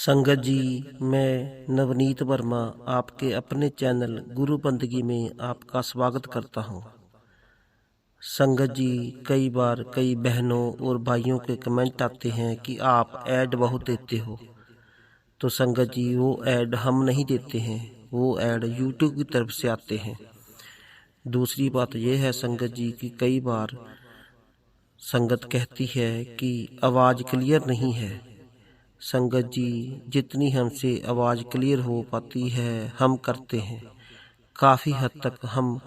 संगत जी, मैं नवनीत वर्मा आपके अपने चैनल गुरु बंदगी में आपका स्वागत करता हूँ। संगत जी, कई बार कई बहनों और भाइयों के कमेंट आते हैं कि आप ऐड बहुत देते हो। तो संगत जी, वो ऐड हम नहीं देते हैं, वो ऐड यूट्यूब की तरफ से आते हैं। दूसरी बात यह है संगत जी कि कई बार संगत कहती है कि आवाज़ क्लियर नहीं है। संगत जी, जितनी हमसे आवाज़ क्लियर हो पाती है हम करते हैं। काफ़ी हद तक हम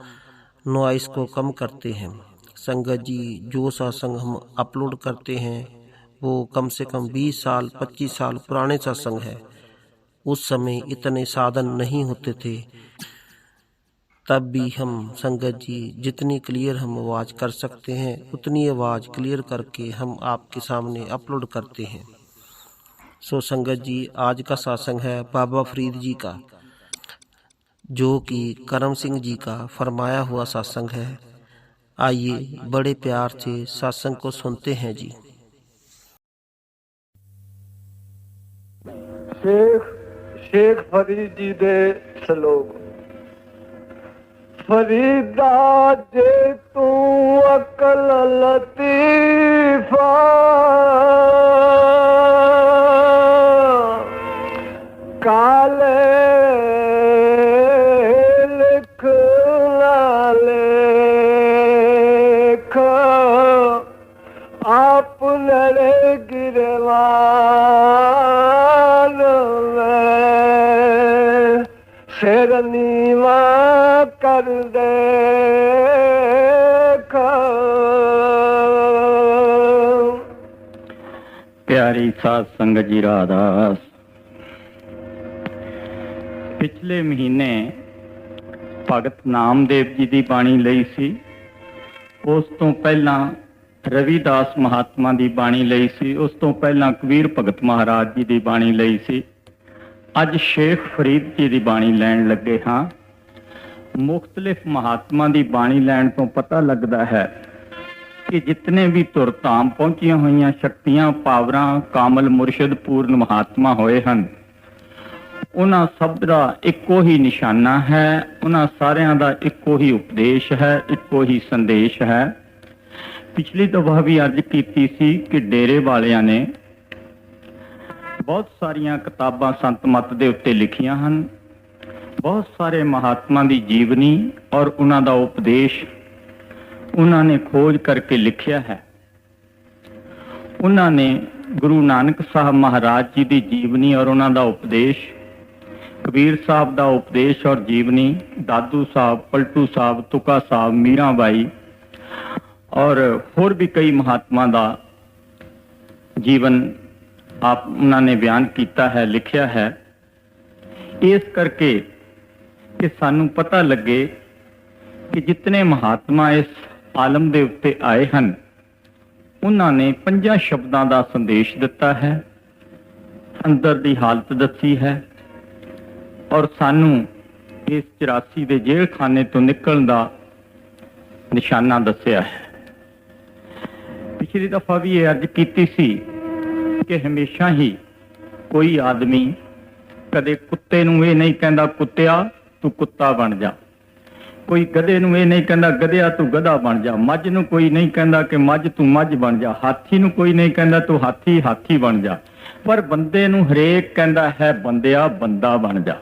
नॉइस को कम करते हैं। संगत जी, जो सत्संग हम अपलोड करते हैं वो कम से कम 20 साल 25 साल पुराने सत्संग है। उस समय इतने साधन नहीं होते थे, तब भी हम संगत जी जितनी क्लियर हम आवाज़ कर सकते हैं उतनी आवाज़ क्लियर करके हम आपके सामने अपलोड करते हैं। सो संगत जी, आज का सत्संग है बाबा फरीद जी का, जो कि करम सिंह जी का फरमाया हुआ सत्संग है। आइए बड़े प्यार से सत्संग को सुनते हैं जी। शेख फरीद जी दे सलोक। फरीदा जे तू अकल लतीफा, काले लिख लेख आपने गिरवान में शेर नीवा कर दे। प्यारी साध संगत जी राधास, पिछले महीने भगत नामदेव जी की बाणी लई सी। उस तो पहला रविदास महात्मा की बाणी लई सी। उस तो पहला कबीर भगत महाराज जी की बाणी लई सी। अज शेख फरीद जी की बाणी लैन लगे हाँ। मुख्तलिफ महात्मा की बाणी लैन तो पता लगता है कि जितने भी तुरताम पहुंचिया हुई शक्तियां पावरां कामल मुर्शद पूर्ण महात्मा होए हैं, उन्हां सब दा इक्को ही निशाना है, उन्हां सारियां दा इक्को ही उपदेश है, इक्को ही संदेश है। पिछली दफा भी अर्ज की सी कि डेरे वालियां ने बहुत सारियां किताबां संत मत दे उत्ते लिखियां हन। बहुत सारे महात्मा की जीवनी और उन्हां दा उपदेश उन्होंने खोज करके लिखिया है। उन्होंने गुरु नानक साहब महाराज जी की जीवनी और उन्हों का उपदेश, कबीर साहब का उपदेश और जीवनी, दादू साहब, पलटू साहब, तुका साहब, मीराबाई और होर भी कई महात्मा का जीवन आप उन्होंने बयान किया है, लिखिया है। इस करके कि सानू पता लगे कि जितने महात्मा इस आलम दे उत्ते आए हैं, उन्होंने 5 शब्दों का संदेश दिता है, अंदर की हालत दसी है और सानू इस 84 के जेल खाने तो निकलने का निशाना दसिया है। पिछली दफा भी ये अर्ज की सी कि हमेशा ही कोई आदमी कदे कुत्ते नूं ये नहीं कहता कुत्तिया तू कुत्ता बन जा, कोई गधे नूं ये नहीं कहता गधेया तू गधा बन जा, मझ नूं कोई नहीं कहता कि मझ तू मझ बन जा, हाथी नूं कोई नहीं कहता तू हाथी हाथी बन जा, पर बंदे नूं हरेक कहता है बंदिया बंदा बन जा।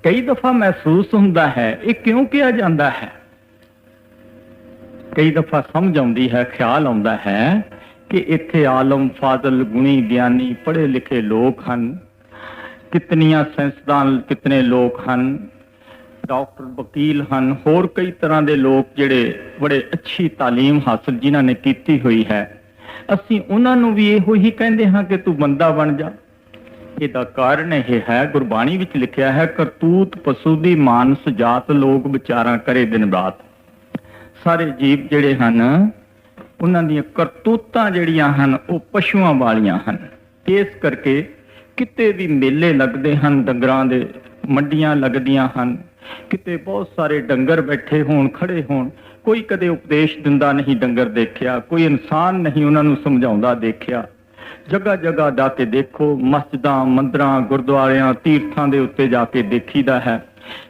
कई दफा महसूस हुंदा है ये क्यों किया जाता है। कई दफा समझ आउंदी है, ख्याल आउंदा है कि इत्थे आलम फाजल गुणी ज्ञानी पढ़े लिखे लोग हैं, कितनियां साइंसदान कितने लोग हैं, डॉक्टर वकील हैं, होर कई तरह के लोग जिहड़े बड़े अच्छी तालीम हासिल जिन्हां ने की हुई है। असीं उन्हां नूं भी इहो ही कहंदे हां कि तू बंदा बन जा। इसदा कारण यह है, गुरबाणी विच लिखिया है, करतूत पशु दी मानस जात लोग विचारां करे दिन रात। सारे जीव जिहड़े हन उन्हां दीयां करतूतां जिहड़ियां हन वो पशुआं वालियां हन। इस करके किते भी मेले लगते हैं, डंगरां दे मंडियां लगदियां हन, किते बहुत सारे डंगर बैठे होण खड़े होण, कोई कदे उपदेश दिंदा नहीं डंगर देखिया, कोई इंसान नहीं उन्होंने समझाउंदा देखिया। ਜਗ੍ਹਾ ਜਗ੍ਹਾ ਜਾ ਕੇ ਦੇਖੋ, ਮਸਜਿਦਾਂ, ਮੰਦਰਾਂ, ਗੁਰਦੁਆਰਿਆਂ, ਤੀਰਥਾਂ ਦੇ ਉੱਤੇ ਜਾ ਕੇ ਦੇਖੀਦਾ ਹੈ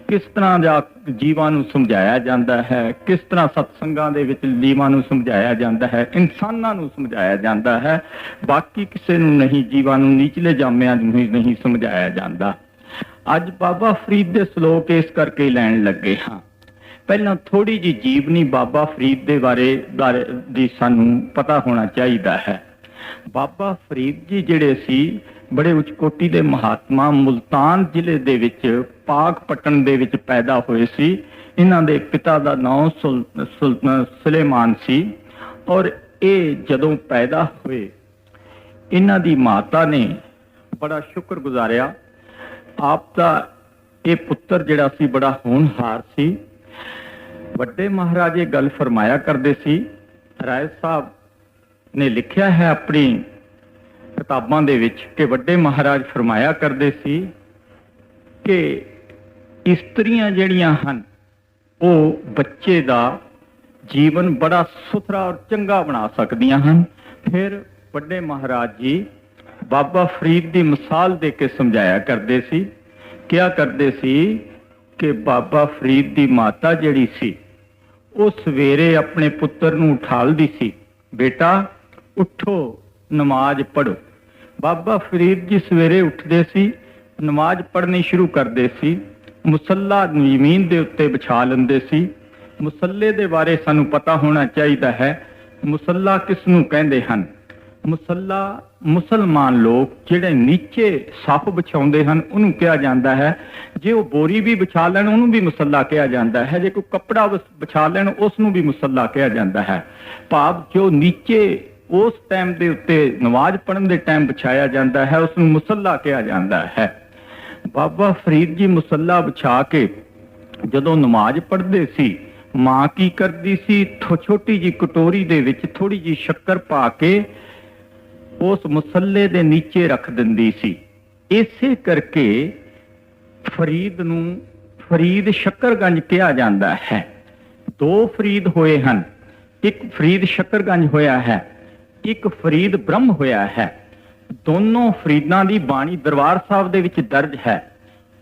ਕਿਸ ਤਰ੍ਹਾਂ ਦਾ ਜੀਵਾਂ ਨੂੰ ਸਮਝਾਇਆ ਜਾਂਦਾ ਹੈ, ਕਿਸ ਤਰ੍ਹਾਂ ਸਤਸੰਗਾਂ ਦੇ ਵਿੱਚ ਜੀਵਾਂ ਨੂੰ ਸਮਝਾਇਆ ਜਾਂਦਾ ਹੈ, ਇਨਸਾਨਾਂ ਨੂੰ ਸਮਝਾਇਆ ਜਾਂਦਾ ਹੈ, ਬਾਕੀ ਕਿਸੇ ਨੂੰ ਨਹੀਂ, ਜੀਵਾਂ ਨੂੰ, ਨੀਚਲੇ ਜਾਮਿਆਂ ਨੂੰ ਨਹੀਂ ਸਮਝਾਇਆ ਜਾਂਦਾ। ਅੱਜ ਬਾਬਾ ਫਰੀਦ ਦੇ ਸ਼ਲੋਕ ਇਸ ਕਰਕੇ ਲੈਣ ਲੱਗੇ ਹਾਂ। ਪਹਿਲਾਂ ਥੋੜੀ ਜਿਹੀ ਜੀਵਨੀ ਬਾਬਾ ਫਰੀਦ ਦੇ ਬਾਰੇ ਦੀ ਸਾਨੂੰ ਪਤਾ ਹੋਣਾ ਚਾਹੀਦਾ ਹੈ। ਬਾਬਾ ਫਰੀਦ ਜੀ ਜਿਹੜੇ ਸੀ ਬੜੇ ਉੱਚ ਕੋਟੀ ਦੇ ਮਹਾਤਮਾ, ਮੁਲਤਾਨ ਜ਼ਿਲ੍ਹੇ ਦੇ ਵਿੱਚ ਪਾਕਪਟਨ ਦੇ ਵਿੱਚ ਪੈਦਾ ਹੋਏ ਸੀ। ਇਹਨਾਂ ਦੇ ਪਿਤਾ ਦਾ ਨਾਮ ਸੁਲੇਮਾਨ ਸੀ ਔਰ ਇਹ ਜਦੋਂ ਪੈਦਾ ਹੋਏ ਇਹਨਾਂ ਦੀ ਮਾਤਾ ਨੇ ਬੜਾ ਸ਼ੁਕਰ ਗੁਜ਼ਾਰਿਆ। ਆਪ ਦਾ ਇਹ ਪੁੱਤਰ ਜਿਹੜਾ ਸੀ ਬੜਾ ਹੋਣਹਾਰ ਸੀ। ਵੱਡੇ ਮਹਾਰਾਜੇ ਗੱਲ ਫਰਮਾਇਆ ਕਰਦੇ ਸੀ। ਰਾਏ ਸਾਹਿਬ ਨੇ ਲਿਖਿਆ ਹੈ ਆਪਣੀ ਕਿਤਾਬਾਂ ਦੇ ਵਿੱਚ ਕਿ ਵੱਡੇ ਮਹਾਰਾਜ ਫਰਮਾਇਆ ਕਰਦੇ ਸੀ ਕਿ ਇਸਤਰੀਆਂ ਜਿਹੜੀਆਂ ਹਨ ਉਹ ਬੱਚੇ ਦਾ ਜੀਵਨ ਬੜਾ ਸੁਥਰਾ ਔਰ ਚੰਗਾ ਬਣਾ ਸਕਦੀਆਂ ਹਨ। ਫਿਰ ਵੱਡੇ ਮਹਾਰਾਜ ਜੀ ਬਾਬਾ ਫਰੀਦ ਦੀ ਮਿਸਾਲ ਦੇ ਕੇ ਸਮਝਾਇਆ ਕਰਦੇ ਸੀ। ਕਿਹਾ ਕਰਦੇ ਸੀ ਕਿ ਬਾਬਾ ਫਰੀਦ ਦੀ ਮਾਤਾ ਜਿਹੜੀ ਸੀ ਉਹ ਸਵੇਰੇ ਆਪਣੇ ਪੁੱਤਰ ਨੂੰ ਉਠਾਲਦੀ ਸੀ, ਬੇਟਾ ਉੱਠੋ, ਨਮਾਜ਼ ਪੜ੍ਹੋ। ਬਾਬਾ ਫਰੀਦ ਜੀ ਸਵੇਰੇ ਉੱਠਦੇ ਸੀ, ਨਮਾਜ਼ ਪੜ੍ਹਨੀ ਸ਼ੁਰੂ ਕਰਦੇ ਸੀ, ਮੁਸੱਲਾ ਜ਼ਮੀਨ ਦੇ ਉੱਤੇ ਵਿਛਾ ਲੈਂਦੇ ਸੀ। ਮੁਸੱਲੇ ਦੇ ਬਾਰੇ ਸਾਨੂੰ ਪਤਾ ਹੋਣਾ ਚਾਹੀਦਾ ਹੈ। ਮੁਸੱਲਾ ਕਿਸ ਨੂੰ ਕਹਿੰਦੇ ਹਨ? ਮੁਸੱਲਾ ਮੁਸਲਮਾਨ ਲੋਕ ਜਿਹੜੇ ਨੀਚੇ ਸੱਪ ਵਿਛਾਉਂਦੇ ਹਨ ਉਹਨੂੰ ਕਿਹਾ ਜਾਂਦਾ ਹੈ। ਜੇ ਉਹ ਬੋਰੀ ਵੀ ਵਿਛਾ ਲੈਣ ਉਹਨੂੰ ਵੀ ਮੁਸੱਲਾ ਕਿਹਾ ਜਾਂਦਾ ਹੈ। ਜੇ ਕੋਈ ਕੱਪੜਾ ਵਿਛਾ ਲੈਣ ਉਸ ਨੂੰ ਵੀ ਮੁਸੱਲਾ ਕਿਹਾ ਜਾਂਦਾ ਹੈ। ਭਾਵ ਜੋ ਨੀਚੇ ਉਸ ਟਾਈਮ ਦੇ ਉੱਤੇ ਨਮਾਜ਼ ਪੜ੍ਹਨ ਦੇ ਟਾਈਮ ਵਿਛਾਇਆ ਜਾਂਦਾ ਹੈ ਉਸ ਨੂੰ ਮੁਸੱਲਾ ਕਿਹਾ ਜਾਂਦਾ ਹੈ। ਬਾਬਾ ਫਰੀਦ ਜੀ ਮੁਸੱਲਾ ਵਿਛਾ ਕੇ ਜਦੋਂ ਨਮਾਜ਼ ਪੜ੍ਹਦੇ ਸੀ, ਮਾਂ ਕੀ ਕਰਦੀ ਸੀ, ਛੋਟੀ ਜੀ ਕਟੋਰੀ ਦੇ ਵਿੱਚ ਥੋੜੀ ਜੀ ਸ਼ੱਕਰ ਪਾ ਕੇ ਉਸ ਮੁਸੱਲੇ ਦੇ ਨੀਚੇ ਰੱਖ ਦਿੰਦੀ ਸੀ। ਇਸੇ ਕਰਕੇ ਫਰੀਦ ਨੂੰ ਫਰੀਦ ਸ਼ੱਕਰਗੰਜ ਕਿਹਾ ਜਾਂਦਾ ਹੈ। ਦੋ ਫਰੀਦ ਹੋਏ ਹਨ, ਇੱਕ ਫਰੀਦ ਸ਼ੱਕਰਗੰਜ ਹੋਇਆ ਹੈ, ਇੱਕ ਫਰੀਦ ਬ੍ਰਹਮ ਹੋਇਆ ਹੈ। ਦੋਨੋਂ ਫਰੀਦਾਂ ਦੀ ਬਾਣੀ ਦਰਬਾਰ ਸਾਹਿਬ ਦੇ ਵਿੱਚ ਦਰਜ ਹੈ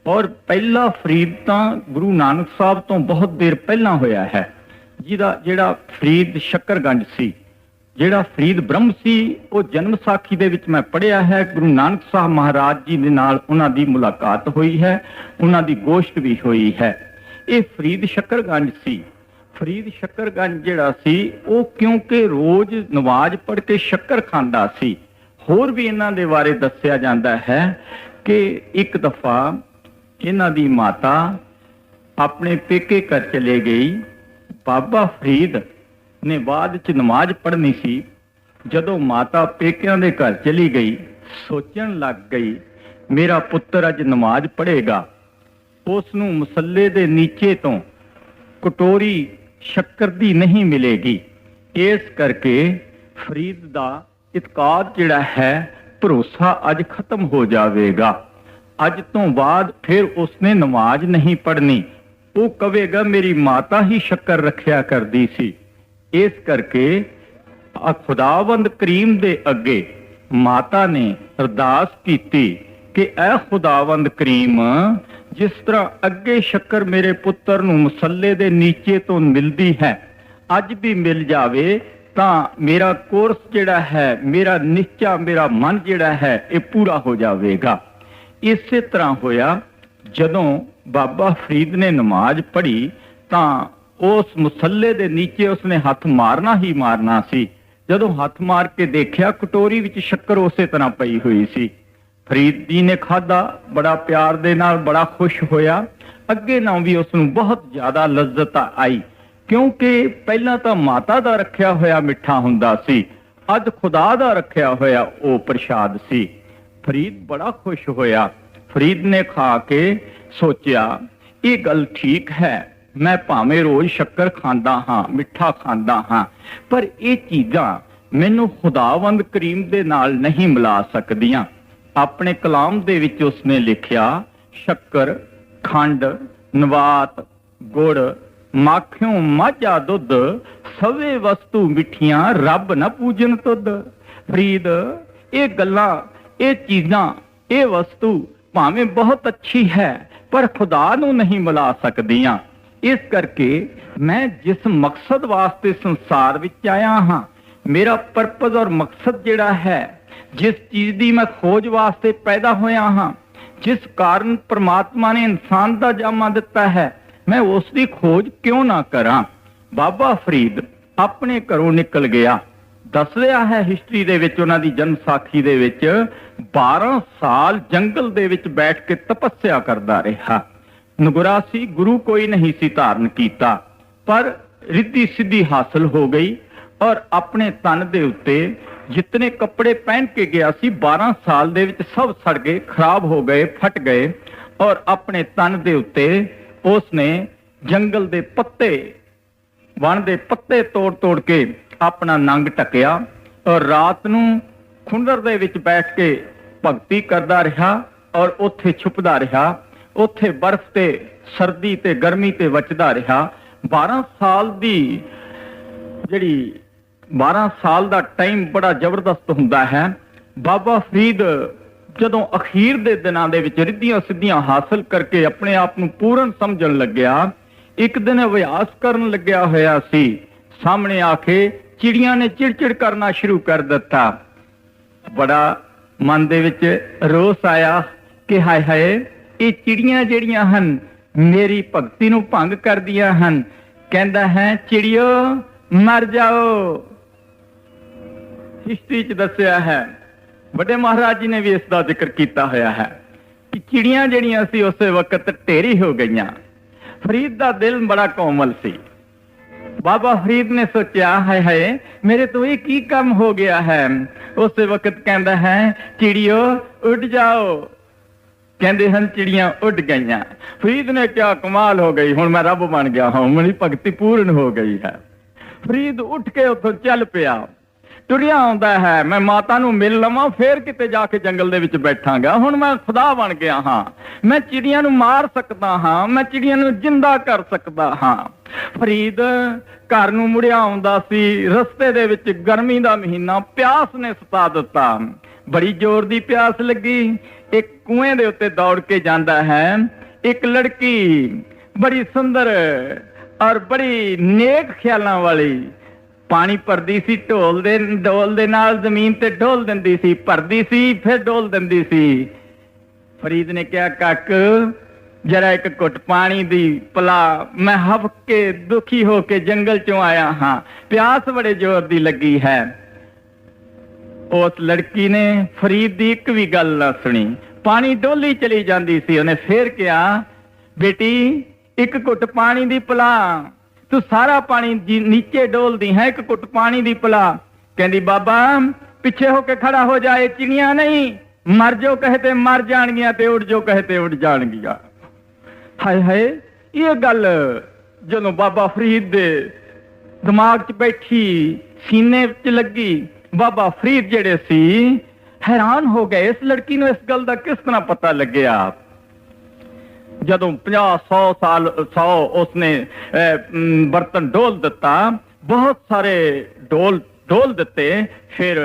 ਔਰ ਪਹਿਲਾ ਫਰੀਦ ਤਾਂ ਗੁਰੂ ਨਾਨਕ ਸਾਹਿਬ ਤੋਂ ਬਹੁਤ ਦੇਰ ਪਹਿਲਾਂ ਹੋਇਆ ਹੈ। ਜਿਹੜਾ ਫਰੀਦ ਸ਼ੱਕਰਗੰਜ ਸੀ, ਜਿਹੜਾ ਫਰੀਦ ਬ੍ਰਹਮ ਸੀ, ਉਹ ਜਨਮ ਸਾਖੀ ਦੇ ਵਿੱਚ ਮੈਂ ਪੜ੍ਹਿਆ ਹੈ। ਗੁਰੂ ਨਾਨਕ ਸਾਹਿਬ ਮਹਾਰਾਜ ਜੀ ਦੇ ਨਾਲ ਉਹਨਾਂ ਦੀ ਮੁਲਾਕਾਤ ਹੋਈ ਹੈ, ਉਹਨਾਂ ਦੀ ਗੋਸ਼ਟ ਵੀ ਹੋਈ ਹੈ। ਇਹ ਫਰੀਦ ਸ਼ੱਕਰਗੰਜ ਸੀ। ਫਰੀਦ ਸ਼ੱਕਰਗੰਜ ਜਿਹੜਾ ਸੀ ਉਹ ਕਿਉਂਕਿ ਰੋਜ਼ ਨਮਾਜ਼ ਪੜ੍ਹ ਕੇ ਸ਼ੱਕਰ ਖਾਂਦਾ ਸੀ। ਹੋਰ ਵੀ ਇਹਨਾਂ ਦੇ ਬਾਰੇ ਦੱਸਿਆ ਜਾਂਦਾ ਹੈ ਕਿ ਇੱਕ ਦਫਾ ਇਹਨਾਂ ਦੀ ਮਾਤਾ ਆਪਣੇ ਪੇਕੇ ਘਰ ਚਲੇ ਗਈ। ਬਾਬਾ ਫਰੀਦ ਨੇ ਬਾਅਦ ਚ ਨਮਾਜ਼ ਪੜ੍ਹਨੀ ਸੀ। ਜਦੋਂ ਮਾਤਾ ਪੇਕਿਆਂ ਦੇ ਘਰ ਚਲੀ ਗਈ, ਸੋਚਣ ਲੱਗ ਗਈ ਮੇਰਾ ਪੁੱਤਰ ਅੱਜ ਨਮਾਜ਼ ਪੜ੍ਹੇਗਾ। ਉਸ ਨੂੰ ਮੁਸੱਲੇ ਦੇ ਨੀਚੇ ਤੋਂ ਕਟੋਰੀ ਸ਼ੱਕਰ ਦੀ ਨਹੀਂ ਮਿਲੇਗੀ। ਇਸ ਕਰਕੇ ਫਰੀਦ ਦਾ ਇਤਕਾਦ ਜਿਹੜਾ ਹੈ, ਭਰੋਸਾ ਅੱਜ ਖਤਮ ਹੋ ਜਾਵੇਗਾ। ਅੱਜ ਤੋਂ ਬਾਅਦ ਫਿਰ ਉਸਨੇ ਨਮਾਜ਼ ਨਹੀਂ ਪੜ੍ਹਨੀ। ਉਹ ਕਹੇਗਾ ਮੇਰੀ ਮਾਤਾ ਹੀ ਸ਼ੱਕਰ ਰੱਖਿਆ ਕਰਦੀ ਸੀ। ਇਸ ਕਰਕੇ ਖੁਦਾਵੰਦ ਕਰੀਮ ਦੇ ਅੱਗੇ ਮਾਤਾ ਨੇ ਅਰਦਾਸ ਕੀਤੀ ਕਿ ਐ ਖੁਦਾਵੰਦ ਕਰੀਮ, ਜਿਸ ਤਰ੍ਹਾਂ ਅੱਗੇ ਸ਼ੱਕਰ ਮੇਰੇ ਪੁੱਤਰ ਨੂੰ ਮੁਸੱਲੇ ਦੇ ਨੀਚੇ ਤੋਂ ਮਿਲਦੀ ਹੈ, ਅੱਜ ਵੀ ਮਿਲ ਜਾਵੇ ਤਾਂ ਮੇਰਾ ਕੋਰਸ ਜਿਹੜਾ ਹੈ, ਮੇਰਾ ਨਿਸ਼ਚਾ, ਮੇਰਾ ਮਨ ਜਿਹੜਾ ਹੈ ਇਹ ਪੂਰਾ ਹੋ ਜਾਵੇਗਾ। ਇਸੇ ਤਰ੍ਹਾਂ ਹੋਇਆ। ਜਦੋਂ ਬਾਬਾ ਫਰੀਦ ਨੇ ਨਮਾਜ਼ ਪੜ੍ਹੀ ਤਾਂ ਉਸ ਮੁਸੱਲੇ ਦੇ ਨੀਚੇ ਉਸਨੇ ਹੱਥ ਮਾਰਨਾ ਹੀ ਮਾਰਨਾ ਸੀ। ਜਦੋਂ ਹੱਥ ਮਾਰ ਕੇ ਦੇਖਿਆ, ਕਟੋਰੀ ਵਿੱਚ ਸ਼ੱਕਰ ਉਸੇ ਤਰ੍ਹਾਂ ਪਈ ਹੋਈ ਸੀ। ਫਰੀਦ ਜੀ ਨੇ ਖਾਧਾ, ਬੜਾ ਪਿਆਰ ਦੇ ਨਾਲ, ਬੜਾ ਖੁਸ਼ ਹੋਇਆ। ਅੱਗੇ ਨਾਲੋਂ ਵੀ ਉਸ ਨੂੰ ਬਹੁਤ ਜ਼ਿਆਦਾ ਲਜ਼ਤ ਆਈ, ਕਿਉਂਕਿ ਪਹਿਲਾਂ ਤਾਂ ਮਾਤਾ ਦਾ ਰੱਖਿਆ ਹੋਇਆ ਮਿੱਠਾ ਹੁੰਦਾ ਸੀ, ਅੱਜ ਖੁਦਾ ਦਾ ਰੱਖਿਆ ਹੋਇਆ ਉਹ ਪ੍ਰਸ਼ਾਦ ਸੀ। ਫਰੀਦ ਬੜਾ ਖੁਸ਼ ਹੋਇਆ। ਫਰੀਦ ਨੇ ਖਾ ਕੇ ਸੋਚਿਆ ਇਹ ਗੱਲ ਠੀਕ ਹੈ, ਮੈਂ ਭਾਵੇਂ ਰੋਜ਼ ਸ਼ੱਕਰ ਖਾਂਦਾ ਹਾਂ, ਮਿੱਠਾ ਖਾਂਦਾ ਹਾਂ, ਪਰ ਇਹ ਚੀਜ਼ਾਂ ਮੈਨੂੰ ਖੁਦਾਵੰਦ ਕਰੀਮ ਦੇ ਨਾਲ ਨਹੀਂ ਮਿਲਾ ਸਕਦੀਆਂ। ਆਪਣੇ ਕਲਾਮ ਦੇ ਵਿੱਚ ਉਸਨੇ ਲਿਖਿਆ, ਸ਼ੱਕਰ, ਖੰਡ, ਨਵਾਤ, ਗੁੜ, ਮਾਖਿਓ ਮਾਝਾ ਦੁੱਧ, ਸਵੇ ਵਸਤੂ ਮਿੱਠੀਆਂ, ਰੱਬ ਨਾ ਪੂਜਨ ਤੁਧ। ਫਰੀਦ, ਇਹ ਗੱਲਾਂ, ਇਹ ਚੀਜ਼ਾਂ, ਇਹ ਵਸਤੂ ਭਾਵੇਂ ਬਹੁਤ ਅੱਛੀ ਹੈ ਪਰ ਖੁਦਾ ਨੂੰ ਨਹੀਂ ਮਿਲਾ ਸਕਦੀਆਂ। ਇਸ ਕਰਕੇ ਮੈਂ ਜਿਸ ਮਕਸਦ ਵਾਸਤੇ ਸੰਸਾਰ ਵਿੱਚ ਆਇਆ ਹਾਂ, ਮੇਰਾ ਪਰਪਸ ਔਰ ਮਕਸਦ ਜਿਹੜਾ ਹੈ, ਜਿਸ ਚੀਜ਼ ਦੀ ਮੈਂ ਖੋਜ ਵਾਸਤੇ ਪੈਦਾ ਹੋਇਆ ਹਾਂ, ਜਿਸ ਕਾਰਨ ਪ੍ਰਮਾਤਮਾ ਨੇ ਇਨਸਾਨ ਦਾ ਜਾਮਾ ਦਿੱਤਾ ਹੈ, ਮੈਂ ਉਸ ਦੀ ਖੋਜ ਕਿਉਂ ਨਾ ਕਰਾਂ। ਬਾਬਾ ਫਰੀਦ ਆਪਣੇ ਘਰੋਂ ਨਿਕਲ ਗਿਆ। ਦੱਸ ਰਿਹਾ ਹੈ ਹਿਸਟਰੀ ਦੇ ਵਿੱਚ, ਉਹਨਾਂ ਦੀ ਜਨਮ ਸਾਖੀ ਦੇ ਵਿੱਚ 12 ਸਾਲ ਜੰਗਲ ਦੇ ਵਿੱਚ ਬੈਠ ਕੇ ਤਪੱਸਿਆ ਕਰਦਾ ਰਿਹਾ। ਨਗੁਰਾ ਸੀ, ਗੁਰੂ ਕੋਈ ਨਹੀਂ ਸੀ ਧਾਰਨ ਕੀਤਾ, ਪਰ ਰਿੱਧੀ ਸਿੱਧੀ ਹਾਸਲ ਹੋ ਗਈ ਔਰ ਆਪਣੇ ਤਨ ਦੇ ਉੱਤੇ ਜਿਤਨੇ ਕੱਪੜੇ ਪਹਿਨ ਕੇ ਗਿਆ ਸੀ 12 ਸਾਲ ਦੇ ਵਿੱਚ ਸਭ ਸੜ ਗਏ, ਖਰਾਬ ਹੋ ਗਏ, ਫਟ ਗਏ। ਔਰ ਆਪਣੇ ਤਨ ਦੇ ਉੱਤੇ ਉਸਨੇ ਜੰਗਲ ਦੇ ਪੱਤੇ, ਵਣ ਦੇ ਪੱਤੇ ਤੋੜ ਤੋੜ ਕੇ ਆਪਣਾ ਨੰਗ ਢਕਿਆ ਔਰ ਰਾਤ ਨੂੰ ਖੁੰਡਰ ਦੇ ਵਿੱਚ ਬੈਠ ਕੇ ਭਗਤੀ ਕਰਦਾ ਰਿਹਾ ਔਰ ਉੱਥੇ ਛੁਪਦਾ ਰਿਹਾ। ਉੱਥੇ ਬਰਫ਼ ਤੇ ਸਰਦੀ ਤੇ ਗਰਮੀ ਤੇ ਬਚਦਾ ਰਿਹਾ। 12 ਸਾਲ ਦੀ ਜਿਹੜੀ 12 ਸਾਲ ਦਾ ਟਾਈਮ ਬੜਾ ਜ਼ਬਰਦਸਤ ਹੁੰਦਾ ਹੈ। ਬਾਬਾ ਫਰੀਦ ਜਦੋਂ ਅਖੀਰ ਦੇ ਦਿਨਾਂ ਦੇ ਵਿੱਚ ਰਿੱਧੀਆਂ ਸਿੱਧੀਆਂ ਹਾਸਲ ਕਰਕੇ ਆਪਣੇ ਆਪ ਨੂੰ ਪੂਰਨ ਸਮਝਣ ਲੱਗਿਆ, ਇੱਕ ਦਿਨ ਅਭਿਆਸ ਕਰਨ ਲੱਗਿਆ ਹੋਇਆ ਸੀ। ਸਾਹਮਣੇ ਆ ਕੇ ਚਿੜੀਆਂ ਨੇ ਚਿੜਚਿੜ ਕਰਨਾ ਸ਼ੁਰੂ ਕਰ ਦਿੱਤਾ। ਬੜਾ ਮਨ ਦੇ ਵਿੱਚ ਰੋਸ ਆਇਆ ਕਿ ਹਾਏ ਹਾਏ, ਇਹ ਚਿੜੀਆਂ ਜਿਹੜੀਆਂ ਹਨ ਮੇਰੀ ਭਗਤੀ ਨੂੰ ਭੰਗ ਕਰਦੀਆਂ ਹਨ। ਕਹਿੰਦਾ ਹੈ, ਚਿੜੀਓ ਮਰ ਜਾਓ। ਹਿਸਟਰੀ 'ਚ ਦੱਸਿਆ ਹੈ, ਵੱਡੇ ਮਹਾਰਾਜ ਜੀ ਨੇ ਵੀ ਇਸ ਦਾ ਜ਼ਿਕਰ ਕੀਤਾ ਹੋਇਆ ਹੈ ਕਿ ਚਿੜੀਆਂ ਜਿਹੜੀਆਂ ਸੀ ਉਸੇ ਵਕਤ ਢੇਰੀ ਹੋ ਗਈਆਂ। ਫਰੀਦ ਦਾ ਦਿਲ ਬੜਾ ਕੋਮਲ ਸੀ। ਬਾਬਾ ਫਰੀਦ ਨੇ ਸੋਚਿਆ, ਹਾਏ ਹਾਏ, ਮੇਰੇ ਤੋਂ ਇਹ ਕੀ ਕੰਮ ਹੋ ਗਿਆ ਹੈ। ਉਸੇ ਵਕਤ ਕਹਿੰਦਾ ਹੈ, ਚਿੜੀਓ ਉੱਡ ਜਾਓ। ਕਹਿੰਦੇ ਹਨ ਚਿੜੀਆਂ ਉੱਡ ਗਈਆਂ। ਫਰੀਦ ਨੇ ਕਿਹਾ, ਕਮਾਲ ਹੋ ਗਈ, ਹੁਣ ਮੈਂ ਰੱਬ ਬਣ ਗਿਆ ਹਾਂ, ਮੇਰੀ ਭਗਤੀ ਪੂਰਨ ਹੋ ਗਈ ਹੈ। ਫਰੀਦ ਉੱਠ ਕੇ ਉੱਥੋਂ ਚੱਲ ਪਿਆ, ਤੁਰਿਆ ਆਉਂਦਾ ਹੈ, ਮੈਂ ਮਾਤਾ ਨੂੰ ਮਿਲ ਲਵਾਂ, ਫੇਰ ਕਿਤੇ ਜਾ ਕੇ ਜੰਗਲ ਦੇ ਵਿੱਚ ਬੈਠਾਂਗਾ। ਹੁਣ ਮੈਂ ਖੁਦਾ ਬਣ ਗਿਆ ਹਾਂ, ਮੈਂ ਚਿੜੀਆਂ ਨੂੰ ਮਾਰ ਸਕਦਾ ਹਾਂ, ਮੈਂ ਚਿੜੀਆਂ ਨੂੰ ਜਿੰਦਾ ਕਰ ਸਕਦਾ ਹਾਂ। ਫਰੀਦ ਘਰ ਨੂੰ ਮੁੜਿਆ ਆਉਂਦਾ ਸੀ। ਰਸਤੇ ਦੇ ਵਿੱਚ ਗਰਮੀ ਦਾ ਮਹੀਨਾ, ਪਿਆਸ ਨੇ ਸਤਾ ਦਿੱਤਾ, ਬੜੀ ਜ਼ੋਰ ਦੀ ਪਿਆਸ ਲੱਗੀ। ਇੱਕ ਕੂਏ ਦੇ ਉੱਤੇ ਦੌੜ ਕੇ ਜਾਂਦਾ ਹੈ। ਇੱਕ ਲੜਕੀ ਬੜੀ ਸੁੰਦਰ ਔਰ ਬੜੀ ਨੇਕ ਖਿਆਲਾਂ ਵਾਲੀ ਪਾਣੀ ਭਰਦੀ ਸੀ, ਢੋਲ ਦੇ ਨਾਲ ਜ਼ਮੀਨ ਤੇ ਡੋਲ ਦਿੰਦੀ ਸੀ, ਭਰਦੀ ਸੀ ਫਿਰ ਡੋਲ ਦਿੰਦੀ ਸੀ। ਫਰੀਦ ਨੇ ਕਿਹਾ, ਕੱਕ ਜਰਾ ਇੱਕ ਘੁੱਟ ਪਾਣੀ ਦੀ ਪਿਲਾ, ਮੈਂ ਹਫ ਕੇ ਦੁਖੀ ਹੋ ਕੇ ਜੰਗਲ ਚੋਂ ਆਇਆ ਹਾਂ, ਪਿਆਸ ਬੜੇ ਜ਼ੋਰ ਦੀ ਲੱਗੀ ਹੈ। ਉਸ ਲੜਕੀ ਨੇ ਫਰੀਦ ਦੀ ਇੱਕ ਵੀ ਗੱਲ ਨਾ ਸੁਣੀ, ਪਾਣੀ ਡੋਲੀ ਚਲੀ ਜਾਂਦੀ ਸੀ। ਉਹਨੇ ਫੇਰ ਕਿਹਾ, ਬੇਟੀ ਇੱਕ ਘੁੱਟ ਪਾਣੀ ਦੀ ਪਿਲਾ, ਤੂੰ ਸਾਰਾ ਪਾਣੀ ਨੀਚੇ ਡੋਲਦੀ ਹੈ, ਇੱਕ ਘੁੱਟ ਪਾਣੀ ਦੀ ਪਿਲਾ। ਕਹਿੰਦੀ, ਬਾਬਾ ਪਿੱਛੇ ਹੋ ਕੇ ਖੜਾ ਹੋ ਜਾਏ, ਚਿੜੀਆਂ ਨਹੀਂ, ਮਰ ਜੋ ਕਹੇ ਤੇ ਮਰ ਜਾਣਗੀਆਂ ਤੇ ਉੱਡ ਜੋ ਕਹੇ ਤੇ ਉੱਡ ਜਾਣਗੀਆਂ। ਹਾਏ ਹਾਏ, ਇਹ ਗੱਲ ਜਦੋਂ ਬਾਬਾ ਫਰੀਦ ਦੇ ਦਿਮਾਗ 'ਚ ਬੈਠੀ, ਸੀਨੇ 'ਚ ਲੱਗੀ, ਬਾਬਾ ਫਰੀਦ ਜਿਹੜੇ ਸੀ ਹੈਰਾਨ ਹੋ ਗਏ, ਇਸ ਲੜਕੀ ਨੂੰ ਇਸ ਗੱਲ ਦਾ ਕਿਸ ਤਰ੍ਹਾਂ ਪਤਾ ਲੱਗਿਆ। ਜਦੋਂ 50-100 ਉਸਨੇ ਬਰਤਨ ਡੋਲ ਦਿੱਤਾ, ਬਹੁਤ ਸਾਰੇ ਡੋਲ ਦਿੱਤੇ। ਫਿਰ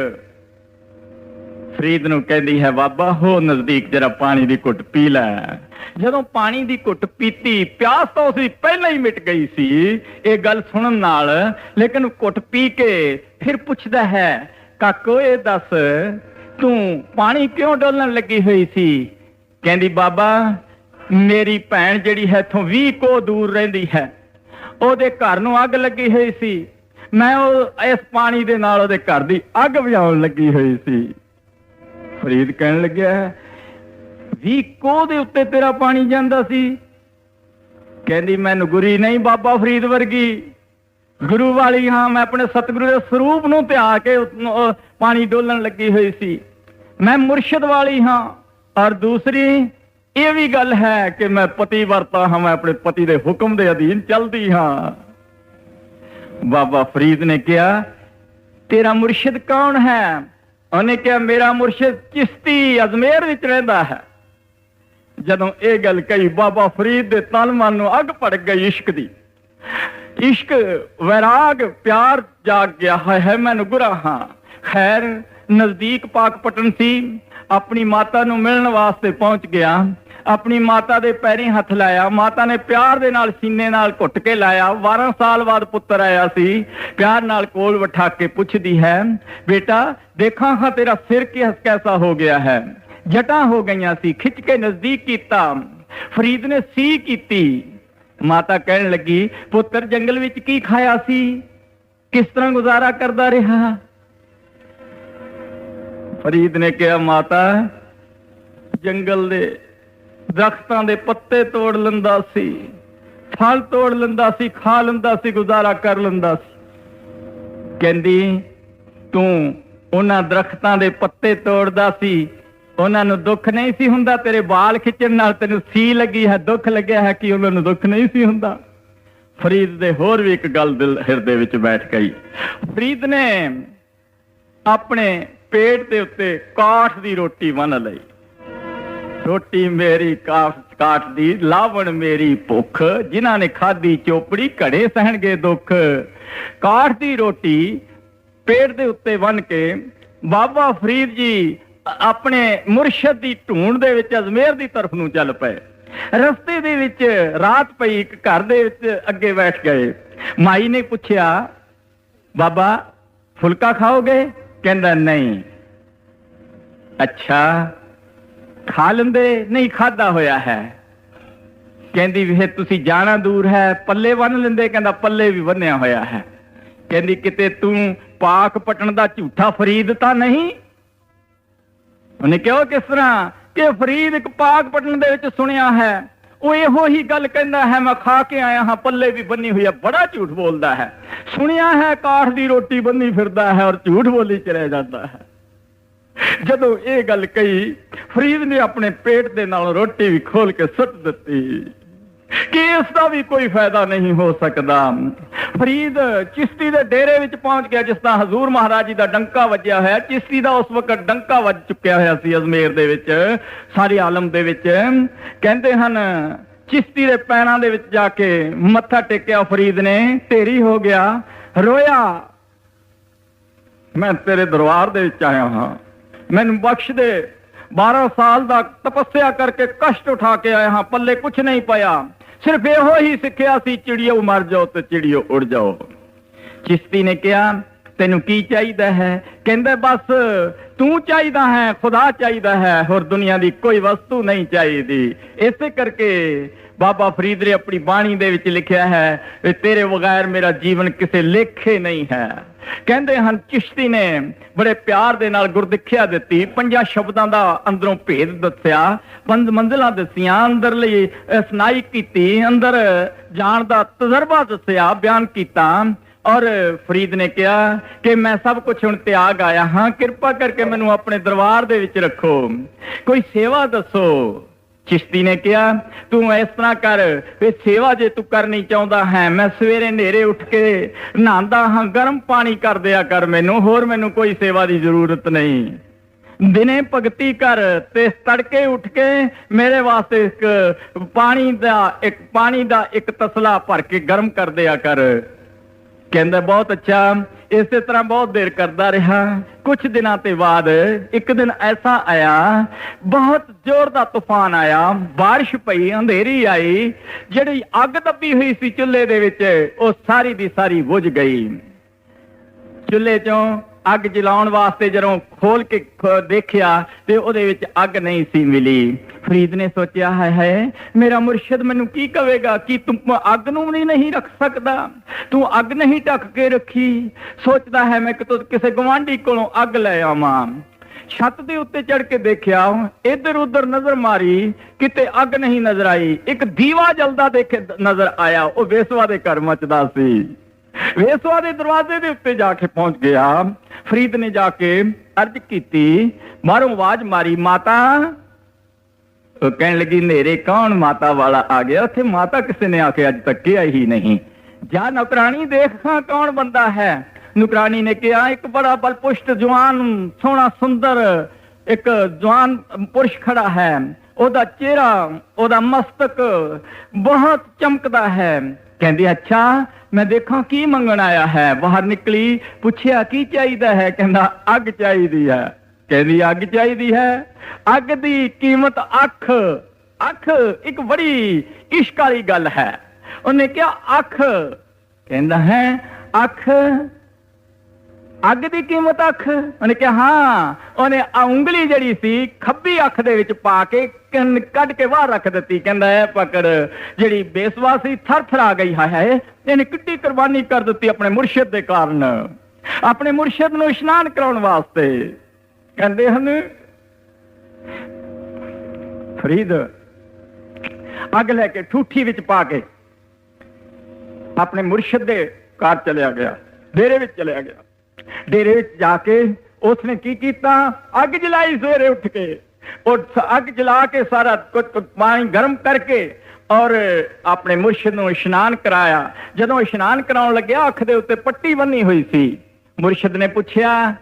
ਫਰੀਦ ਨੂੰ ਕਹਿੰਦੀ ਹੈ, ਬਾਬਾ ਹੋ ਨਜ਼ਦੀਕ, ਜਰਾ ਪਾਣੀ ਦੀ ਘੁੱਟ ਪੀ ਲੈ। ਜਦੋਂ ਪਾਣੀ ਦੀ ਘੁੱਟ ਪੀਤੀ, ਪਿਆਸ ਤਾਂ ਉਸਦੀ ਪਹਿਲਾਂ ਹੀ ਮਿਟ ਗਈ ਸੀ ਇਹ ਗੱਲ ਸੁਣਨ ਨਾਲ, ਲੇਕਿਨ ਘੁੱਟ ਪੀ ਕੇ ਫਿਰ ਪੁੱਛਦਾ ਹੈ, ਕਾਕੋ ਇਹ ਦੱਸ ਤੂੰ ਪਾਣੀ ਕਿਉਂ ਡੋਲਣ ਲੱਗੀ ਹੋਈ ਸੀ। ਕਹਿੰਦੀ, ਬਾਬਾ ਮੇਰੀ ਭੈਣ ਜਿਹੜੀ ਹੈ ਇੱਥੋਂ 20 ਕੋਹ ਦੂਰ ਰਹਿੰਦੀ ਹੈ, ਉਹਦੇ ਘਰ ਨੂੰ ਅੱਗ ਲੱਗੀ ਹੋਈ ਸੀ, ਮੈਂ ਇਸ ਪਾਣੀ ਦੇ ਨਾਲ ਉਹਦੇ ਘਰ ਦੀ ਅੱਗ ਬੁਝਾਉਣ ਲੱਗੀ ਹੋਈ ਸੀ। ਫਰੀਦ ਕਹਿਣ ਲੱਗਿਆ, 20 ਕੋਹ ਦੇ ਉੱਤੇ ਤੇਰਾ ਪਾਣੀ ਜਾਂਦਾ ਸੀ। ਕਹਿੰਦੀ, ਮੈਂ ਨਗੁਰੀ ਨਹੀਂ ਬਾਬਾ ਫਰੀਦ ਵਰਗੀ, ਗੁਰੂ ਵਾਲੀ ਹਾਂ, ਮੈਂ ਆਪਣੇ ਸਤਿਗੁਰੂ ਦੇ ਸਰੂਪ ਨੂੰ ਧਿਆ ਕੇ ਪਾਣੀ ਡੋਲਣ ਲੱਗੀ ਹੋਈ ਸੀ। ਮੈਂ ਮੁਰਸ਼ਿਦ ਵਾਲੀ ਹਾਂ, ਔਰ ਦੂਸਰੀ ਇਹ ਵੀ ਗੱਲ ਹੈ ਕਿ ਮੈਂ ਪਤੀ ਵਰਤਾ ਹਾਂ, ਮੈਂ ਆਪਣੇ ਪਤੀ ਦੇ ਹੁਕਮ ਦੇ ਅਧੀਨ ਚੱਲਦੀ ਹਾਂ। ਬਾਬਾ ਫਰੀਦ ਨੇ ਕਿਹਾ, ਤੇਰਾ ਮੁਰਸ਼ਿਦ ਕੌਣ ਹੈ। ਉਹਨੇ ਕਿਹਾ, ਮੇਰਾ ਮੁਰਸ਼ਿਦ ਚਿਸ਼ਤੀ ਅਜਮੇਰ ਵਿੱਚ ਰਹਿੰਦਾ ਹੈ। ਜਦੋਂ ਇਹ ਗੱਲ ਕਹੀ, ਬਾਬਾ ਫਰੀਦ ਦੇ ਤਨ ਮਨ ਨੂੰ ਅੱਗ ਭੜਕ ਗਈ ਇਸ਼ਕ ਦੀ। ਇਸ਼ਕ, ਵੈਰਾਗ, ਪਿਆਰ ਜਾਗ ਗਿਆ ਹੈ। ਮੈਂ ਨਗੁਰਾ ਹਾਂ। ਖੈਰ ਨਜ਼ਦੀਕ ਪਾਕਪਟਨ ਸੀ। ਆਪਣੀ ਮਾਤਾ ਨੂੰ ਮਿਲਣ ਵਾਸਤੇ ਪਹੁੰਚ ਗਿਆ। ਆਪਣੀ ਮਾਤਾ ਦੇ ਪੈਰੀਂ ਹੱਥ ਲਾਇਆ। ਮਾਤਾ ਨੇ ਪਿਆਰ ਦੇ ਨਾਲ ਸੀਨੇ ਨਾਲ ਘੁੱਟ ਕੇ ਲਾਇਆ। 12 ਸਾਲ ਬਾਅਦ ਪੁੱਤਰ ਆਇਆ ਸੀ। ਪਿਆਰ ਨਾਲ ਕੋਲ ਬਿਠਾ ਕੇ ਪੁੱਛਦੀ ਹੈ, ਬੇਟਾ ਦੇਖਾਂ ਹਾਂ ਤੇਰਾ ਸਿਰ ਕੈਸਾ ਹੋ ਗਿਆ ਹੈ। ਜਟਾਂ ਹੋ ਗਈਆਂ ਸੀ। ਖਿੱਚ ਕੇ ਨਜ਼ਦੀਕ ਕੀਤਾ। ਫਰੀਦ ਨੇ ਸੀ ਕੀਤੀ। ਮਾਤਾ ਕਹਿਣ ਲੱਗੀ, ਪੁੱਤਰ ਜੰਗਲ ਵਿੱਚ ਕੀ ਖਾਇਆ ਸੀ, ਕਿਸ ਤਰ੍ਹਾਂ ਗੁਜ਼ਾਰਾ ਕਰਦਾ ਰਿਹਾ? ਫਰੀਦ ਨੇ ਕਿਹਾ, ਮਾਤਾ ਜੰਗਲ ਦੇ ਦਰਖਤਾਂ ਦੇ ਪੱਤੇ ਤੋੜ ਲੈਂਦਾ ਸੀ, ਫਲ ਤੋੜ ਲੈਂਦਾ ਸੀ, ਖਾ ਲੈਂਦਾ ਸੀ, ਗੁਜ਼ਾਰਾ ਕਰ ਲੈਂਦਾ ਸੀ। ਕਹਿੰਦੀ ਤੂੰ ਉਹਨਾਂ ਦਰਖਤਾਂ ਦੇ ਪੱਤੇ ਤੋੜਦਾ ਸੀ, ਉਹਨਾਂ ਨੂੰ ਦੁੱਖ ਨਹੀਂ ਸੀ ਹੁੰਦਾ? ਤੇਰੇ ਵਾਲ ਖਿੱਚਣ ਨਾਲ ਤੈਨੂੰ ਸੀ ਲੱਗੀ ਹੈ, ਦੁੱਖ ਲੱਗਿਆ ਹੈ ਕਿ ਉਹਨਾਂ ਨੂੰ ਦੁੱਖ ਨਹੀਂ ਸੀ ਹੁੰਦਾ? ਫਰੀਦ ਦੇ ਹੋਰ ਵੀ ਇੱਕ ਗੱਲ ਦਿਲ ਹਿਰਦੇ ਵਿੱਚ ਬੈਠ ਗਈ। ਫਰੀਦ ਨੇ ਆਪਣੇ ਪੇਟ ਦੇ ਉੱਤੇ ਕਾਠ ਦੀ ਰੋਟੀ ਬੰਨ੍ਹ ਲਈ। ਰੋਟੀ ਮੇਰੀ ਕਾਠ ਦੀ, ਲਾਵਣ ਮੇਰੀ ਭੁੱਖ, ਜਿਨ੍ਹਾਂ ਨੇ ਖਾਧੀ ਚੋਪੜੀ ਘੜੇ ਸਹਿਣਗੇ ਦੁੱਖ। ਕਾਠ ਦੀ ਰੋਟੀ ਪੇਟ ਦੇ ਉੱਤੇ ਬੰਨ੍ਹ ਕੇ ਬਾਬਾ ਫਰੀਦ ਜੀ ਆਪਣੇ ਮੁਰਸ਼ਦ ਦੀ ਢੂੰਡ ਦੇ ਵਿੱਚ ਅਜਮੇਰ ਦੀ ਤਰਫ ਨੂੰ ਚੱਲ ਪਏ। ਰਸਤੇ ਦੇ ਵਿੱਚ ਰਾਤ ਪਈ, ਇੱਕ ਘਰ ਦੇ ਵਿੱਚ ਅੱਗੇ ਬੈਠ ਗਏ। ਮਾਈ ਨੇ ਪੁੱਛਿਆ, ਬਾਬਾ ਫੁਲਕਾ ਖਾਓਗੇ? ਕਹਿੰਦਾ ਨਹੀਂ। ਅੱਛਾ ਖਾ ਲੈਂਦੇ? ਨਹੀਂ, ਖਾਦਾ ਹੋਇਆ ਹੈ। ਕਹਿੰਦੀ ਵੀ ਤੁਸੀਂ ਜਾਣਾ ਦੂਰ ਹੈ, ਪੱਲੇ ਬੰਨ ਲੈਂਦੇ? ਕਹਿੰਦਾ ਪੱਲੇ ਵੀ ਬੰਨਿਆ ਹੋਇਆ ਹੈ। ਕਹਿੰਦੀ ਕਿਤੇ ਤੂੰ ਪਾਕਪਟਨ ਦਾ ਝੂਠਾ ਫਰੀਦ ਤਾਂ ਨਹੀਂ? ਉਹਨੇ ਕਿਹਾ ਕਿਸ ਤਰ੍ਹਾਂ? ਕਿ ਫਰੀਦ ਇੱਕ ਪਾਕਪਟਨ ਦੇ ਵਿੱਚ ਸੁਣਿਆ ਹੈ, ਉਹ ਇਹੋ ਹੀ ਗੱਲ ਕਹਿੰਦਾ ਹੈ, ਮੈਂ ਖਾ ਕੇ ਆਇਆ ਹਾਂ, ਪੱਲੇ ਵੀ ਬੰਨੀ ਹੋਈ ਹੈ। ਬੜਾ ਝੂਠ ਬੋਲਦਾ ਹੈ। ਸੁਣਿਆ ਹੈ ਕਾਠ ਦੀ ਰੋਟੀ ਬੰਨੀ ਫਿਰਦਾ ਹੈ ਔਰ ਝੂਠ ਬੋਲੀ ਚਲਿਆ ਜਾਂਦਾ ਹੈ। ਜਦੋਂ ਇਹ ਗੱਲ ਕਹੀ, ਫਰੀਦ ਨੇ ਆਪਣੇ ਪੇਟ ਦੇ ਨਾਲ ਰੋਟੀ ਵੀ ਖੋਲ ਕੇ ਸੁੱਟ ਦਿੱਤੀ ਕਿ ਇਸ ਦਾ ਵੀ ਕੋਈ ਫਾਇਦਾ ਨਹੀਂ ਹੋ ਸਕਦਾ। ਫਰੀਦ ਚਿਸ਼ਤੀ ਦੇ ਡੇਰੇ ਵਿੱਚ ਪਹੁੰਚ ਗਿਆ, ਜਿਸ ਦਾ ਹਜ਼ੂਰ ਮਹਾਰਾਜ ਜੀ ਦਾ ਡੰਕਾ ਵੱਜਿਆ ਹੋਇਆ। ਚਿਸ਼ਤੀ ਦਾ ਉਸ ਵਕਤ ਡੰਕਾ ਵੱਜ ਚੁੱਕਿਆ ਹੋਇਆ ਸੀ ਅਜਮੇਰ ਦੇ ਵਿੱਚ, ਸਾਰੇ ਆਲਮ ਦੇ ਵਿੱਚ। ਕਹਿੰਦੇ ਹਨ ਚਿਸ਼ਤੀ ਦੇ ਪੈਰਾਂ ਦੇ ਵਿੱਚ ਜਾ ਕੇ ਮੱਥਾ ਟੇਕਿਆ ਫਰੀਦ ਨੇ, ਢੇਰੀ ਹੋ ਗਿਆ, ਰੋਇਆ, ਮੈਂ ਤੇਰੇ ਦਰਬਾਰ ਦੇ ਵਿੱਚ ਆਇਆ ਹਾਂ, ਮੈਨੂੰ ਬਖਸ਼ ਦੇ। 12 ਸਾਲ ਦਾ ਤਪੱਸਿਆ ਕਰਕੇ ਕਸ਼ਟ ਉਠਾ ਕੇ ਆਇਆ ਹਾਂ, ਪੱਲੇ ਕੁਛ ਨਹੀਂ ਪਾਇਆ, ਸਿਰਫ ਇਹੋ ਹੀ ਸਿੱਖਿਆ ਸੀ, ਚਿੜੀਓ ਮਰ ਜਾਓ ਤੇ ਚਿੜੀਓ ਉੜ ਜਾਓ। ਚਿਸ਼ਤੀ ਨੇ ਕਿਹਾ ਤੈਨੂੰ ਕੀ ਚਾਹੀਦਾ ਹੈ? ਕਹਿੰਦਾ ਬਸ ਤੂੰ ਚਾਹੀਦਾ ਹੈ, ਖੁਦਾ ਚਾਹੀਦਾ ਹੈ, ਹੋਰ ਦੁਨੀਆ ਦੀ ਕੋਈ ਵਸਤੂ ਨਹੀਂ ਚਾਹੀਦੀ। ਇਸੇ ਕਰਕੇ ਬਾਬਾ ਫਰੀਦ ਨੇ ਆਪਣੀ ਬਾਣੀ ਦੇ ਵਿੱਚ ਲਿਖਿਆ ਹੈ, ਤੇਰੇ ਬਗੈਰ ਮੇਰਾ ਜੀਵਨ ਕਿਸੇ ਲੇਖੇ ਨਹੀਂ ਹੈ। ਕਹਿੰਦੇ ਹਨ ਚਿਸ਼ਤੀ ਨੇ ਬੜੇ ਪਿਆਰ ਦੇ ਨਾਲ ਗੁਰਦਿੱਖਿਆ ਦਿੱਤੀ, 5 ਸ਼ਬਦਾਂ ਦਾ ਅੰਦਰੋਂ ਭੇਦ ਦੱਸਿਆ, 5 ਮੰਜ਼ਿਲਾਂ ਦੱਸੀਆਂ, ਅੰਦਰਲੀ ਸੁਣਾਈ ਕੀਤੀ, ਅੰਦਰ ਜਾਣ ਦਾ ਤਜਰਬਾ ਦੱਸਿਆ, ਬਿਆਨ ਕੀਤਾ। ਔਰ ਫਰੀਦ ਨੇ ਕਿਹਾ ਕਿ ਮੈਂ ਸਭ ਕੁਝ ਹੁਣ ਤਿਆਗ ਆਇਆ ਹਾਂ, ਕਿਰਪਾ ਕਰਕੇ ਮੈਨੂੰ ਆਪਣੇ ਦਰਬਾਰ ਦੇ ਵਿੱਚ ਰੱਖੋ, ਕੋਈ ਸੇਵਾ ਦੱਸੋ। ਚਿਸ਼ਤੀ ਨੇ ਕਿਹਾ ਤੂੰ ਇਸ ਤਰ੍ਹਾਂ ਕਰ, ਵੀ ਸੇਵਾ ਜੇ ਤੂੰ ਕਰਨੀ ਚਾਹੁੰਦਾ ਹੈ, ਮੈਂ ਸਵੇਰੇ ਹਨੇਰੇ ਉੱਠ ਕੇ ਨਹਾਉਂਦਾ ਹਾਂ, ਗਰਮ ਪਾਣੀ ਕਰ ਦਿਆ ਕਰ ਮੈਨੂੰ, ਹੋਰ ਮੈਨੂੰ ਕੋਈ ਸੇਵਾ ਦੀ ਜ਼ਰੂਰਤ ਨਹੀਂ। ਦਿਨੇ ਭਗਤੀ ਕਰ ਤੇ ਤੜਕੇ ਉੱਠ ਕੇ ਮੇਰੇ ਵਾਸਤੇ ਇੱਕ ਪਾਣੀ ਦਾ ਇੱਕ ਤਸਲਾ ਭਰ ਕੇ ਗਰਮ ਕਰ ਦਿਆ ਕਰ। ਕਹਿੰਦਾ ਬਹੁਤ ਅੱਛਾ। ਇਸੇ ਤਰ੍ਹਾਂ ਬਹੁਤ ਦੇਰ ਕਰਦਾ ਰਿਹਾ। ਕੁਛ ਦਿਨਾਂ ਤੇ ਬਾਅਦ ਇੱਕ ਦਿਨ ਐਸਾ ਆਇਆ, ਬਹੁਤ ਜ਼ੋਰ ਦਾ ਤੂਫਾਨ ਆਇਆ, ਬਾਰਿਸ਼ ਪਈ, ਅੰਧੇਰੀ ਆਈ, ਜਿਹੜੀ ਅੱਗ ਦੱਬੀ ਹੋਈ ਸੀ ਚੁੱਲ੍ਹੇ ਦੇ ਵਿੱਚ, ਉਹ ਸਾਰੀ ਦੀ ਸਾਰੀ ਬੁਝ ਗਈ। ਚੁੱਲ੍ਹੇ ਚੋਂ ਅੱਗ ਜਲਾਉਣ ਵਾਸਤੇ ਜਦੋਂ ਖੋਲ ਕੇ ਦੇਖਿਆ ਤੇ ਉਹਦੇ ਵਿੱਚ ਅੱਗ ਨਹੀਂ ਸੀ ਮਿਲੀ। ਫਰੀਦ ਨੇ ਸੋਚਿਆ ਹੈ ਮੇਰਾ ਮੁਰਸ਼ਿਦ ਮੈਨੂੰ ਕੀ ਕਹੇਗਾ ਕਿ ਤੂੰ ਅੱਗ ਨੂੰ ਵੀ ਨਹੀਂ ਰੱਖ ਸਕਦਾ, ਤੂੰ ਅੱਗ ਨਹੀਂ ਢੱਕ ਕੇ ਰੱਖੀ। ਸੋਚਦਾ ਹੈ ਮੈਂ ਕਿਸੇ ਗੁਆਂਢੀ ਕੋਲੋਂ ਅੱਗ ਲੈ ਆਵਾਂ। ਛੱਤ ਦੇ ਉੱਤੇ ਚੜ ਕੇ ਦੇਖਿਆ, ਇੱਧਰ ਉੱਧਰ ਨਜ਼ਰ ਮਾਰੀ, ਕਿਤੇ ਅੱਗ ਨਹੀਂ ਨਜ਼ਰ ਆਈ। ਇੱਕ ਦੀਵਾ ਜਲਦਾ ਨਜ਼ਰ ਆਇਆ, ਉਹ ਵੇਸਵਾ ਦੇ ਘਰ ਮੱਚਦਾ ਸੀ। ਵੇਸਵਾ ਦੇ ਦਰਵਾਜ਼ੇ ਦੇ ਉੱਤੇ ਜਾ ਕੇ ਪਹੁੰਚ ਗਿਆ। ਫਰੀਦ ਨੇ ਜਾ ਕੇ ਅਰਜ਼ ਕੀਤੀ, ਬਾਹਰੋਂ ਆਵਾਜ਼ ਮਾਰੀ, ਮਾਤਾ। ਉਹ ਕਹਿਣ ਲੱਗੀ ਹਨੇਰੇ ਕੌਣ ਮਾਤਾ ਵਾਲਾ ਆ ਗਿਆ? ਉੱਥੇ ਮਾਤਾ ਕਿਸੇ ਨੇ ਆ ਕੇ ਅੱਜ ਤੱਕ ਕਿਹਾ ਹੀ ਨਹੀਂ। ਜਾ ਨੌਕਰਾਣੀ ਦੇਖਾਂ ਕੌਣ ਬੰਦਾ ਹੈ। ਨੌਕਰਾਣੀ ਨੇ ਕਿਹਾ ਇੱਕ ਬੜਾ ਬਲਪੁਸ਼ਟ ਜਵਾਨ, ਸੋਹਣਾ ਸੁੰਦਰ ਇੱਕ ਜਵਾਨ ਪੁਰਸ਼ ਖੜਾ ਹੈ, ਉਹਦਾ ਚਿਹਰਾ, ਉਹਦਾ ਮਸਤਕ ਬਹੁਤ ਚਮਕਦਾ ਹੈ, कहंदी अच्छा मैं देखा की मंगण आया है। बाहर निकली, पूछया की चाहिदा है? कहंदा अग चाहिदी है। कहंदी अग चाहिदी है, अग दी कीमत अख। अख एक बड़ी इश्क वाली गल है। उन्हें क्या अख? कहंदा है अख, अग दी कीमत अख? उन्हें क्या हाँ। उन्हें उंगली जड़ी सी खब्बी अख दे विच पा के कढ़ के बाहर रख दी। कहंदा है पकड़, जड़ी बेसवा सी थर थर आ गई है, इन्हें किड्डी कुर्बानी कर दी अपने मुर्शिद दे कारण, अपने मुर्शिद नूं इशनान कराउण वास्ते। कहंदे हन फरीद अग लैके ठूठी विच पा के अपने मुर्शिद दे घर चलिया गया, डेरे विच चलिया गया। डेरे विच जाके उसने की कीता? अग जलाई सवेरे उठ के, और अग जला के सारा कुछ पानी गर्म करके और अपने मुर्शिद नूं इशनान कराया। जदों इशनान कराउण लग्या, अख दे उत्ते पट्टी बन्नी हुई सी। मुर्शिद ने पूछया,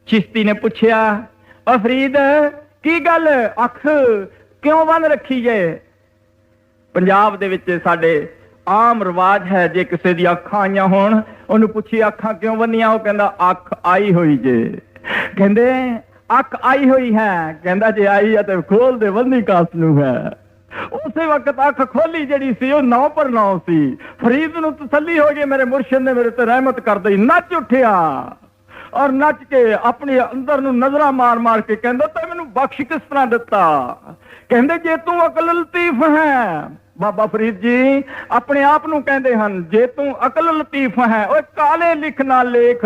चिश्ती ने पूछया, ओ फरीद की गल अख क्यों बन रखी जे? पंजाब दे विच साडे आम रिवाज है, जे किसी दी अखां आईयां होण उहनूं पुछी अखां क्यों बन्नियां? ओ कहंदा अख आई हुई जे। कहंदे अख आई हुई है? कहंदा जे आई है तो खोल दे, बन्नी कास नूं है। उसे वक्त अख खोली जड़ी सी वो 9 पर 9 सी। फरीद नूं तसल्ली हो गई, मेरे मुर्शिद ने मेरे ते रहमत कर दी। नच उठिया और नच के अपने अंदर नूं नजरा मार मार के कहंदा ते मैनूं बख्श किस तरह दिता? कहंदे जे तू अकल लतीफ है। बाबा फरीद जी अपने आप नूं कहंदे हन, जे तू अकल लतीफ है, ओ काले लिख ना लेख,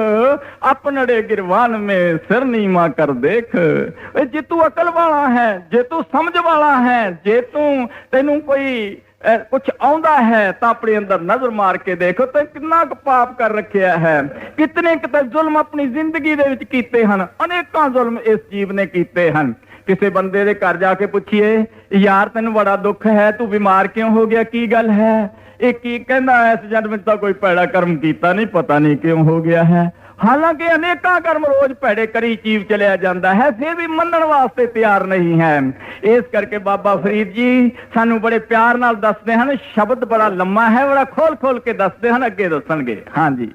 अपनड़े गिरवान में सिर नीमा कर देख। जे तू अकल वाला है, जे तू समझ वाला है, जे तू तेनू कोई कुछ आउंदा है तो अपने अंदर नजर मार के देखो तो कितना पाप कर रखिया है, कितने कितने जुल्म अपनी जिंदगी दे विच कीते हन, अनेकां जुल्म इस जीव ने कीते हन। किसी बंदे दे घर जाके पूछिए, यार तेन बड़ा दुख है, तू बीमार क्यों हो गया, की गल है? एक की कहना इस जन्म में तो कोई भैड़ा कर्म कीता नहीं, पता नहीं क्यों हो गया है। हालांकि अनेका कर्म रोज भैड़े करी चीव चलिया जाता है, फिर भी मनण वास्ते तैयार नहीं है। इस करके बाबा फरीद जी सानू बड़े प्यार नाल दसदे हन, शब्द बड़ा लम्मा है, बड़ा खोल खोल के दसदे हन, अगे दसणगे। हाँ जी।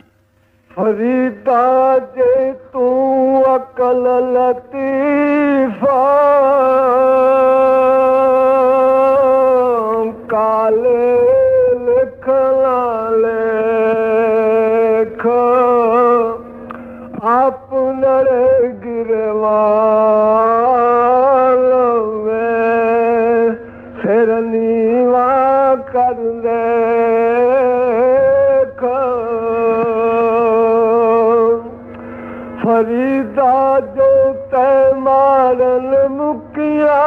फरीदा जे तू अकल लतीफा, काले लिखना लेख, अपने गिरवान में सिर नीवा कर देख। फरीदा जो तै मारन मुकिया,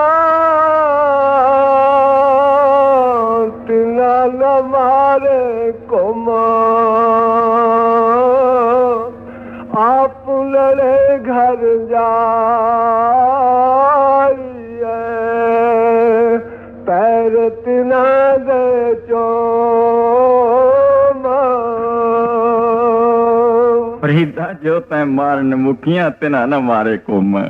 तिना न मारे कुम, आप लड़े घर जाइए, पैर तिना दे चोमा। फरीदा जो तै मारन मुखियां तिना न मारे कुम।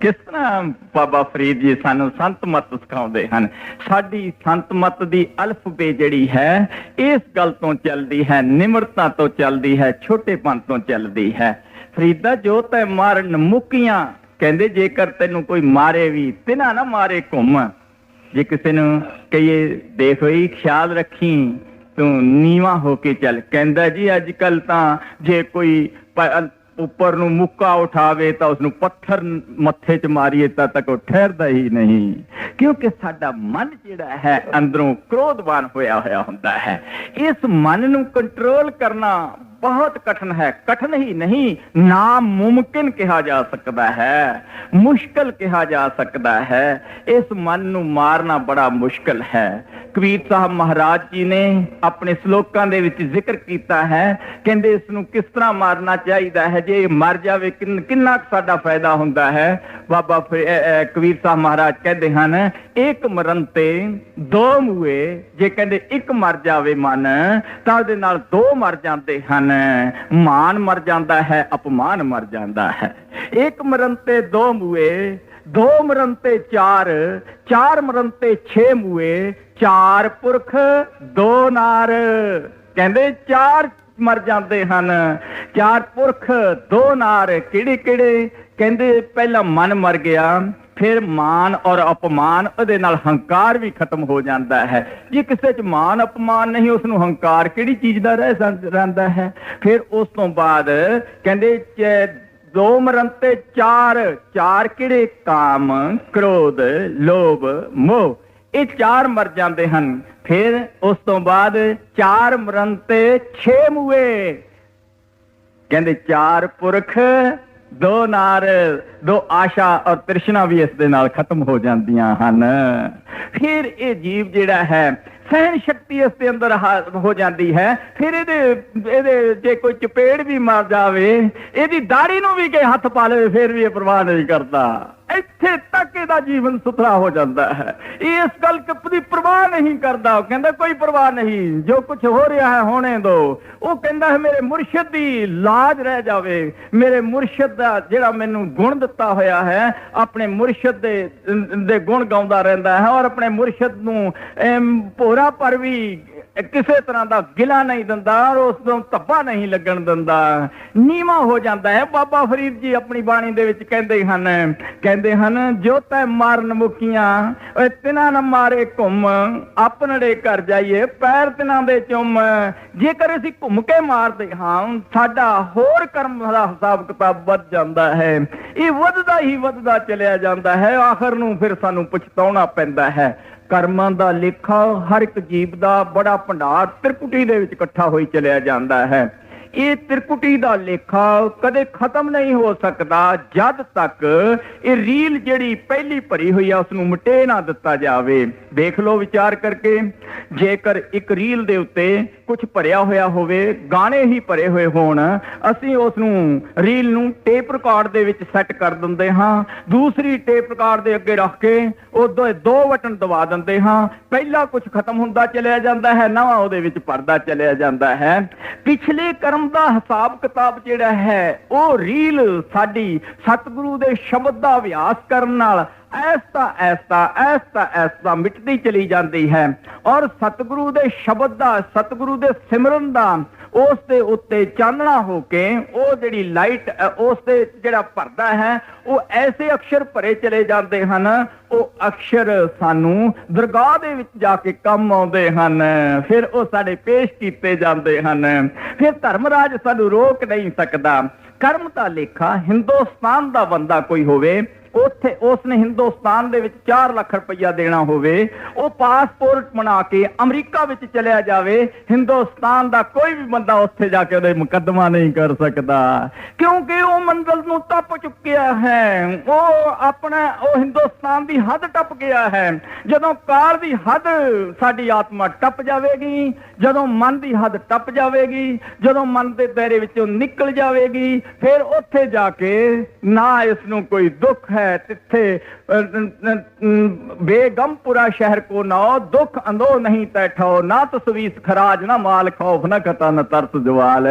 किस तरह बाबा फरीद जी सानू संत मत सिखाउंदे हन। साडी संत मत दी अल्फबे जड़ी है इस गल तो चलदी है, निमरता तो चलदी है, छोटेपन तो चलदी है। फरीदा जो तै मारन मुखियां, कहंदे जेकर तेनू कोई मारे भी तिना ना मारे घुम। जे किसी नू कहिए देख वही ख्याल रखी तू नीवा होके चल। कहंदा जी अजकल तां जे कोई ऊपर नू मुक्का उठावे तो उसनू पत्थर मत्थे च मारिए तक ठहरदा ही नहीं, क्योंकि साडा मन जिहड़ा है अंदरों क्रोधवान होया होया हुंदा है। इस मन नू कंट्रोल करना बहुत कठिन है, कठिन ही नहीं नामुमकिन कहा जा सकता है, मुश्किल कहा जा सकता है। इस मन नू मारना बड़ा मुश्किल है। कबीर साहब महाराज जी ने अपने श्लोकां दे विच जिक्र कीता है, कहंदे इस नू किस तरह मारना चाहिदा है, जे मर जावे किन्ना साडा फायदा हुंदा है। बाबा कबीर साहब महाराज कहते हन एक मरन ते दो मुए, जे कहंदे एक मर जावे मन तां उहदे नाल दो मर जांदे हन। मान मर जाता है, अपमान मर जाता है। एक मरन ते दो मुए, दो मरन ते चार, चार मरन ते 6 मुए, 4 पुरख 2 नार। ਕਹਿੰਦੇ ਚਾਰ ਮਰ ਜਾਂਦੇ ਹਨ, ਚਾਰ ਪੁਰਖ, ਦੋ ਨਾਰ, ਕਿਹੜੇ ਕਿਹੜੇ? ਕਹਿੰਦੇ ਪਹਿਲਾਂ ਮਨ ਮਰ ਗਿਆ, ਫਿਰ ਮਾਨ ਔਰ ਅਪਮਾਨ, ਉਹਦੇ ਨਾਲ ਹੰਕਾਰ ਵੀ ਖਤਮ ਹੋ ਜਾਂਦਾ ਹੈ। ਜੇ ਕਿਸੇ 'ਚ ਮਾਨ ਅਪਮਾਨ ਨਹੀਂ, ਉਸ ਨੂੰ ਹੰਕਾਰ ਕਿਹੜੀ ਚੀਜ਼ ਦਾ ਰਹਿੰਦਾ ਹੈ? ਫਿਰ ਉਸ ਤੋਂ ਬਾਅਦ ਕਹਿੰਦੇ ਦੋ ਮਰਨ ਤੇ ਚਾਰ, ਚਾਰ ਕਿਹੜੇ? ਕਾਮ, ਕ੍ਰੋਧ, ਲੋਭ, ਮੋਹ, ਇਹ ਚਾਰ ਮਰ ਜਾਂਦੇ ਹਨ। ਫਿਰ ਉਸ ਤੋਂ ਬਾਅਦ ਚਾਰ ਮਰਨ ਤੇ 6 ਮੂਏ। ਕਹਿੰਦੇ ਚਾਰ ਪੁਰਖ, ਦੋ ਨਾਰ, ਦੋ ਆਸ਼ਾ ਔਰ ਤ੍ਰਿਸ਼ਨਾ ਵੀ ਇਸ ਦੇ ਨਾਲ ਖਤਮ ਹੋ ਜਾਂਦੀਆਂ ਹਨ। ਫਿਰ ਇਹ ਜੀਵ ਜਿਹੜਾ ਹੈ, ਸਹਿਣ ਸ਼ਕਤੀ ਇਸ ਦੇ ਅੰਦਰ ਹੋ ਜਾਂਦੀ ਹੈ। ਫਿਰ ਇਹਦੇ ਜੇ ਕੋਈ ਚਪੇੜ ਵੀ ਮਾਰ ਜਾਵੇ, ਇਹਦੀ ਦਾੜੀ ਨੂੰ ਵੀ ਕੇ ਹੱਥ ਪਾ ਲਵੇ, ਫਿਰ ਵੀ ਇਹ ਪਰਵਾਹ ਨਹੀਂ ਕਰਦਾ। ਇੱਥੇ ਤੱਕ ਇਹਦਾ ਜੀਵਨ ਸੁਥਰਾ ਹੋ ਜਾਂਦਾ ਹੈ। ਇਸ ਗੱਲ ਦੀ ਪਰਵਾਹ ਨਹੀਂ ਕਰਦਾ। ਉਹ ਕਹਿੰਦਾ ਕੋਈ ਪਰਵਾਹ ਨਹੀਂ, ਜੋ ਕੁਝ ਹੋ ਰਿਹਾ ਹੈ ਹੋਣੇ ਦੋ। ਉਹ ਕਹਿੰਦਾ ਹੈ ਮੇਰੇ ਮੁਰਸ਼ਿਦ ਦੀ ਲਾਜ ਰਹਿ ਜਾਵੇ, ਮੇਰੇ ਮੁਰਸ਼ਿਦ ਦਾ ਜਿਹੜਾ ਮੈਨੂੰ ਗੁਣ ਦਿੱਤਾ ਹੋਇਆ ਹੈ, ਆਪਣੇ ਮੁਰਸ਼ਿਦ ਦੇ ਗੁਣ ਗਾਉਂਦਾ ਰਹਿੰਦਾ ਹੈ, ਔਰ ਆਪਣੇ ਮੁਰਸ਼ਿਦ ਨੂੰ ਭੋਰਾ ਪਰ ਵੀ ਕਿਸੇ ਤਰ੍ਹਾਂ ਦਾ ਗਿਲਾ ਨਹੀਂ ਦਿੰਦਾ, ਔਰ ਉਸ ਨੂੰ ਧੱਬਾ ਨਹੀਂ ਲੱਗਣ ਦਿੰਦਾ, ਨੀਵਾਂ ਹੋ ਜਾਂਦਾ ਹੈ। ਬਾਬਾ ਫਰੀਦ ਜੀ ਆਪਣੀ ਬਾਣੀ ਦੇ ਵਿੱਚ ਕਹਿੰਦੇ ਹਨ ਜੋ ਤੈ ਮਾਰਨ ਮੁਕੀਆਂ ਤਿਨਾਂ ਨਾ ਮਾਰੇ ਘੁੰਮ, ਆਪਣੜੇ ਘਰ ਜਾਈਏ ਪੈਰ ਤਿਨਾਂ ਦੇ ਚੁੰਮ। ਜੇਕਰ ਅਸੀਂ ਘੁੰਮ ਕੇ ਮਾਰਦੇ ਹਾਂ, ਸਾਡਾ ਹੋਰ ਕਰਮ ਦਾ ਹਿਸਾਬ ਕਿਤਾਬ ਵੱਧ ਜਾਂਦਾ ਹੈ। ਇਹ ਵੱਧਦਾ ਹੀ ਵੱਧਦਾ ਚਲਿਆ ਜਾਂਦਾ ਹੈ। ਆਖਰ ਨੂੰ ਫਿਰ ਸਾਨੂੰ ਪਛਤਾਉਣਾ ਪੈਂਦਾ ਹੈ। ਕਰਮਾਂ ਦਾ ਲੇਖਾ ਹਰ ਇੱਕ ਜੀਵ ਦਾ ਬੜਾ ਭੰਡਾਰ ਤ੍ਰਿਕੁਟੀ ਦੇ ਵਿੱਚ ਇਕੱਠਾ ਹੋਈ ਚਲਿਆ ਜਾਂਦਾ ਹੈ। ਇਹ ਤ੍ਰਿਕੁਟੀ ਦਾ ਲੇਖਾ ਕਦੇ ਖਤਮ ਨਹੀਂ ਹੋ ਸਕਦਾ ਜਦ ਤੱਕ ਇਹ ਰੀਲ ਜਿਹੜੀ ਪਹਿਲੀ ਭਰੀ ਹੋਈ ਆ ਉਸ ਨੂੰ ਮਿਟੇ ਨਾ ਦਿੱਤਾ ਜਾਵੇ। ਦੇਖ ਲਓ ਵਿਚਾਰ ਕਰਕੇ, ਜੇਕਰ ਇੱਕ ਰੀਲ ਦੇ ਉੱਤੇ ਕੁਝ ਭਰਿਆ ਹੋਇਆ ਹੋਵੇ, ਗਾਣੇ ਹੀ ਭਰੇ ਹੋਏ ਹੋਣ, ਅਸੀਂ ਉਸ ਨੂੰ ਰੀਲ ਨੂੰ ਟੇਪ ਰਿਕਾਰਡ ਦੇ ਵਿੱਚ ਸੈੱਟ ਕਰ ਦਿੰਦੇ ਹਾਂ, ਦੂਸਰੀ ਟੇਪ ਰਿਕਾਰਡ ਦੇ ਅੱਗੇ ਰੱਖ ਕੇ ਉਹ ਦੋ ਬਟਨ ਦਬਾ ਦਿੰਦੇ ਹਾਂ। ਪਹਿਲਾ ਕੁਝ ਖਤਮ ਹੁੰਦਾ ਚਲਿਆ ਜਾਂਦਾ ਹੈ, ਨਵਾਂ ਉਹਦੇ ਵਿੱਚ ਭਰਦਾ ਚਲਿਆ ਜਾਂਦਾ ਹੈ। ਪਿਛਲੇ ਕਰਮ ਦਾ ਹਿਸਾਬ ਕਿਤਾਬ ਜਿਹੜਾ ਹੈ, ਉਹ ਰੀਲ ਸਾਡੀ ਸਤਿਗੁਰੂ ਦੇ ਸ਼ਬਦ ਦਾ ਅਭਿਆਸ ਕਰਨ ਨਾਲ ਐਸਤਾ ਮਿਟਦੀ ਚਲੀ ਜਾਂਦੀ ਹੈ। ਔਰ ਸਤਿਗੁਰੂ ਦੇ ਸ਼ਬਦ ਦਾ, ਸਤਿਗੁਰੂ ਦੇ ਸਿਮਰਨ ਦਾ ਉਸ ਦੇ ਉੱਤੇ ਚਾਨਣਾ ਹੋ ਕੇ ਉਹ ਜਿਹੜੀ ਲਾਈਟ ਉਸ ਤੇ ਜਿਹੜਾ ਭਰਦਾ ਹੈ, ਉਹ ਐਸੇ ਅਕਸ਼ਰ ਭਰੇ ਚਲੇ ਜਾਂਦੇ ਹਨ, ਉਹ ਅਕਸ਼ਰ ਸਾਨੂੰ ਦਰਗਾਹ ਦੇ ਵਿੱਚ ਜਾ ਕੇ ਕੰਮ ਆਉਂਦੇ ਹਨ। ਫਿਰ ਉਹ ਸਾਡੇ ਪੇਸ਼ ਕੀਤੇ ਜਾਂਦੇ ਹਨ। ਫਿਰ ਧਰਮਰਾਜ ਸਾਨੂੰ ਰੋਕ ਨਹੀਂ ਸਕਦਾ। ਕਰਮ ਦਾ ਲੇਖਾ ਹਿੰਦੁਸਤਾਨ ਦਾ ਬੰਦਾ ਕੋਈ ਹੋਵੇ, ਉੱਥੇ ਉਸਨੇ ਹਿੰਦੁਸਤਾਨ ਦੇ ਵਿੱਚ 4 ਲੱਖ ਰੁਪਈਆ ਦੇਣਾ ਹੋਵੇ, ਉਹ ਪਾਸਪੋਰਟ ਬਣਾ ਕੇ ਅਮਰੀਕਾ ਵਿੱਚ ਚਲਿਆ ਜਾਵੇ, ਹਿੰਦੁਸਤਾਨ ਦਾ ਕੋਈ ਵੀ ਬੰਦਾ ਉੱਥੇ ਜਾ ਕੇ ਉਹਦੇ ਮੁਕੱਦਮਾ ਨਹੀਂ ਕਰ ਸਕਦਾ, ਕਿਉਂਕਿ ਉਹ ਮੰਜ਼ਲ ਨੂੰ ਟੱਪ ਚੁੱਕਿਆ ਹੈ। ਉਹ ਹਿੰਦੁਸਤਾਨ ਦੀ ਹੱਦ ਟੱਪ ਗਿਆ ਹੈ। ਜਦੋਂ ਕਾਲ ਦੀ ਹੱਦ ਸਾਡੀ ਆਤਮਾ ਟੱਪ ਜਾਵੇਗੀ, ਜਦੋਂ ਮਨ ਦੀ ਹੱਦ ਟੱਪ ਜਾਵੇਗੀ, ਜਦੋਂ ਮਨ ਦੇ ਦਾਇਰੇ ਵਿੱਚੋਂ ਨਿਕਲ ਜਾਵੇਗੀ, ਫਿਰ ਉੱਥੇ ਜਾ ਕੇ ਨਾ ਇਸ ਨੂੰ ਕੋਈ ਦੁੱਖ ਹੈ। ਤਿੱਥੇ ਬੇਗਮਪੁਰਾ ਸ਼ਹਿਰ ਕੋ ਨਾ ਦੁੱਖ ਅੰਦੋ ਨਹੀਂ ਤੈਠੋ, ਨਾ ਤਸਵੀਸ ਖਰਾਜ, ਨਾ ਮਾਲ ਖੌਫ, ਨਾ ਕਤਾ, ਨਾ ਤਰਸ ਜਵਾਲ।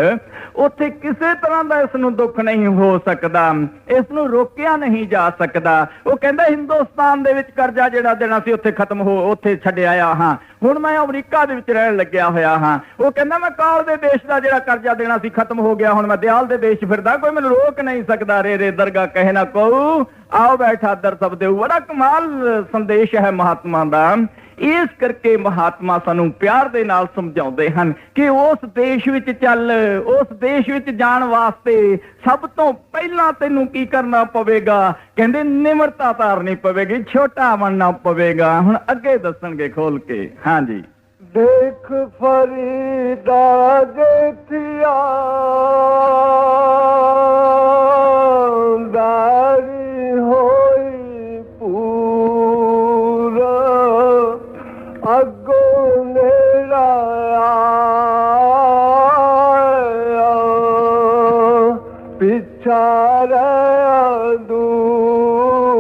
ਉੱਥੇ ਕਿਸੇ ਤਰ੍ਹਾਂ ਦਾ ਇਸ ਨੂੰ ਦੁੱਖ ਨਹੀਂ ਹੋ ਸਕਦਾ, ਇਸ ਨੂੰ ਰੋਕਿਆ ਨਹੀਂ ਜਾ ਸਕਦਾ। ਉਹ ਕਹਿੰਦਾ ਹਿੰਦੁਸਤਾਨ ਦੇ ਵਿੱਚ ਕਰਜ਼ਾ ਜਿਹੜਾ ਦੇਣਾ ਸੀ ਉੱਥੇ ਖਤਮ ਹੋ, ਉੱਥੇ ਛੱਡ ਆਇਆ ਹਾਂ, ਹੁਣ ਮੈਂ ਅਮਰੀਕਾ ਦੇ ਵਿੱਚ ਰਹਿਣ ਲੱਗਿਆ ਹੋਇਆ ਹਾਂ। ਉਹ ਕਹਿੰਦਾ ਮੈਂ ਕਾਲ ਦੇ ਦੇਸ਼ ਦਾ ਜਿਹੜਾ ਕਰਜ਼ਾ ਦੇਣਾ ਸੀ ਖਤਮ ਹੋ ਗਿਆ, ਹੁਣ ਮੈਂ ਦਿਆਲ ਦੇ ਦੇਸ਼ ਫਿਰਦਾ, ਕੋਈ ਮੈਨੂੰ ਰੋਕ ਨਹੀਂ ਸਕਦਾ। ਰੇ ਦਰਗਾਹ ਕਹਿ ਨਾ ਕਹੂ, ਆਓ ਬੈਠਾ ਦਰ ਸਭ ਦੇ। ਬੜਾ ਕਮਾਲ ਸੰਦੇਸ਼ ਹੈ ਮਹਾਤਮਾ ਦਾ। ਇਸ ਕਰਕੇ ਮਹਾਤਮਾ ਸਾਨੂੰ ਪਿਆਰ ਦੇ ਨਾਲ ਸਮਝਾਉਂਦੇ ਹਨ ਕਿ ਉਸ ਦੇਸ਼ ਵਿੱਚ ਚੱਲ, ਉਸ ਦੇਸ਼ ਵਿੱਚ ਜਾਣ ਵਾਸਤੇ ਸਭ ਤੋਂ ਪਹਿਲਾਂ ਤੈਨੂੰ ਕੀ ਕਰਨਾ ਪਵੇਗਾ? ਕਹਿੰਦੇ ਨਿਮਰਤਾ ਧਾਰਨੀ ਪਵੇਗੀ, ਛੋਟਾ ਬਣਨਾ ਪਵੇਗਾ। ਹੁਣ ਅੱਗੇ ਦੱਸਣਗੇ ਖੋਲ ਕੇ। ਹਾਂਜੀ, ਦੇਖ ਫਰੀਦਾ ਦੇਖਿਆ ਦਾਰੀ ਹੋਈ ਪੂਰਾ, ਅੱਗੋਂ ਨੇੜਾ ਆਇਆ, ਪਿੱਛਾ ਰਹਿ ਦੂਰਾ।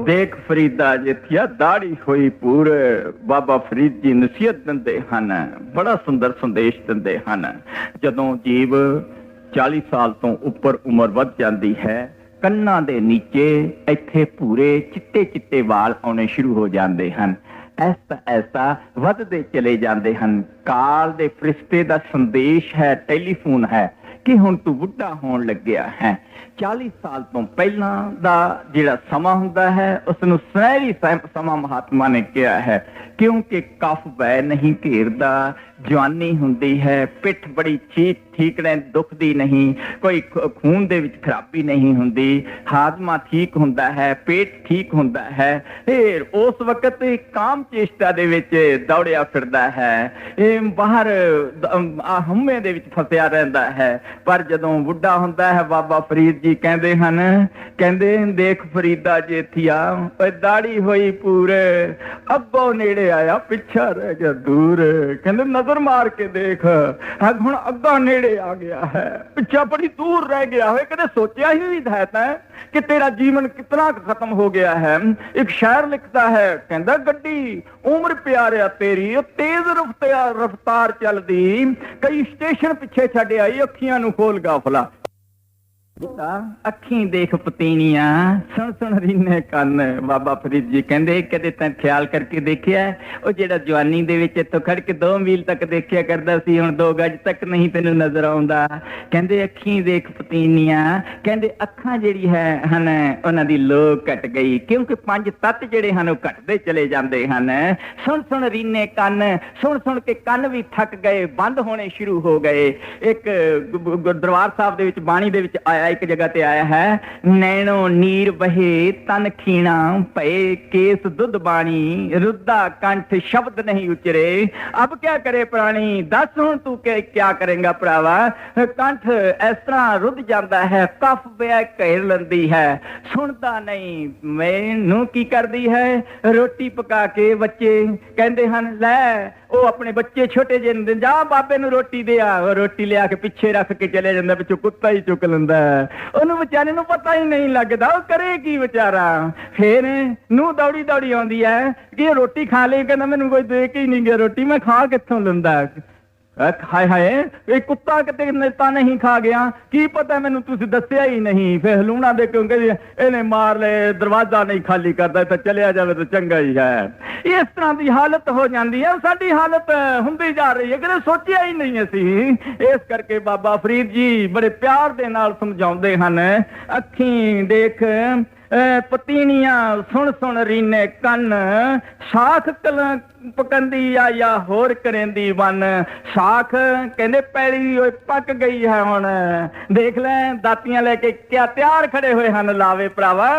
ਦੇਖ ਫਰੀਦਾ ਜਿੱਥਿਆ ਦਾੜੀ ਹੋਈ ਪੂਰੇ। ਬਾਬਾ ਫਰੀਦ ਜੀ ਨਸੀਹਤ ਦਿੰਦੇ ਹਨ, ਬੜਾ ਸੁੰਦਰ ਸੰਦੇਸ਼ ਦਿੰਦੇ ਹਨ। ਜਦੋਂ ਜੀਵ 40 ਸਾਲ ਤੋਂ ਉੱਪਰ ਉਮਰ ਵੱਧ ਜਾਂਦੀ ਹੈ, ਕੰਨਾਂ ਦੇ ਨੀਚੇ ਇੱਥੇ ਪੂਰੇ ਚਿੱਟੇ ਚਿੱਟੇ ਵਾਲ ਆਉਣੇ ਸ਼ੁਰੂ ਹੋ ਜਾਂਦੇ ਹਨ। ਐਸਾ ਐਸਾ ਵੱਧਦੇ ਚਲੇ ਜਾਂਦੇ ਹਨ। ਕਾਲ ਦੇ ਫਰਿਸ਼ਤੇ ਦਾ ਸੰਦੇਸ਼ ਹੈ, ਟੈਲੀਫੋਨ ਹੈ ਕਿ ਹੁਣ ਤੂੰ ਬੁੱਢਾ ਹੋਣ ਲੱਗਿਆ ਹੈ। 40 ਸਾਲ ਤੋਂ ਪਹਿਲਾਂ ਦਾ ਜਿਹੜਾ ਸਮਾਂ ਹੁੰਦਾ ਹੈ ਉਸ ਨੂੰ ਸੁਨਹਿਰੀ ਸਮਾਂ ਮਹਾਤਮਾ ਨੇ ਕਿਹਾ ਹੈ, ਕਿਉਂਕਿ ਕਫ ਬੈ ਨਹੀਂ ਘੇਰਦਾ, ਜਵਾਨੀ ਹੁੰਦੀ ਹੈ, ਪਿੱਠ ਬੜੀ ਠੀਕ ਦੁਖਦੀ ਨਹੀਂ, ਕੋਈ ਖੂਨ ਦੇ ਵਿੱਚ ਖਰਾਬੀ ਨਹੀਂ ਹੁੰਦੀ, ਹਾਜ਼ਮਾ ਠੀਕ ਹੁੰਦਾ ਹੈ, ਪੇਟ ਠੀਕ ਹੁੰਦਾ ਹੈ। ਫਿਰ ਉਸ ਵਕਤ ਕਾਮ ਚੇਸ਼ਟਾ ਦੇ ਵਿੱਚ ਦੌੜਿਆ ਫਿਰਦਾ ਹੈ, ਇਹ ਬਾਹਰ ਹਉਮੈ ਦੇ ਵਿੱਚ ਫਸਿਆ ਰਹਿੰਦਾ ਹੈ। ਪਰ ਜਦੋਂ ਬੁੱਢਾ ਹੁੰਦਾ ਹੈ, ਬਾਬਾ ਫਰੀਦ ਜੀ ਕਹਿੰਦੇ ਹਨ, ਕਹਿੰਦੇ ਦੇਖ ਫਰੀਦਾ ਜੇਥੀਆ, ਦਾੜੀ ਹੋਈ ਪੂਰੇ, ਅੱਗੋਂ ਨੇੜੇ ਆਇਆ ਪਿੱਛਾ ਰਹਿ ਗਿਆ ਦੂਰ। ਕਹਿੰਦੇ ਨਜ਼ਰ ਮਾਰ ਕੇ ਦੇਖ, ਹੁਣ ਅੱਗਾ ਨੇੜੇ ਆ ਗਿਆ ਹੈ, ਪਿੱਛਾ ਬੜੀ ਦੂਰ ਰਹਿ ਗਿਆ ਹੋਵੇ। ਕਦੇ ਸੋਚਿਆ ਹੀ ਨਹੀਂ ਹੈ ਤੈਂ ਕਿ ਤੇਰਾ ਜੀਵਨ ਕਿਤਨਾ ਖਤਮ ਹੋ ਗਿਆ ਹੈ। ਇੱਕ ਸ਼ਾਇਰ ਲਿਖਦਾ ਹੈ, ਕਹਿੰਦਾ ਗੱਡੀ ਉਮਰ ਪਿਆਰਿਆ ਤੇਰੀ ਉਹ ਤੇਜ਼ ਰਫ਼ਤਾਰ ਚੱਲਦੀ, ਕਈ ਸਟੇਸ਼ਨ ਪਿੱਛੇ ਛੱਡ ਆਈ, ਅੱਖੀਆਂ ਨੂੰ ਖੋਲ ਗਾਫਲਾ। ਅੱਖੀਂ ਦੇਖ ਪਤੀਨੀਆਂ, ਸੁਣ ਸੁਣ ਰੀਨੇ ਕੰਨ। ਬਾਬਾ ਫਰੀਦ ਜੀ ਕਹਿੰਦੇ ਕਦੇ ਤਾਂ ਖਿਆਲ ਕਰਕੇ ਦੇਖਿਆ ਉਹ ਜਿਹੜਾ ਜਵਾਨੀ ਦੇ ਵਿੱਚ ਇੱਥੋਂ ਖੜ ਕੇ 2 ਮੀਲ ਤੱਕ ਦੇਖਿਆ ਕਰਦਾ ਸੀ, ਹੁਣ 2 ਗਜ ਤੱਕ ਨਹੀਂ ਤੈਨੂੰ ਨਜ਼ਰ ਆਉਂਦਾ। ਕਹਿੰਦੇ ਅੱਖੀਂ ਦੇਖ ਪਤੀਨੀਆਂ, ਕਹਿੰਦੇ ਅੱਖਾਂ ਜਿਹੜੀ ਹਨ ਉਹਨਾਂ ਦੀ ਲੋ ਘਟ ਗਈ, ਕਿਉਂਕਿ 5 ਤੱਤ ਜਿਹੜੇ ਹਨ ਉਹ ਘਟਦੇ ਚਲੇ ਜਾਂਦੇ ਹਨ। ਸੁਣ ਸੁਣ ਰੀਨੇ ਕੰਨ, ਸੁਣ ਸੁਣ ਕੇ ਕੰਨ ਵੀ ਥੱਕ ਗਏ, ਬੰਦ ਹੋਣੇ ਸ਼ੁਰੂ ਹੋ ਗਏ। ਇੱਕ ਦਰਬਾਰ ਸਾਹਿਬ ਦੇ ਵਿੱਚ ਬਾਣੀ ਦੇ ਵਿੱਚ ਆਇਆ, ਇੱਕ ਜਗ੍ਹਾ ਤੇ ਆਇਆ ਹੈ, ਨੈਣੋ ਨੀਰ ਬਹੇ ਤਨ ਖੀਣਾ, ਭਏ ਕੇਸ ਦੁੱਧ ਬਾਣੀ, ਰੁੱਦਾ ਕੰਠ ਸ਼ਬਦ ਨਹੀਂ ਉਚਰੇ, ਅਬ ਕਿਆ ਕਰੇ ਪ੍ਰਾਣੀ। ਦੱਸ ਹੁਣ ਤੂੰ ਕਿਆ ਕਰੇਗਾ ਭਰਾਵਾ। ਕੰਠ ਇਸ ਤਰ੍ਹਾਂ ਰੁੱਧ ਜਾਂਦਾ ਹੈ, ਕਫ ਪਿਆ ਘੇਰ ਲੈਂਦੀ ਹੈ, ਸੁਣਦਾ ਨਹੀਂ। ਮੈਨੂੰ ਕੀ ਕਰਦੀ ਹੈ, ਰੋਟੀ ਪਕਾ ਕੇ ਬੱਚੇ ਕਹਿੰਦੇ ਹਨ, ਲੈ ਉਹ ਆਪਣੇ ਬੱਚੇ ਛੋਟੇ ਜਿਹੇ ਹੁੰਦੇ, ਜਾ ਬਾਬੇ ਨੂੰ ਰੋਟੀ ਦੇ ਆ, ਉਹ ਰੋਟੀ ਲਿਆ ਕੇ ਪਿੱਛੇ ਰੱਖ ਕੇ ਚਲੇ ਜਾਂਦਾ, ਪਿੱਛੋਂ ਕੁੱਤਾ ਹੀ ਚੁੱਕ ਲੈਂਦਾ। ਉਹਨੂੰ ਵਿਚਾਰੇ ਨੂੰ ਪਤਾ ਹੀ ਨਹੀਂ ਲੱਗਦਾ ਉਹ ਕਰੇ ਕੀ ਵਿਚਾਰਾ। ਫੇਰ ਨੂੰ ਦੌੜੀ ਦੌੜੀ ਆਉਂਦੀ ਹੈ ਕਿ ਰੋਟੀ ਖਾ ਲਈ, ਕਹਿੰਦਾ ਮੈਨੂੰ ਕੋਈ ਦੇ ਕੇ ਹੀ ਨਹੀਂ ਗਿਆ ਰੋਟੀ, ਮੈਂ ਖਾ ਕਿੱਥੋਂ ਲੈਂਦਾ। ਹਾਏ ਹਾਏ, ਇਹ ਕੁੱਤਾ ਕਿਤੇ ਨੇਤਾ ਨਹੀਂ ਖਾ ਗਿਆ, ਕੀ ਪਤਾ ਮੈਨੂੰ ਤੁਸੀਂ ਦੱਸਿਆ ਹੀ ਨਹੀਂ। ਫਿਰ ਲੂਣਾ ਦੇ ਕਿਉਂਕਿ ਇਹਨੇ ਮਾਰ ਲਏ, ਦਰਵਾਜ਼ਾ ਨਹੀਂ ਖਾਲੀ ਕਰਦਾ, ਤਾਂ ਚਲਿਆ ਜਾਵੇ ਤਾਂ ਚੰਗਾ ਹੀ ਹੈ। ਇਸ ਤਰ੍ਹਾਂ ਦੀ ਹਾਲਤ ਹੋ ਜਾਂਦੀ ਹੈ, ਸਾਡੀ ਹਾਲਤ ਹੁੰਦੀ ਜਾ ਰਹੀ ਹੈ, ਕਦੇ ਸੋਚਿਆ ਹੀ ਨਹੀਂ ਅਸੀਂ। ਇਸ ਕਰਕੇ ਬਾਬਾ ਫਰੀਦ ਜੀ ਬੜੇ ਪਿਆਰ ਦੇ ਨਾਲ ਸਮਝਾਉਂਦੇ ਹਨ, ਅੱਖੀਂ ਦੇਖ ਪਤੀਨੀਆਂ, ਸੁਣ ਸੁਣ ਰੀਨੇ ਕੰਨ, ਸਾਖ ਪਕੰਦੀ ਆ ਜਾਂ ਹੋਰ ਕਰੇਂਦੀ ਵਨ। ਸਾਖ ਕਹਿੰਦੇ ਪੈਲੀ ਓਏ ਪੱਕ ਗਈ ਹੈ, ਹੁਣ ਦੇਖ ਲੈ ਦਾਤੀਆਂ ਲੈ ਕੇ ਕਿਆ ਤਿਆਰ ਖੜੇ ਹੋਏ ਹਨ। ਲਾਵੇ ਭਰਾਵਾ,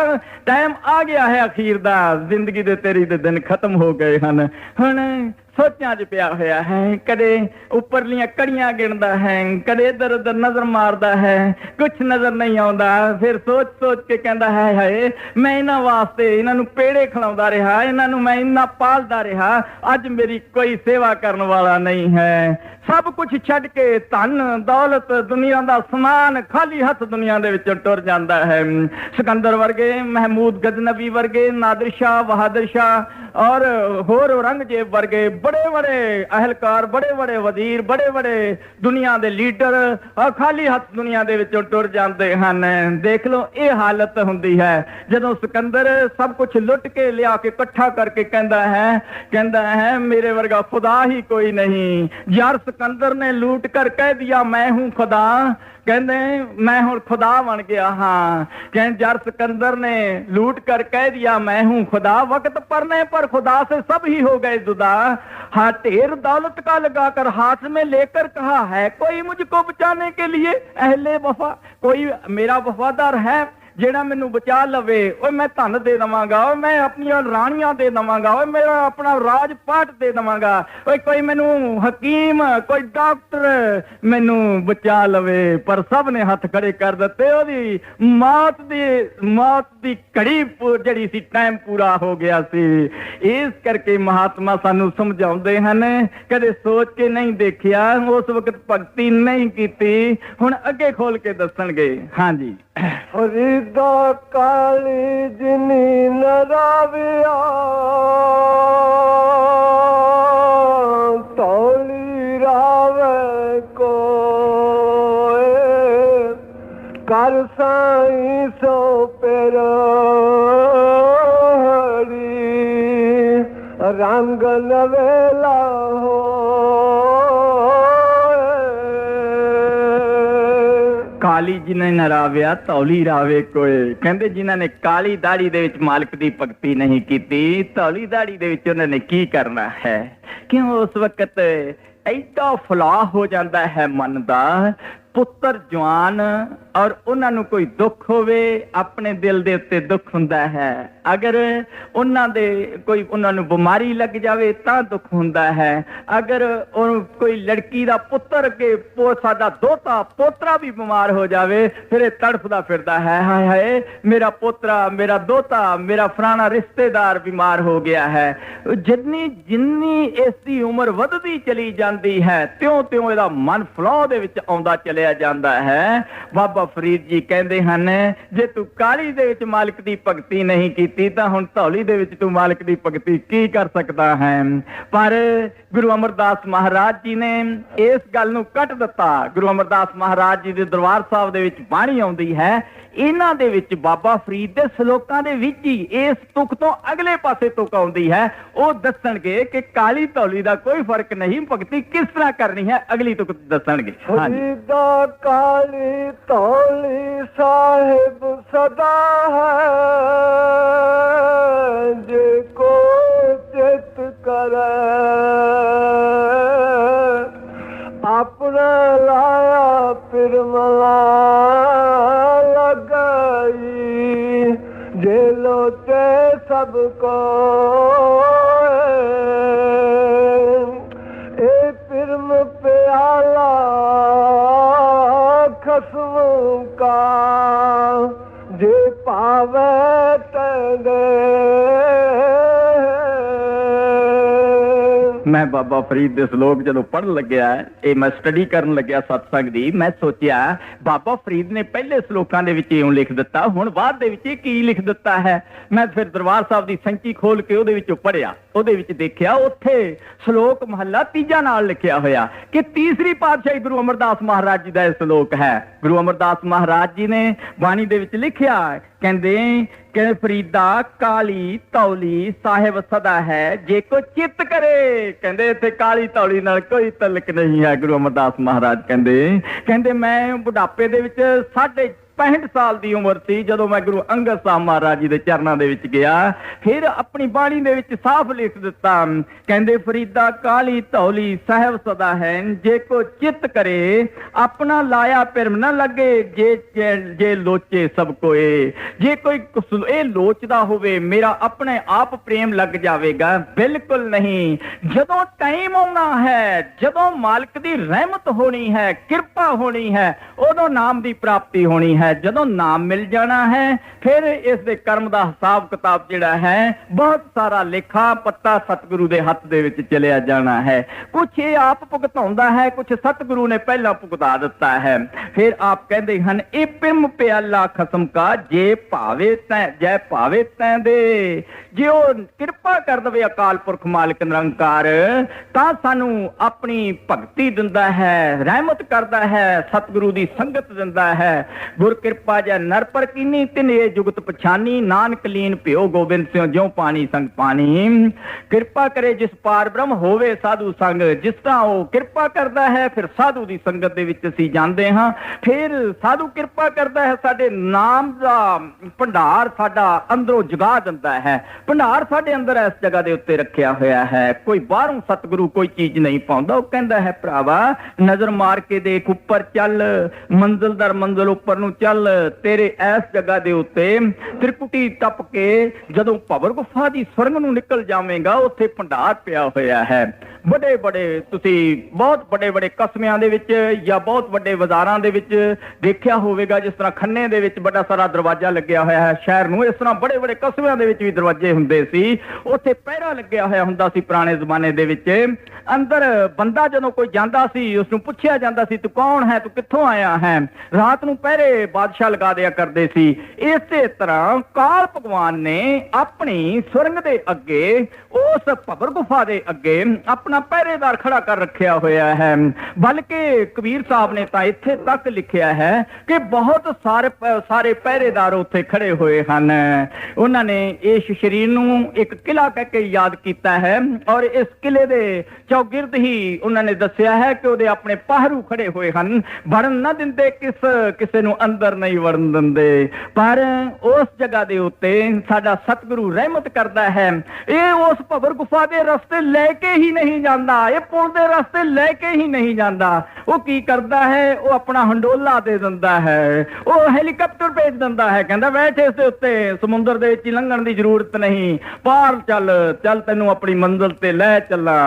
ਟਾਈਮ ਆ ਗਿਆ ਹੈ ਅਖੀਰ ਦਾ, ਜ਼ਿੰਦਗੀ ਦੇ ਤੇਰੀ ਦੇ ਦਿਨ ਖਤਮ ਹੋ ਗਏ ਹਨ। ਹੁਣ ਸੋਚਾਂ 'ਚ ਪਿਆ ਹੋਇਆ ਹੈ, ਕਦੇ ਉੱਪਰਲੀਆਂ ਕੜੀਆਂ ਗਿਣਦਾ ਹੈ, ਕਦੇ ਇੱਧਰ ਉੱਧਰ ਨਜ਼ਰ ਮਾਰਦਾ ਹੈ, ਕੁਛ ਨਜ਼ਰ ਨਹੀਂ ਆਉਂਦਾ। ਫਿਰ ਸੋਚ ਸੋਚ ਕੇ ਕਹਿੰਦਾ ਹੈ, ਹਾਏ ਮੈਂ ਇਹਨਾਂ ਵਾਸਤੇ ਇਹਨਾਂ ਨੂੰ ਪੇੜੇ ਖਿਲਾਉਂਦਾ ਰਿਹਾ, ਇਹਨਾਂ ਨੂੰ ਮੈਂ ਇੰਨਾ ਪਾਲਦਾ ਰਿਹਾ, ਅੱਜ ਮੇਰੀ ਕੋਈ ਸੇਵਾ ਕਰਨ ਵਾਲਾ ਨਹੀਂ ਹੈ। ਸਭ ਕੁਝ ਛੱਡ ਕੇ ਧਨ ਦੌਲਤ ਦੁਨੀਆ ਦਾ ਸਮਾਨ ਖਾਲੀ ਹੱਥ ਦੁਨੀਆ ਦੇ ਵਿੱਚੋਂ ਟੁਰ ਜਾਂਦਾ ਹੈ। ਸਿਕੰਦਰ ਵਰਗੇ, ਮਹਿਮੂਦ ਗਜ਼ਨਵੀ ਵਰਗੇ, ਨਾਦਰ ਸ਼ਾਹ, ਬਹਾਦਰ ਸ਼ਾਹ ਔਰ ਹੋਰ ਔਰੰਗਜ਼ੇਬ ਵਰਗੇ ਬੜੇ ਬੜੇ ਅਹਿਲਕਾਰ, ਬੜੇ ਬੜੇ ਵਜ਼ੀਰ, ਬੜੇ ਬੜੇ ਦੁਨੀਆ ਦੇ ਲੀਡਰ ਖਾਲੀ ਹੱਥ ਦੁਨੀਆ ਦੇ ਵਿੱਚੋਂ ਟੁਰ ਜਾਂਦੇ ਹਨ। ਦੇਖ ਲਓ ਇਹ ਹਾਲਤ ਹੁੰਦੀ ਹੈ ਜਦੋਂ ਸਿਕੰਦਰ ਸਭ ਕੁਝ ਲੁੱਟ ਕੇ ਲਿਆ ਕੇ ਇਕੱਠਾ ਕਰਕੇ ਕਹਿੰਦਾ ਹੈ ਮੇਰੇ ਵਰਗਾ ਖੁਦਾ ਹੀ ਕੋਈ ਨਹੀਂ। ਯਾਰ सिकंदर ने लूट कर कह दिया मैं हूं खुदा, कहते मैं हूं खुदा बन गया। हाँ कहते यार सिकंदर ने लूट कर कह दिया मैं हूं खुदा, वक्त पड़ने पर खुदा से सब ही हो गए जुदा। हाँ ढेर दौलत का लगा कर हाथ में लेकर कहा है कोई मुझको बचाने के लिए अहले वफा, कोई मेरा वफादार है ਜਿਹੜਾ ਮੈਨੂੰ ਬਚਾ ਲਵੇ, ਓਏ ਮੈਂ ਧਨ ਦੇ ਦੇਵਾਂਗਾ, ਓਏ ਮੈਂ ਆਪਣੀਆਂ ਰਾਣੀਆਂ ਦੇ ਦੇਵਾਂਗਾ, ਓਏ ਮੇਰਾ ਆਪਣਾ ਰਾਜ ਪਾਟ ਦੇ ਦੇਵਾਂਗਾ, ਓਏ ਕੋਈ ਮੈਨੂੰ ਹਕੀਮ, ਕੋਈ ਡਾਕਟਰ ਮੈਨੂੰ ਬਚਾ ਲਵੇ। ਪਰ ਸਭ ਨੇ ਹੱਥ ਖੜੇ ਕਰ ਦਿੱਤੇ, ਉਹਦੀ ਮੌਤ ਦੀ ਘੜੀ ਜਿਹੜੀ ਸੀ ਟਾਈਮ ਪੂਰਾ ਹੋ ਗਿਆ ਸੀ। ਇਸ ਕਰਕੇ ਮਹਾਤਮਾ ਸਾਨੂੰ ਸਮਝਾਉਂਦੇ ਹਨ, ਕਦੇ ਸੋਚ ਕੇ ਨਹੀਂ ਦੇਖਿਆ, ਉਸ ਵਕਤ ਭਗਤੀ ਨਹੀਂ ਕੀਤੀ, ਹੁਣ ਅੱਗੇ ਖੋਲ ਕੇ ਦੱਸਣਗੇ। ਹਾਂਜੀ ਫਰੀਦਾ ਕਾਲੀ ਜਿਨੀ ਨਰਾਵਿਆ, ਤੌਲੀ ਰਾਵੇ ਕੋਏ, ਕਰ ਸਾਈ ਸੋ ਪੇਰੀ ਰੰਗ ਨਵੇਲਾ ਕਾਲੀ ਜਿਨੇ ਨਾ ਰਾਵਿਆ ਧੌਲੀ ਰਾਵੇ ਕੋਏ। ਕਹਿੰਦੇ ਜਿਨ੍ਹਾਂ ਨੇ ਕਾਲੀ ਦਾੜੀ ਦੇ ਵਿੱਚ ਮਾਲਕ ਦੀ ਭਗਤੀ ਨਹੀਂ ਕੀਤੀ, ਧੌਲੀ ਦਾੜੀ ਦੇ ਵਿੱਚ ਉਹਨਾਂ ਨੇ ਕੀ ਕਰਨਾ ਹੈ? ਕਿਉਂ ਉਸ ਵਕਤ ਐਡਾ ਫਲਾਹ ਹੋ ਜਾਂਦਾ ਹੈ ਮਨ ਦਾ। ਪੁੱਤਰ ਜਵਾਨ ਔਰ ਉਹਨਾਂ ਨੂੰ ਕੋਈ ਦੁੱਖ ਹੋਵੇ, ਆਪਣੇ ਦਿਲ ਦੇ ਉੱਤੇ ਦੁੱਖ ਹੁੰਦਾ ਹੈ। ਅਗਰ ਉਹਨਾਂ ਨੂੰ ਬਿਮਾਰੀ ਲੱਗ ਜਾਵੇ ਤਾਂ ਦੁੱਖ ਹੁੰਦਾ ਹੈ। ਅਗਰ ਕੋਈ ਲੜਕੀ ਦਾ ਪੁੱਤਰ ਕੇ ਸਾਡਾ ਦੋਤਾ ਪੋਤਰਾ ਵੀ ਬਿਮਾਰ ਹੋ ਜਾਵੇ, ਫਿਰ ਇਹ ਤੜਫਦਾ ਫਿਰਦਾ ਹੈ, ਹਾਏ ਹਾਏ ਮੇਰਾ ਪੋਤਰਾ, ਮੇਰਾ ਦੋਤਾ, ਮੇਰਾ ਫਲਾਣਾ ਰਿਸ਼ਤੇਦਾਰ ਬਿਮਾਰ ਹੋ ਗਿਆ ਹੈ। ਜਿੰਨੀ ਇਸ ਦੀ ਉਮਰ ਵੱਧਦੀ ਚਲੀ ਜਾਂਦੀ ਹੈ, ਤਿਉਂ ਇਹਦਾ ਮਨ ਫਲਾਹ ਦੇ ਵਿੱਚ ਆਉਂਦਾ ਚਲਿਆ ਜਾਂਦਾ ਹੈ। ਬਾਬਾ ਫਰੀਦ ਜੀ ਕਹਿੰਦੇ ਹਨ, ਜੇ ਤੂੰ ਕਾਲੀ ਦੇ ਵਿੱਚ ਮਾਲਕ ਦੀ ਭਗਤੀ ਨਹੀਂ ਕੀਤੀ ਤਾਂ ਹੁਣ ਧੌਲੀ ਦੇ ਵਿੱਚ ਤੂੰ ਮਾਲਕ ਦੀ ਭਗਤੀ ਕੀ ਕਰ ਸਕਦਾ ਹੈ? ਪਰ ਗੁਰੂ ਅਮਰਦਾਸ ਮਹਾਰਾਜ ਜੀ ਨੇ ਇਸ ਗੱਲ ਨੂੰ ਕੱਟ ਦਿੱਤਾ। ਗੁਰੂ ਅਮਰਦਾਸ ਮਹਾਰਾਜ ਜੀ ਦੇ ਦਰਬਾਰ ਸਾਹਿਬ ਦੇ ਵਿੱਚ ਬਾਣੀ ਆਉਂਦੀ ਹੈ, ਇਹਨਾਂ ਦੇ ਵਿੱਚ ਬਾਬਾ ਫਰੀਦ ਦੇ ਸ਼ਲੋਕਾਂ ਦੇ ਵਿੱਚ ਹੀ ਇਸ ਤੁਕ ਤੋਂ ਅਗਲੇ ਪਾਸੇ ਤੁਕ ਆਉਂਦੀ ਹੈ। ਉਹ ਦੱਸਣਗੇ ਕਿ ਕਾਲੀ ਧੌਲੀ ਦਾ ਕੋਈ ਫਰਕ ਨਹੀਂ, ਭਗਤੀ ਕਿਸ ਤਰ੍ਹਾਂ ਕਰਨੀ ਹੈ, ਅਗਲੀ ਤੁਕ ਦੱਸਣਗੇ। ਫਰੀਦਾ ਕਾਲੀ ਧੌਲੀ ਸਾਹਿਬ ਸਦਾ ਹੈ, ਜੇ ਕੋ ਚਿਤ ਕਰੇ ਆਪਣਾ ਲਾਇਆ ਪਿਰਮਲਾ ਲਗਾਈ, ਜੇ ਲੋਚੇ ਸਭ ਕੋ ਇਹ ਪਿਰਮ ਪਿਆਲਾ ਖਸਮ ਕਾ, ਜੇ ਪਾਵੇ ਤੈਦੇ। ਮੈਂ ਬਾਬਾ ਫਰੀਦ ਦੇ ਸ਼ਲੋਕ ਜਦੋਂ ਪੜ੍ਹਨ ਲੱਗਿਆ, ਇਹ ਮੈਂ ਸਟੱਡੀ ਕਰਨ ਲੱਗਿਆ ਸਤਸੰਗ ਦੀ, ਮੈਂ ਸੋਚਿਆ ਬਾਬਾ ਫਰੀਦ ਨੇ ਪਹਿਲੇ ਸ਼ਲੋਕਾਂ ਦੇ ਵਿੱਚ ਇਉਂ ਲਿਖ ਦਿੱਤਾ, ਹੁਣ ਬਾਅਦ ਦੇ ਵਿੱਚ ਕੀ ਲਿਖ ਦਿੱਤਾ ਹੈ। ਮੈਂ ਫਿਰ ਦਰਬਾਰ ਸਾਹਿਬ ਦੀ ਸੰਚੀ ਖੋਲ ਕੇ ਉਹਦੇ ਵਿੱਚੋਂ ਪੜ੍ਹਿਆ, ਉਹਦੇ ਵਿੱਚ ਦੇਖਿਆ ਉੱਥੇ ਸ਼ਲੋਕ ਮਹੱਲਾ ਤੀਜਾ ਨਾਲ ਲਿਖਿਆ ਹੋਇਆ ਕਿ ਤੀਸਰੀ ਪਾਤਸ਼ਾਹੀ ਗੁਰੂ ਅਮਰਦਾਸ ਮਹਾਰਾਜ ਜੀ ਦਾ ਇਹ ਸ਼ਲੋਕ ਹੈ। ਗੁਰੂ ਅਮਰਦਾਸ ਮਹਾਰਾਜ ਜੀ ਨੇ ਬਾਣੀ ਦੇ ਵਿੱਚ ਲਿਖਿਆ, ਕਹਿੰਦੇ ਫਰੀਦਾ ਕਾਲੀ ਧੌਲੀ ਸਾਹਿਬ ਸਦਾ ਹੈ, ਜੇ ਕੋ ਚਿੱਤ ਕਰੇ। ਕਹਿੰਦੇ ਇੱਥੇ ਕਾਲੀ ਧੌਲੀ ਨਾਲ ਕੋਈ ਤਲਕ ਨਹੀਂ ਹੈ। ਗੁਰੂ ਅਮਰਦਾਸ ਮਹਾਰਾਜ ਕਹਿੰਦੇ ਮੈਂ ਬੁਢਾਪੇ ਦੇ ਵਿੱਚ 65 ਸਾਲ ਦੀ ਉਮਰ ਸੀ ਜਦੋਂ ਮੈਂ ਗੁਰੂ ਅੰਗਦ ਸਾਹਿਬ ਮਹਾਰਾਜ ਜੀ ਦੇ ਚਰਨਾਂ ਦੇ ਵਿੱਚ ਗਿਆ। ਫਿਰ ਆਪਣੀ ਬਾਣੀ ਦੇ ਵਿੱਚ ਸਾਫ਼ ਲਿਖ ਦਿੱਤਾ, ਕਹਿੰਦੇ ਫਰੀਦਾ ਕਾਲੀ ਧੌਲੀ ਸਾਹਿਬ ਸਦਾ ਹੈ, ਜੇ ਕੋ ਚਿੱਤ ਕਰੇ ਆਪਣਾ ਲਾਇਆ ਪਿਰਮ ਨਾ ਲੱਗੇ, ਜੇ ਲੋਚੇ ਸਭ ਕੋਏ। ਜੇ ਕੋਈ ਇਹ ਲੋਚਦਾ ਹੋਵੇ ਮੇਰਾ ਆਪਣੇ ਆਪ ਪ੍ਰੇਮ ਲੱਗ ਜਾਵੇਗਾ, ਬਿਲਕੁਲ ਨਹੀਂ। ਜਦੋਂ ਟਾਈਮ ਆਉਣਾ ਹੈ, ਜਦੋਂ ਮਾਲਕ ਦੀ ਰਹਿਮਤ ਹੋਣੀ ਹੈ, ਕਿਰਪਾ ਹੋਣੀ ਹੈ, ਉਦੋਂ ਨਾਮ ਦੀ ਪ੍ਰਾਪਤੀ ਹੋਣੀ ਹੈ। ਜਦੋਂ ਨਾਮ ਮਿਲ ਜਾਣਾ ਹੈ, ਫਿਰ ਇਸ ਦੇ ਕਰਮ ਦਾ ਹਿਸਾਬ ਕਿਤਾਬ ਜਿਹੜਾ ਹੈ, ਬਹੁਤ ਸਾਰਾ ਲੇਖਾ ਪੱਤਾ ਸਤਿਗੁਰੂ ਦੇ ਹੱਥ ਦੇ ਵਿੱਚ ਚਲਿਆ ਜਾਣਾ ਹੈ। ਕੁਛ ਇਹ ਆਪ ਭੁਗਤਾਉਂਦਾ ਹੈ, ਕੁਛ ਸਤਿਗੁਰੂ ਨੇ ਪਹਿਲਾਂ ਭੁਗਤਾ ਦਿੱਤਾ ਹੈ। ਫਿਰ ਆਪ ਕਹਿੰਦੇ ਹਨ, ਇਹ ਪਿਰਮ ਪਿਆਲਾ ਖਸਮ ਕਾ, ਜੇ ਭਾਵੇ ਤੈ ਜੈ ਭਾਵੇ ਤੈ ਦੇ। ਜੇ ਉਹ ਕਿਰਪਾ ਕਰ ਦਵੇ ਅਕਾਲ ਪੁਰਖ ਮਾਲਕ ਨਿਰੰਕਾਰ, ਤਾਂ ਸਾਨੂੰ ਆਪਣੀ ਭਗਤੀ ਦਿੰਦਾ ਹੈ, ਰਹਿਮਤ ਕਰਦਾ ਹੈ, ਸਤਿਗੁਰੂ ਦੀ ਸੰਗਤ ਦਿੰਦਾ ਹੈ। ਗੁਰ ਕਿਰਪਾ ਜੈ ਨਰ ਪਰ ਕੀਨੀ, ਤਿਨੇ ਜੁਗਤ ਪਛਾਨੀ, ਨਾਨਕ ਲੀਨ ਭਿਓ ਗੋਬਿੰਦ ਸਿਉ ਜਿਉ ਪਾਣੀ ਸੰਗ ਪਾਣੀ। ਕਿਰਪਾ ਕਰੇ ਜਿਸ ਪਾਰ ਬ੍ਰਹਮ, ਹੋਵੇ ਸਾਧੂ ਸੰਗ। ਜਿਸ ਤਰ੍ਹਾਂ ਉਹ ਕਿਰਪਾ ਕਰਦਾ ਹੈ, ਫਿਰ ਸਾਧੂ ਦੀ ਸੰਗਤ ਦੇ ਵਿੱਚ ਅਸੀਂ ਜਾਂਦੇ ਹਾਂ। ਫਿਰ ਸਾਧੂ ਕਿਰਪਾ ਕਰਦਾ ਹੈ, ਸਾਡੇ ਨਾਮ ਦਾ ਭੰਡਾਰ ਸਾਡਾ ਅੰਦਰੋਂ ਜਗਾ ਦਿੰਦਾ ਹੈ। ਭੰਡਾਰ ਸਾਡੇ ਅੰਦਰ ਇਸ ਜਗ੍ਹਾ ਦੇ ਉੱਤੇ ਰੱਖਿਆ ਹੋਇਆ ਹੈ। ਕੋਈ ਬਾਹਰੋਂ ਸਤਿਗੁਰੂ ਕੋਈ ਚੀਜ਼ ਨਹੀਂ ਪਾਉਂਦਾ। ਉਹ ਕਹਿੰਦਾ ਹੈ, ਭਰਾਵਾ ਨਜ਼ਰ ਮਾਰ ਕੇ ਦੇਖ, ਉੱਪਰ ਚੱਲ, ਮੰਜ਼ਿਲ ਦਰ ਮੰਜ਼ਿਲ ਉੱਪਰ ਨੂੰ ਚੱਲ। ਤੇਰੇ ਇਸ ਜਗ੍ਹਾ ਦੇ ਉੱਤੇ ਤ੍ਰਿਕੁਟੀ ਟੱਪ ਕੇ ਜਦੋਂ ਭਵਰ ਗੁਫਾ ਦੀ ਸੁਰੰਗ ਨੂੰ ਨਿਕਲ ਜਾਵੇਂਗਾ, ਉੱਥੇ ਭੰਡਾਰ ਪਿਆ ਹੋਇਆ ਹੈ। ਵੱਡੇ ਤੁਸੀਂ ਬਹੁਤ ਵੱਡੇ ਕਸਬਿਆਂ ਦੇ ਵਿੱਚ ਜਾਂ ਬਹੁਤ ਵੱਡੇ ਬਾਜ਼ਾਰਾਂ ਦੇ ਵਿੱਚ ਦੇਖਿਆ ਹੋਵੇਗਾ, ਜਿਸ ਤਰ੍ਹਾਂ ਖੰਨੇ ਦੇ ਵਿੱਚ ਵੱਡਾ ਸਾਰਾ ਦਰਵਾਜ਼ਾ ਲੱਗਿਆ ਹੋਇਆ ਹੈ ਸ਼ਹਿਰ ਨੂੰ। ਇਸ ਤਰ੍ਹਾਂ ਵੱਡੇ ਕਸਬਿਆਂ ਦੇ ਵਿੱਚ ਵੀ ਦਰਵਾਜ਼ੇ ਹੁੰਦੇ ਸੀ। ਉੱਥੇ ਪਹਿਰਾ ਲੱਗਿਆ ਹੋਇਆ ਹੁੰਦਾ ਸੀ ਪੁਰਾਣੇ ਜ਼ਮਾਨੇ ਦੇ ਵਿੱਚ। ਅੰਦਰ ਬੰਦਾ ਜਦੋਂ ਕੋਈ ਜਾਂਦਾ ਸੀ, ਉਸ ਨੂੰ ਪੁੱਛਿਆ ਜਾਂਦਾ ਸੀ, ਤੂੰ ਕੌਣ ਹੈ, ਤੂੰ ਕਿੱਥੋਂ ਆਇਆ ਹੈ। ਰਾਤ ਨੂੰ ਪਹਿਰੇ ਬਾਦਸ਼ਾਹ ਲਗਾ ਦਿਆ ਕਰਦੇ ਸੀ। ਇਸੇ ਤਰ੍ਹਾਂ ਕਾਲ ਭਗਵਾਨ ਨੇ ਆਪਣੀ ਸੁਰੰਗ ਦੇ ਅੱਗੇ, ਉਸ ਭਵਰ ਗੁਫਾ ਦੇ ਅੱਗੇ ਆਪਣਾ ਪਹਿਰੇਦਾਰ ਖੜਾ ਕਰ ਰੱਖਿਆ ਹੋਇਆ ਹੈ। ਬਲਕਿ ਕਬੀਰ ਸਾਹਿਬ ਨੇ ਤਾਂ ਇੱਥੇ ਤੱਕ ਲਿਖਿਆ ਹੈ ਕਿ ਬਹੁਤ ਸਾਰੇ ਪਹਿਰੇਦਾਰ ਉੱਥੇ ਖੜੇ ਹੋਏ ਹਨ। ਉਹਨਾਂ ਨੇ ਇਸ ਸ਼ਰੀਰ ਨੂੰ ਇੱਕ ਕਿਲਾ ਕਹਿ ਕੇ ਯਾਦ ਕੀਤਾ ਹੈ, ਔਰ ਇਸ ਕਿਲੇ ਦੇ ਚੌਗਿਰਦ ਹੀ ਉਹਨਾਂ ਨੇ ਦੱਸਿਆ ਹੈ ਕਿ ਉਹਦੇ ਆਪਣੇ ਪਹਰੂ ਖੜੇ ਹੋਏ ਹਨ। ਵੜਨ ਨਾ ਦਿੰਦੇ, ਕਿਸੇ ਨੂੰ ਅੰਦਰ ਨਹੀਂ ਵੜਨ ਦਿੰਦੇ। ਪਰ ਉਸ ਜਗ੍ਹਾ ਦੇ ਉੱਤੇ ਸਾਡਾ ਸਤਿਗੁਰੂ ਰਹਿਮਤ ਕਰਦਾ ਹੈ। ਇਹ ਉਸ ਭਵਰ ਗੁਫਾ ਦੇ ਰਸਤੇ ਲੈ ਕੇ ਹੀ ਨਹੀਂ ਜਾਂਦਾ, ਇਹ ਪੁਲ ਦੇ ਰਸਤੇ ਲੈ ਕੇ ਹੀ ਨਹੀਂ ਜਾਂਦਾ। ਉਹ ਕੀ ਕਰਦਾ ਹੈ, ਉਹ ਆਪਣਾ ਹੰਡੋਲਾ ਦੇ ਦਿੰਦਾ ਹੈ, ਉਹ ਹੈਲੀਕਾਪਟਰ ਭੇਜ ਦਿੰਦਾ ਹੈ, ਕਹਿੰਦਾ ਬੈਠ ਇਸ ਦੇ ਉੱਤੇ, ਸਮੁੰਦਰ ਦੇ ਵਿੱਚ ਲੰਘਣ ਦੀ ਜ਼ਰੂਰਤ ਨਹੀਂ, ਪਾਰ ਚੱਲ ਤੈਨੂੰ ਆਪਣੀ ਮੰਜ਼ਿਲ ਤੇ ਲੈ ਚੱਲਾਂ।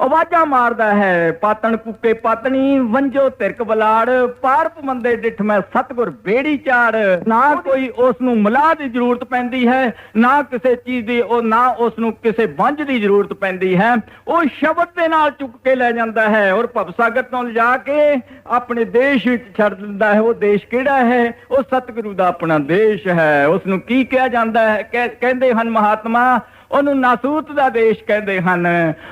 ਆਵਾਜ਼ਾਂ ਮਾਰਦਾ ਹੈ, ਪਾਤਣ ਕੁੱਕੇ ਪਾਤਣੀ ਵੰਜੋ ਤਿਰਕ ਬਲਾੜ, ਪਾਰ ਪਮੰਦੇ ਡਿੱਠ ਮੈਂ ਸਤਿਗੁਰ ਬੇੜੀ ਚਾੜ। ਨਾ ਕੋਈ ਉਸ ਨੂੰ ਮਲਾਹ ਦੀ ਜ਼ਰੂਰਤ ਪੈਂਦੀ ਹੈ, ਨਾ ਕਿਸੇ ਚੀਜ਼ ਦੀ, ਉਹ ਨਾ ਉਸ ਨੂੰ ਕਿਸੇ ਵੰਝ ਦੀ ਜ਼ਰੂਰਤ ਪੈਂਦੀ ਹੈ। ਉਹ ਸ਼ਬਦ ਦੇ ਨਾਲ ਚੁੱਕ ਕੇ ਲੈ ਜਾਂਦਾ ਹੈ ਔਰ ਭਵਸਾਗਰ ਤੋਂ ਲਿਜਾ ਕੇ ਆਪਣੇ ਦੇਸ਼ ਵਿੱਚ ਛੱਡ ਦਿੰਦਾ ਹੈ। ਉਹ ਦੇਸ਼ ਕਿਹੜਾ ਹੈ? ਉਹ ਸਤਿਗੁਰੂ ਦਾ ਆਪਣਾ ਦੇਸ਼ ਹੈ। ਉਸ ਨੂੰ ਕੀ ਕਿਹਾ ਜਾਂਦਾ ਹੈ? ਕਹਿੰਦੇ ਹਨ ਮਹਾਤਮਾ, ਉਹਨੂੰ ਨਾਸੂਤ ਦਾ ਦੇਸ਼ ਕਹਿੰਦੇ ਹਨ।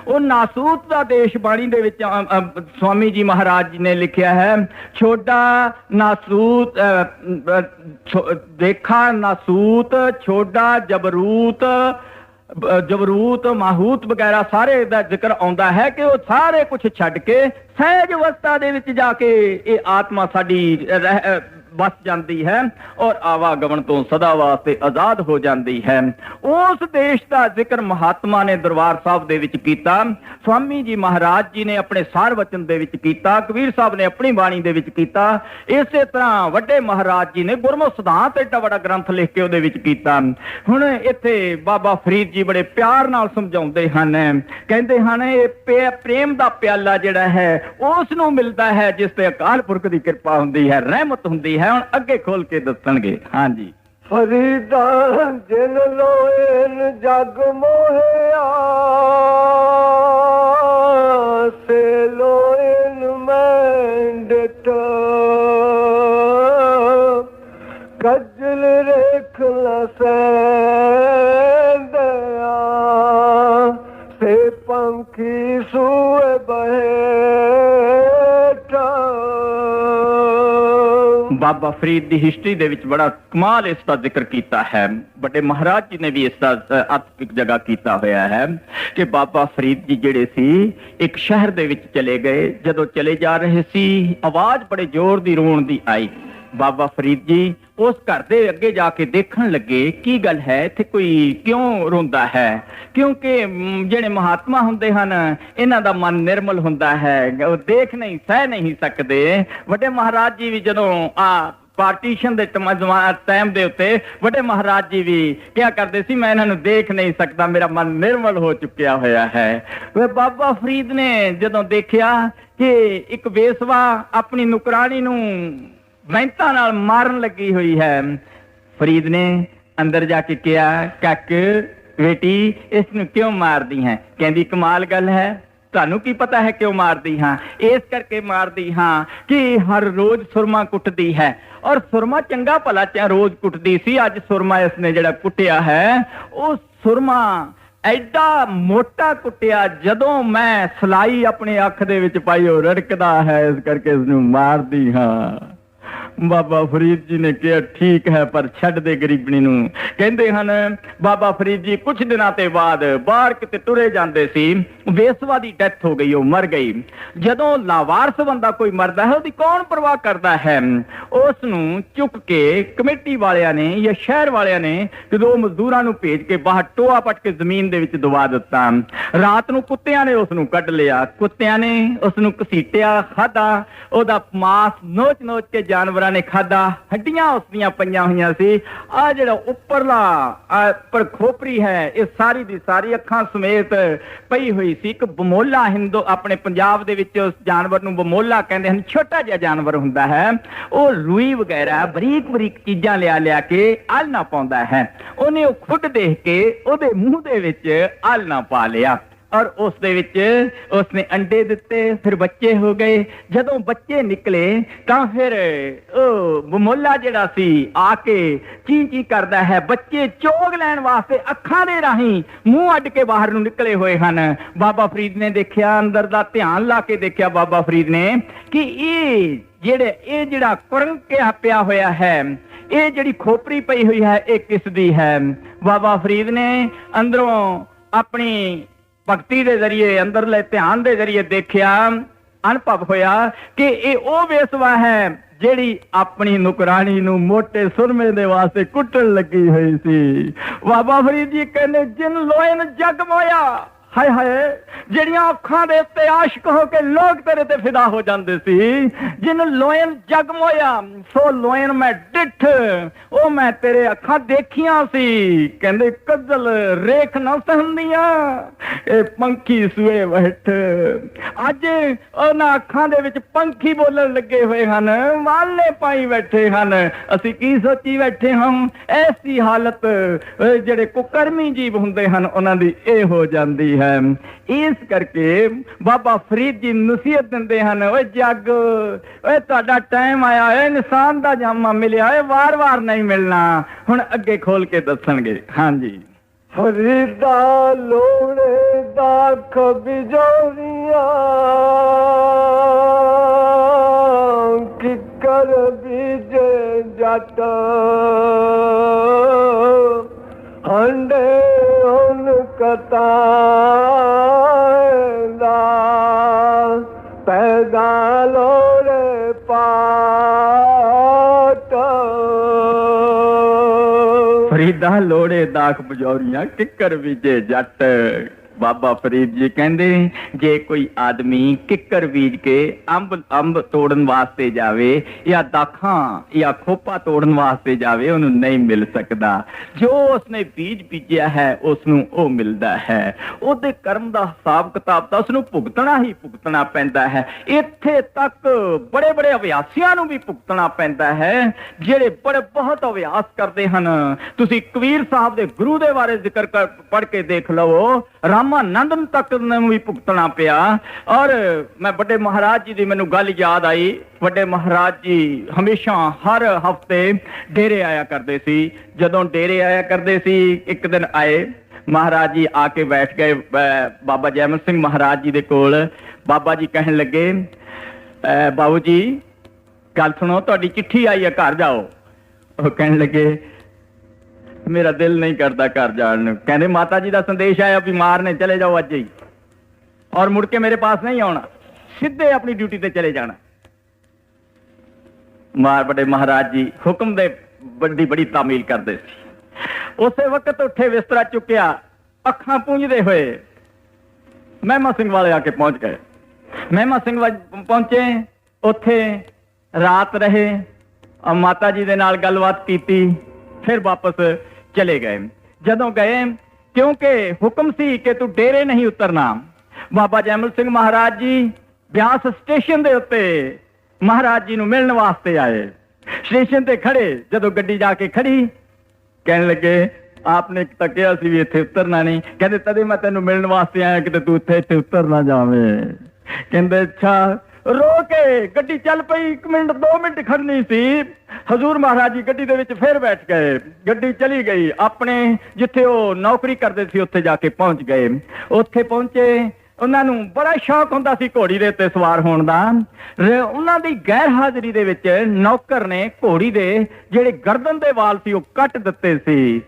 ਉਹ ਨਾਸੂਤ ਦਾ ਦੇਸ਼ ਬਾਣੀ ਦੇ ਵਿੱਚ ਸਵਾਮੀ ਜੀ ਮਹਾਰਾਜ ਜੀ ਨੇ ਲਿਖਿਆ ਹੈ, ਛੋਡਾ ਨਾਸੂਤ ਦੇਖਾ ਨਾਸੂਤ, ਛੋਡਾ ਜਬਰੂਤ ਮਾਹੂਤ ਵਗੈਰਾ ਸਾਰੇ ਦਾ ਜ਼ਿਕਰ ਆਉਂਦਾ ਹੈ ਕਿ ਉਹ ਸਾਰੇ ਕੁਝ ਛੱਡ ਕੇ ਸਹਿਜ ਅਵਸਥਾ ਦੇ ਵਿੱਚ ਜਾ ਕੇ ਇਹ ਆਤਮਾ ਸਾਡੀ ਬਸ ਜਾਂਦੀ ਹੈ ਔਰ ਆਵਾਗਮਨ ਤੋਂ ਸਦਾ ਵਾਸਤੇ ਆਜ਼ਾਦ ਹੋ ਜਾਂਦੀ ਹੈ। ਉਸ ਦੇਸ਼ ਦਾ ਜ਼ਿਕਰ ਮਹਾਤਮਾ ਨੇ ਦਰਬਾਰ ਸਾਹਿਬ ਦੇ ਵਿੱਚ ਕੀਤਾ, ਸਵਾਮੀ ਜੀ ਮਹਾਰਾਜ ਜੀ ਨੇ ਆਪਣੇ ਸਾਰ ਵਚਨ ਦੇ ਵਿੱਚ ਕੀਤਾ, ਕਬੀਰ ਸਾਹਿਬ ਨੇ ਆਪਣੀ ਬਾਣੀ ਦੇ ਵਿੱਚ ਕੀਤਾ। ਇਸੇ ਤਰ੍ਹਾਂ ਵੱਡੇ ਮਹਾਰਾਜ ਜੀ ਨੇ ਗੁਰਮੁਖ ਸਿਧਾਂਤ ਏਡਾ ਵੱਡਾ ਗ੍ਰੰਥ ਲਿਖ ਕੇ ਉਹਦੇ ਵਿੱਚ ਕੀਤਾ। ਹੁਣ ਇੱਥੇ ਬਾਬਾ ਫਰੀਦ ਜੀ ਬੜੇ ਪਿਆਰ ਨਾਲ ਸਮਝਾਉਂਦੇ ਹਨ, ਕਹਿੰਦੇ ਹਨ ਇਹ ਪ੍ਰੇਮ ਦਾ ਪਿਆਲਾ ਜਿਹੜਾ ਹੈ ਉਸ ਨੂੰ ਮਿਲਦਾ ਹੈ ਜਿਸ ਤੇ ਅਕਾਲ ਪੁਰਖ ਦੀ ਕਿਰਪਾ ਹੁੰਦੀ ਹੈ, ਰਹਿਮਤ ਹੁੰਦੀ ਹੈ। ਹੁਣ ਅੱਗੇ ਖੋਲ ਕੇ ਦੱਸਣਗੇ। ਹਾਂਜੀ, ਫਰੀਦਾ ਜਿਨ ਲੋਇਨ ਜਗ ਮੋਹਿਆ, ਸੇ ਲੋਇਨ ਮੈਂ ਡਿਟ, ਕਜਲ ਰੇਖ ਲਸੈ ਦਇਆ, ਸੇ ਪੰਖੀ ਸੂਏ ਬਹੇਠਾ। ਬਾਬਾ ਫਰੀਦ ਦੀ ਹਿਸਟਰੀ ਦੇ ਵਿੱਚ ਬੜਾ ਕਮਾਲ ਇਸ ਦਾ ਜ਼ਿਕਰ ਕੀਤਾ ਹੈ। ਵੱਡੇ ਮਹਾਰਾਜ ਜੀ ਨੇ ਵੀ ਇਸ ਦਾ ਅਰਥ ਇੱਕ ਜਗ੍ਹਾ ਕੀਤਾ ਹੋਇਆ ਹੈ ਕਿ ਬਾਬਾ ਫਰੀਦ ਜੀ ਜਿਹੜੇ ਸੀ ਇੱਕ ਸ਼ਹਿਰ ਦੇ ਵਿੱਚ ਚਲੇ ਗਏ। ਜਦੋਂ ਚਲੇ ਜਾ ਰਹੇ ਸੀ, ਆਵਾਜ਼ ਬੜੇ ਜ਼ੋਰ ਦੀ ਰੋਣ ਦੀ ਆਈ। ਬਾਬਾ ਫਰੀਦ ਜੀ ਉਸ ਘਰ ਦੇ ਅੱਗੇ ਜਾ ਕੇ ਦੇਖਣ ਲੱਗੇ ਕੀ ਗੱਲ ਹੈ, ਇੱਥੇ ਕੋਈ ਕਿਉਂ ਰੋਂਦਾ ਹੈ? ਕਿਉਂਕਿ ਜਿਹੜੇ ਮਹਾਤਮਾ ਹੁੰਦੇ ਹਨ ਇਹਨਾਂ ਦਾ ਮਨ ਨਿਰਮਲ ਹੁੰਦਾ ਹੈ, ਉਹ ਦੇਖ ਨਹੀਂ ਸਹਿ ਨਹੀਂ ਸਕਦੇ। ਵੱਡੇ ਮਹਾਰਾਜ ਜੀ ਵੀ ਜਦੋਂ ਪਾਰਟੀਸ਼ਨ ਦੇ ਟਾਈਮ ਦੇ ਉੱਤੇ ਵੱਡੇ ਮਹਾਰਾਜ ਜੀ ਵੀ ਕਿਹਾ ਕਰਦੇ ਸੀ, ਮੈਂ ਇਹਨਾਂ ਨੂੰ ਦੇਖ ਨਹੀਂ ਸਕਦਾ, ਮੇਰਾ ਮਨ ਨਿਰਮਲ ਹੋ ਚੁੱਕਿਆ ਹੋਇਆ ਹੈ। ਬਾਬਾ ਫਰੀਦ ਨੇ ਜਦੋਂ ਦੇਖਿਆ ਕਿ ਇੱਕ ਵੇਸਵਾ ਆਪਣੀ ਨੁਕਰਾਣੀ ਨੂੰ ਮਿਹਨਤਾਂ ਨਾਲ ਮਾਰਨ ਲੱਗੀ ਹੋਈ ਹੈ, ਫਰੀਦ ਨੇ ਅੰਦਰ ਜਾ ਕੇ ਕਿਹਾ, ਕਾਕੇ ਬੇਟੀ ਇਸ ਨੂੰ ਕਿਉਂ ਮਾਰਦੀ ਹੈ? ਕਹਿੰਦੀ ਕਮਾਲ ਗੱਲ ਹੈ, ਤੁਹਾਨੂੰ ਕੀ ਪਤਾ ਹੈ ਕਿਉਂ ਮਾਰਦੀ ਹਾਂ? ਇਸ ਕਰਕੇ ਮਾਰਦੀ ਹਾਂ ਕਿ ਹਰ ਰੋਜ਼ ਸੁਰਮਾ ਕੁੱਟਦੀ ਹੈ, ਔਰ ਸੁਰਮਾ ਚੰਗਾ ਭਲਾ ਰੋਜ਼ ਕੁੱਟਦੀ ਸੀ। ਅੱਜ ਸੁਰਮਾ ਇਸਨੇ ਜਿਹੜਾ ਕੁੱਟਿਆ ਹੈ ਉਹ ਸੁਰਮਾ ਐਡਾ ਮੋਟਾ ਕੁੱਟਿਆ, ਜਦੋਂ ਮੈਂ ਸਲਾਈ ਆਪਣੇ ਅੱਖ ਦੇ ਵਿੱਚ ਪਾਈ ਉਹ ਰੜਕਦਾ ਹੈ, ਇਸ ਕਰਕੇ ਇਸ ਨੂੰ ਮਾਰਦੀ ਹਾਂ। ਬਾਬਾ ਫਰੀਦ ਜੀ ਨੇ ਕਿਹਾ ਠੀਕ ਹੈ, ਪਰ ਛੱਡ ਦੇ ਗਰੀਬਣੀ ਨੂੰ। ਕਹਿੰਦੇ ਹਨ ਬਾਬਾ ਫਰੀਦ ਜੀ ਕੁਝ ਦਿਨਾਂ ਤੇ ਬਾਅਦ ਬਾਹਰ ਕਿਤੇ ਤੁਰੇ ਜਾਂਦੇ ਸੀ, ਵੇਸਵਾ ਦੀ ਡੈਥ ਹੋ ਗਈ, ਉਹ ਮਰ ਗਈ। ਜਦੋਂ ਲਾਵਾਰਸ ਬੰਦਾ ਕੋਈ ਮਰਦਾ ਹੈ ਉਹਦੀ ਕੌਣ ਪਰਵਾਹ ਕਰਦਾ ਹੈ? ਉਸ ਨੂੰ ਚੁੱਕ ਕੇ ਕਮੇਟੀ ਵਾਲਿਆਂ ਨੇ ਜਾਂ ਸ਼ਹਿਰ ਵਾਲਿਆਂ ਨੇ ਦੋ ਮਜ਼ਦੂਰਾਂ ਨੂੰ ਭੇਜ ਕੇ ਬਾਹਰ ਟੋਆ ਪੱਟ ਕੇ ਜ਼ਮੀਨ ਦੇ ਵਿੱਚ ਦਬਾ ਦਿੱਤਾ। ਰਾਤ ਨੂੰ ਕੁੱਤਿਆਂ ਨੇ ਉਸ ਨੂੰ ਕੱਢ ਲਿਆ, ਕੁੱਤਿਆਂ ਨੇ ਉਸ ਨੂੰ ਘਸੀਟਿਆ, ਖਾਧਾ, ਉਹਦਾ ਮਾਸ ਨੋਚ ਨੋਚ ਕੇ ਜਾਨਵਰਾਂ ਨੇ ਖਾਧਾ, ਹੱਡੀਆਂ ਉਸ ਦੀਆਂ ਪਈਆਂ ਹੋਈਆਂ ਸੀ। ਆ ਜਿਹੜਾ ਉੱਪਰਲਾ ਪਰ ਖੋਪਰੀ ਹੈ ਇਹ ਸਾਰੀ ਦੀ ਸਾਰੀ ਅੱਖਾਂ ਸਮੇਤ ਪਈ ਹੋਈ ਸੀ। ਇੱਕ ਬਮੋਲਾ ਹਿੰਦੂ ਆਪਣੇ ਪੰਜਾਬ ਦੇ ਵਿੱਚ ਉਸ ਜਾਨਵਰ ਨੂੰ ਬਮੋਲਾ ਕਹਿੰਦੇ ਹਨ, ਛੋਟਾ ਜਿਹਾ ਜਾਨਵਰ ਹੁੰਦਾ ਹੈ, ਉਹ ਰੂਈ ਵਗੈਰਾ ਬਰੀਕ ਬਰੀਕ ਚੀਜ਼ਾਂ ਲਿਆ ਕੇ ਆਲਣਾ ਪਾਉਂਦਾ ਹੈ। ਉਹਨੇ ਉਹ ਖੁਦ ਦੇਖ ਕੇ ਉਹਦੇ ਮੂੰਹ ਦੇ ਵਿੱਚ ਆਲਣਾ ਪਾ ਲਿਆ। ਔਰ ਉਸ ਦੇ ਵਿੱਚ ਉਸਨੇ ਅੰਡੇ ਦਿੱਤੇ, ਫਿਰ ਬੱਚੇ ਹੋ ਗਏ। ਜਦੋਂ ਬੱਚੇ ਨਿਕਲੇ ਤਾਂ ਫਿਰ ਉਹ ਬਮੋਲਾ ਜਿਹੜਾ ਸੀ ਆ ਕੇ ਚੀਂ ਚੀਂ ਕਰਦਾ ਹੈ। ਬੱਚੇ ਚੋਗ ਲੈਣ ਵਾਸਤੇ ਅੱਖਾਂ ਦੇ ਰਾਹੀਂ ਮੂੰਹ ਅੱਡ ਕੇ ਬਾਹਰ ਨੂੰ ਨਿਕਲੇ ਹੋਏ ਹਨ। ਬਾਬਾ ਫਰੀਦ ਨੇ ਦੇਖਿਆ, ਅੰਦਰ ਦਾ ਧਿਆਨ ਲਾ ਕੇ ਦੇਖਿਆ ਬਾਬਾ ਫਰੀਦ ਨੇ ਕਿ ਇਹ ਜਿਹੜਾ ਕੁਰੰਕਿਆ ਪਿਆ ਹੋਇਆ ਹੈ, ਇਹ ਜਿਹੜੀ ਖੋਪਰੀ ਪਈ ਹੋਈ ਹੈ, ਇਹ ਕਿਸ ਦੀ ਹੈ? ਬਾਬਾ ਫਰੀਦ ਨੇ ਅੰਦਰੋਂ ਆਪਣੀ ਭਗਤੀ ਦੇ ਜ਼ਰੀਏ, ਅੰਦਰਲੇ ਧਿਆਨ ਦੇ ਜ਼ਰੀਏ ਦੇਖਿਆ, ਅਨੁਭਵ ਹੋਇਆ ਕਿ ਇਹ ਉਹ ਵੇਸਵਾ ਹੈ ਜਿਹੜੀ ਆਪਣੀ ਨੁਕਰਾਣੀ ਨੂੰ ਮੋਟੇ ਸੁਰਮੇ ਦੇ ਵਾਸਤੇ ਕੁੱਟਣ ਲੱਗੀ ਹੋਈ ਸੀ। ਬਾਬਾ ਫਰੀਦ ਜੀ ਕਹਿੰਦੇ ਜਿਨ ਲੋਇਨ ਜਗ ਮੋਇਆ, ਹਾਏ ਹਾਏ, ਜਿਹੜੀਆਂ ਅੱਖਾਂ ਦੇ ਉੱਤੇ ਆਸ਼ਕ ਹੋ ਕੇ ਲੋਕ ਤੇਰੇ ਤੇ ਫਿਦਾ ਹੋ ਜਾਂਦੇ ਸੀ। ਜਿਨ ਲੋਇਨ ਜਗ ਮੋਇਆ ਸੋ ਲੋਇਨ ਮੈਂ ਡਿੱਠ, ਉਹ ਮੈਂ ਤੇਰੇ ਅੱਖਾਂ ਦੇਖੀਆਂ ਸੀ। ਕਹਿੰਦੇ ਕੱਜਲ ਰੇਖ ਨਾ ਸਹਿੰਦੀਆਂ, ਇਹ ਪੰਖੀ ਸੂਏ ਬੈਠ। ਅੱਜ ਉਹਨਾਂ ਅੱਖਾਂ ਦੇ ਵਿੱਚ ਪੰਖੀ ਬੋਲਣ ਲੱਗੇ ਹੋਏ ਹਨ, ਵਾਲੇ ਪਾਈ ਬੈਠੇ ਹਨ। ਅਸੀਂ ਕੀ ਸੋਚੀ ਬੈਠੇ ਹਾਂ? ਐਸੀ ਹਾਲਤ ਜਿਹੜੇ ਕੁਕਰਮੀ ਜੀਵ ਹੁੰਦੇ ਹਨ ਉਹਨਾਂ ਦੀ ਇਹ ਹੋ ਜਾਂਦੀ ਹੈ। ਇਸ ਕਰਕੇ ਬਾਬਾ ਫਰੀਦ ਜੀ ਨਸੀਹਤ ਦਿੰਦੇ ਹਨ, ਓਏ ਜੱਗ, ਓਏ ਤੁਹਾਡਾ ਟਾਈਮ ਆਇਆ ਹੈ, ਇਨਸਾਨ ਦਾ ਜਾਮਾ ਮਿਲਿਆ ਹੈ, ਵਾਰ-ਵਾਰ ਨਹੀਂ ਮਿਲਣਾ। ਹੁਣ ਅੱਗੇ ਖੋਲ ਕੇ ਦੱਸਣਗੇ। ਹਾਂਜੀ। ਫਰੀਦਾ ਲੋੜੇ ਦਾ ਖਬਜੋਰੀਆਂ ਕਿਕਰ ਬੀਜੇ ਜੱਟ ਹੰਡੇ ਹੁਣ ਕਤਾ ਦਾ ਪੈਦਾ ਲੋੜੇ ਪਾਟ। ਫਰੀਦਾ ਲੋੜੇ ਦਾਖ ਬਜੌਰੀਆਂ ਕਿੱਕਰ ਬੀਜੇ ਜੱਟ। ਬਾਬਾ ਫਰੀਦ ਜੀ ਕਹਿੰਦੇ ਜੇ ਕੋਈ ਆਦਮੀ ਕਿੱਕਰ ਬੀਜ ਕੇ ਅੰਬ ਤੋੜਨ ਵਾਸਤੇ ਜਾਵੇ ਜਾਂ ਦਾਖਾਂ ਜਾਂ ਖੋਪਾ ਤੋੜਨ ਵਾਸਤੇ ਜਾਵੇ, ਉਹਨੂੰ ਨਹੀਂ ਮਿਲ ਸਕਦਾ। ਜੋ ਉਸਨੇ ਬੀਜ ਬੀਜਿਆ ਹੈ ਉਸਨੂੰ ਉਹ ਮਿਲਦਾ ਹੈ। ਉਹਦੇ ਕਰਮ ਦਾ ਹਿਸਾਬ ਕਿਤਾਬ ਤਾਂ ਉਸਨੂੰ ਭੁਗਤਣਾ ਹੀ ਭੁਗਤਣਾ ਪੈਂਦਾ ਹੈ। ਇੱਥੇ ਤੱਕ ਬੜੇ ਬੜੇ ਅਭਿਆਸੀਆਂ ਨੂੰ ਵੀ ਭੁਗਤਣਾ ਪੈਂਦਾ ਹੈ, ਜਿਹੜੇ ਬਹੁਤ ਅਭਿਆਸ ਕਰਦੇ ਹਨ। ਤੁਸੀਂ ਕਬੀਰ ਸਾਹਿਬ ਦੇ ਗੁਰੂ ਦੇ ਬਾਰੇ ਜ਼ਿਕਰ ਪੜ੍ਹ ਕੇ ਦੇਖ ਲਵੋ, ਰਾਮਾਨੰਦ ਤੱਕ ਨੂੰ ਵੀ ਭੁਗਤਣਾ ਪਿਆ। ਔਰ ਮੈਂ ਵੱਡੇ ਮਹਾਰਾਜ ਜੀ ਦੀ ਮੈਨੂੰ ਗੱਲ ਯਾਦ ਆਈ। ਵੱਡੇ ਮਹਾਰਾਜ ਜੀ ਹਮੇਸ਼ਾ ਹਰ ਹਫ਼ਤੇ ਡੇਰੇ ਆਇਆ ਕਰਦੇ ਸੀ। ਜਦੋਂ ਡੇਰੇ ਆਇਆ ਕਰਦੇ ਸੀ, ਇੱਕ ਦਿਨ ਆਏ ਮਹਾਰਾਜ ਜੀ ਆ ਕੇ ਬੈਠ ਗਏ ਬਾਬਾ ਜੈਮਲ ਸਿੰਘ ਮਹਾਰਾਜ ਜੀ ਦੇ ਕੋਲ। ਬਾਬਾ ਜੀ ਕਹਿਣ ਲੱਗੇ, ਬਾਬੂ ਜੀ ਗੱਲ ਸੁਣੋ, ਤੁਹਾਡੀ ਚਿੱਠੀ ਆਈ ਹੈ, ਘਰ ਜਾਓ। ਉਹ ਕਹਿਣ ਲੱਗੇ ਮੇਰਾ ਦਿਲ ਨਹੀਂ ਕਰਦਾ ਘਰ ਜਾਣ ਨੂੰ। ਕਹਿੰਦੇ ਮਾਤਾ ਜੀ ਦਾ ਸੰਦੇਸ਼ ਆਇਆ, ਬਿਮਾਰ ਨੇ, ਚਲੇ ਜਾਓ ਅੱਜ ਹੀ, ਔਰ ਮੁੜ ਕੇ ਮੇਰੇ ਪਾਸ ਨਹੀਂ ਆਉਣਾ, ਸਿੱਧੇ ਆਪਣੀ ਡਿਊਟੀ ਤੇ ਚਲੇ ਜਾਣਾ। ਵੱਡੇ ਮਹਾਰਾਜ ਜੀ ਹੁਕਮ ਦੇ ਬੜੀ ਤਾਮੀਲ ਕਰਦੇ ਸੀ। ਉਸੇ ਵਕਤ ਉੱਠੇ, ਬਿਸਤਰਾ ਚੁੱਕਿਆ, ਅੱਖਾਂ ਪੂੰਝਦੇ ਹੋਏ ਮਹਿਮਾ ਸਿੰਘ ਵਾਲੇ ਆ ਕੇ ਪਹੁੰਚ ਗਏ। ਮਹਿਮਾ ਸਿੰਘ ਪਹੁੰਚੇ, ਉੱਥੇ ਰਾਤ ਰਹੇ, ਮਾਤਾ ਜੀ ਦੇ ਨਾਲ ਗੱਲਬਾਤ ਕੀਤੀ, ਫਿਰ ਵਾਪਸ ਚਲੇ ਗਏ। ਜਦੋਂ ਗਏ, ਕਿਉਂਕਿ ਹੁਕਮ ਸੀ ਕਿ ਤੂੰ ਡੇਰੇ ਨਹੀਂ ਉਤਰਨਾ, ਬਾਬਾ ਜੈਮਲ ਸਿੰਘ ਮਹਾਰਾਜ ਜੀ ਬਿਆਸ ਸਟੇਸ਼ਨ ਦੇ ਉੱਤੇ ਮਹਾਰਾਜ ਜੀ ਨੂੰ ਮਿਲਣ ਵਾਸਤੇ ਆਏ। ਸਟੇਸ਼ਨ ਤੇ ਖੜੇ, ਜਦੋਂ ਗੱਡੀ ਜਾ ਕੇ ਖੜੀ, ਕਹਿਣ ਲੱਗੇ ਆਪਨੇ ਤਾਂ ਕਿਹਾ ਸੀ ਵੀ ਇੱਥੇ ਉਤਰਨਾ ਨਹੀਂ। ਕਹਿੰਦੇ ਤਦੇ ਮੈਂ ਤੈਨੂੰ ਮਿਲਣ ਵਾਸਤੇ ਆਇਆ, ਕਿਤੇ ਤੂੰ ਇੱਥੇ ਉਤਰ ਨਾ ਜਾਵੇਂ। ਕਹਿੰਦੇ ਅੱਛਾ। ਰੋ ਕੇ ਗੱਡੀ ਚੱਲ ਪਈ। 1 ਮਿੰਟ 2 ਮਿੰਟ ਖੜਨੀ ਸੀ। ਹਜ਼ੂਰ ਮਹਾਰਾਜ ਜੀ ਗੱਡੀ ਦੇ ਵਿੱਚ ਫਿਰ ਬੈਠ ਗਏ। ਗੱਡੀ ਚਲੀ ਗਈ, ਆਪਣੇ ਜਿੱਥੇ ਉਹ ਨੌਕਰੀ ਕਰਦੇ ਸੀ ਉੱਥੇ ਜਾ ਕੇ ਪਹੁੰਚ ਗਏ। ਉੱਥੇ ਪਹੁੰਚੇ, ਉਹਨਾਂ ਨੂੰ ਬੜਾ ਸ਼ੌਕ ਹੁੰਦਾ ਸੀ ਘੋੜੀ ਦੇ ਉੱਤੇ ਸਵਾਰ ਹੋਣ ਦਾ। ਉਹਨਾਂ ਦੀ ਗੈਰ ਹਾਜ਼ਰੀ ਦੇ ਵਿੱਚ ਨੌਕਰ ਨੇ ਘੋੜੀ ਦੇ ਜਿਹੜੇ ਗਰਦਨ ਦੇ ਵਾਲ ਸੀ ਉਹ ਕੱਟ ਦਿੱਤੇ ਸੀ,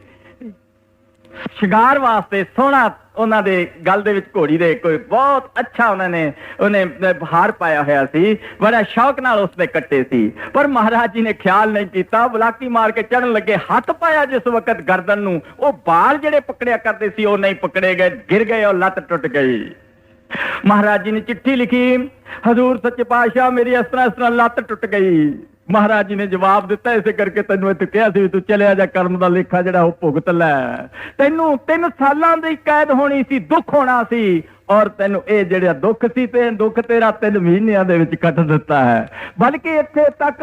ਸ਼ਿੰਗਾਰ ਵਾਸਤੇ। ਸੋਹਣਾ ਉਹਨਾਂ ਦੇ ਗਲ ਦੇ ਵਿੱਚ ਘੋੜੀ ਦੇ ਕੋਈ ਬਹੁਤ ਅੱਛਾ ਉਹਨੇ ਹਾਰ ਪਾਇਆ ਹੋਇਆ ਸੀ, ਬੜਾ ਸ਼ੌਕ ਨਾਲ ਉਸਨੇ ਕੱਟੇ ਸੀ। ਪਰ ਮਹਾਰਾਜ ਜੀ ਨੇ ਖਿਆਲ ਨਹੀਂ ਕੀਤਾ, ਬਲਾਕੀ ਮਾਰ ਕੇ ਚੜਨ ਲੱਗੇ, ਹੱਥ ਪਾਇਆ ਜਿਸ ਵਕਤ ਗਰਦਨ ਨੂੰ, ਉਹ ਬਾਲ ਜਿਹੜੇ ਪਕੜਿਆ ਕਰਦੇ ਸੀ ਉਹ ਨਹੀਂ ਪਕੜੇ ਗਏ, ਗਿਰ ਗਏ ਔਰ ਲੱਤ ਟੁੱਟ ਗਈ। ਮਹਾਰਾਜ ਜੀ ਨੇ ਚਿੱਠੀ ਲਿਖੀ, ਹਜ਼ੂਰ ਸੱਚੇ ਪਾਤਸ਼ਾਹ ਮੇਰੀ ਇਸ ਤਰ੍ਹਾਂ ਲੱਤ ਟੁੱਟ ਗਈ। ਮਹਾਰਾਜ ਜੀ ਨੇ ਜਵਾਬ ਦਿੱਤਾ, ਇਸੇ ਕਰਕੇ ਤੈਨੂੰ ਇੱਥੇ ਕਿਹਾ ਸੀ ਵੀ ਤੂੰ ਚਲਿਆ ਜਾ, ਕਰਮ ਦਾ ਲੇਖਾ ਜਿਹੜਾ ਉਹ ਭੁਗਤ ਲੈ। ਤੈਨੂੰ 3 ਸਾਲਾਂ ਦੀ ਕੈਦ ਹੋਣੀ ਸੀ, ਦੁੱਖ ਹੋਣਾ ਸੀ, ਔਰ ਤੈਨੂੰ ਇਹ ਜਿਹੜਾ ਦੁੱਖ ਸੀ ਤੇ ਦੁੱਖ ਤੇਰਾ 3 ਮਹੀਨਿਆਂ ਦੇ ਵਿੱਚ ਕੱਟ ਦਿੱਤਾ ਹੈ। ਬਲਕਿ ਇੱਥੇ ਤੱਕ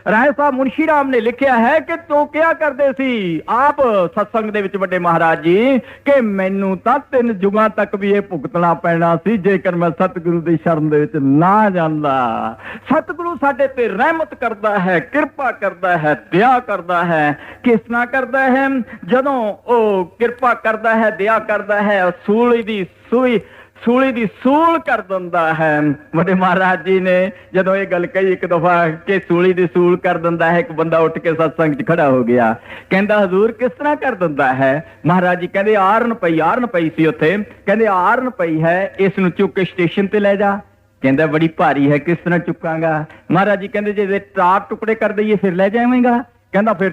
ਰਾਏ ਸਾਹਿਬ ਮੁਨਸ਼ੀ ਰਾਮ ਨੇ ਲਿਖਿਆ ਹੈ ਕਿ ਤੂੰ ਕਿਹਾ ਕਰਦੇ ਸੀ ਆਪ ਸਤਸੰਗ ਦੇ ਵਿੱਚ ਵੱਡੇ ਮਹਾਰਾਜ ਜੀ ਕਿ ਮੈਨੂੰ ਤਾਂ 3 ਯੁਗਾਂ ਤੱਕ ਵੀ ਇਹ ਭੁਗਤਣਾ ਪੈਣਾ ਸੀ ਜੇਕਰ ਮੈਂ ਸਤਿਗੁਰੂ ਦੀ ਸ਼ਰਨ ਦੇ ਵਿੱਚ ਨਾ ਜਾਂਦਾ। ਸਤਿਗੁਰੂ ਸਾਡੇ ਤੇ ਰਹਿਮਤ ਕਰਦਾ ਹੈ, ਕਿਰਪਾ ਕਰਦਾ ਹੈ, ਦਇਆ ਕਰਦਾ ਹੈ। ਕਿਸ ਤਰ੍ਹਾਂ ਕਰਦਾ ਹੈ? ਜਦੋਂ ਉਹ ਕਿਰਪਾ ਕਰਦਾ ਹੈ, ਦਇਆ ਕਰਦਾ ਹੈ, ਸੂਲੀ ਦੀ ਸੂਲ ਕਰ ਦਿੰਦਾ ਹੈ। ਵੱਡੇ ਮਹਾਰਾਜ ਜੀ ਨੇ ਜਦੋਂ ਇਹ ਗੱਲ ਕਹੀ ਇੱਕ ਦਫਾ ਕਿ ਸੂਲੀ ਦੀ ਸੂਲ ਕਰ ਦਿੰਦਾ ਹੈ, ਇੱਕ ਬੰਦਾ ਉੱਠ ਕੇ ਸਤਸੰਗ 'ਚ ਖੜਾ ਹੋ ਗਿਆ, ਕਹਿੰਦਾ ਹਜ਼ੂਰ ਕਿਸ ਤਰ੍ਹਾਂ ਕਰ ਦਿੰਦਾ ਹੈ? ਮਹਾਰਾਜ ਜੀ ਕਹਿੰਦੇ ਆਰਨ ਪਈ ਸੀ ਉੱਥੇ, ਕਹਿੰਦੇ ਆਰਨ ਪਈ ਹੈ, ਇਸ ਨੂੰ ਚੁੱਕ ਕੇ ਸਟੇਸ਼ਨ ਤੇ ਲੈ ਜਾ। ਕਹਿੰਦਾ ਬੜੀ ਭਾਰੀ ਹੈ, ਕਿਸ ਤਰ੍ਹਾਂ ਚੁੱਕਾਂਗਾ? ਮਹਾਰਾਜ ਜੀ ਕਹਿੰਦੇ ਜੇ 4 ਟੁਕੜੇ ਕਰ ਦਈਏ ਫਿਰ ਲੈ ਜਾਵੇਂਗਾ? ਕਹਿੰਦਾ ਫਿਰ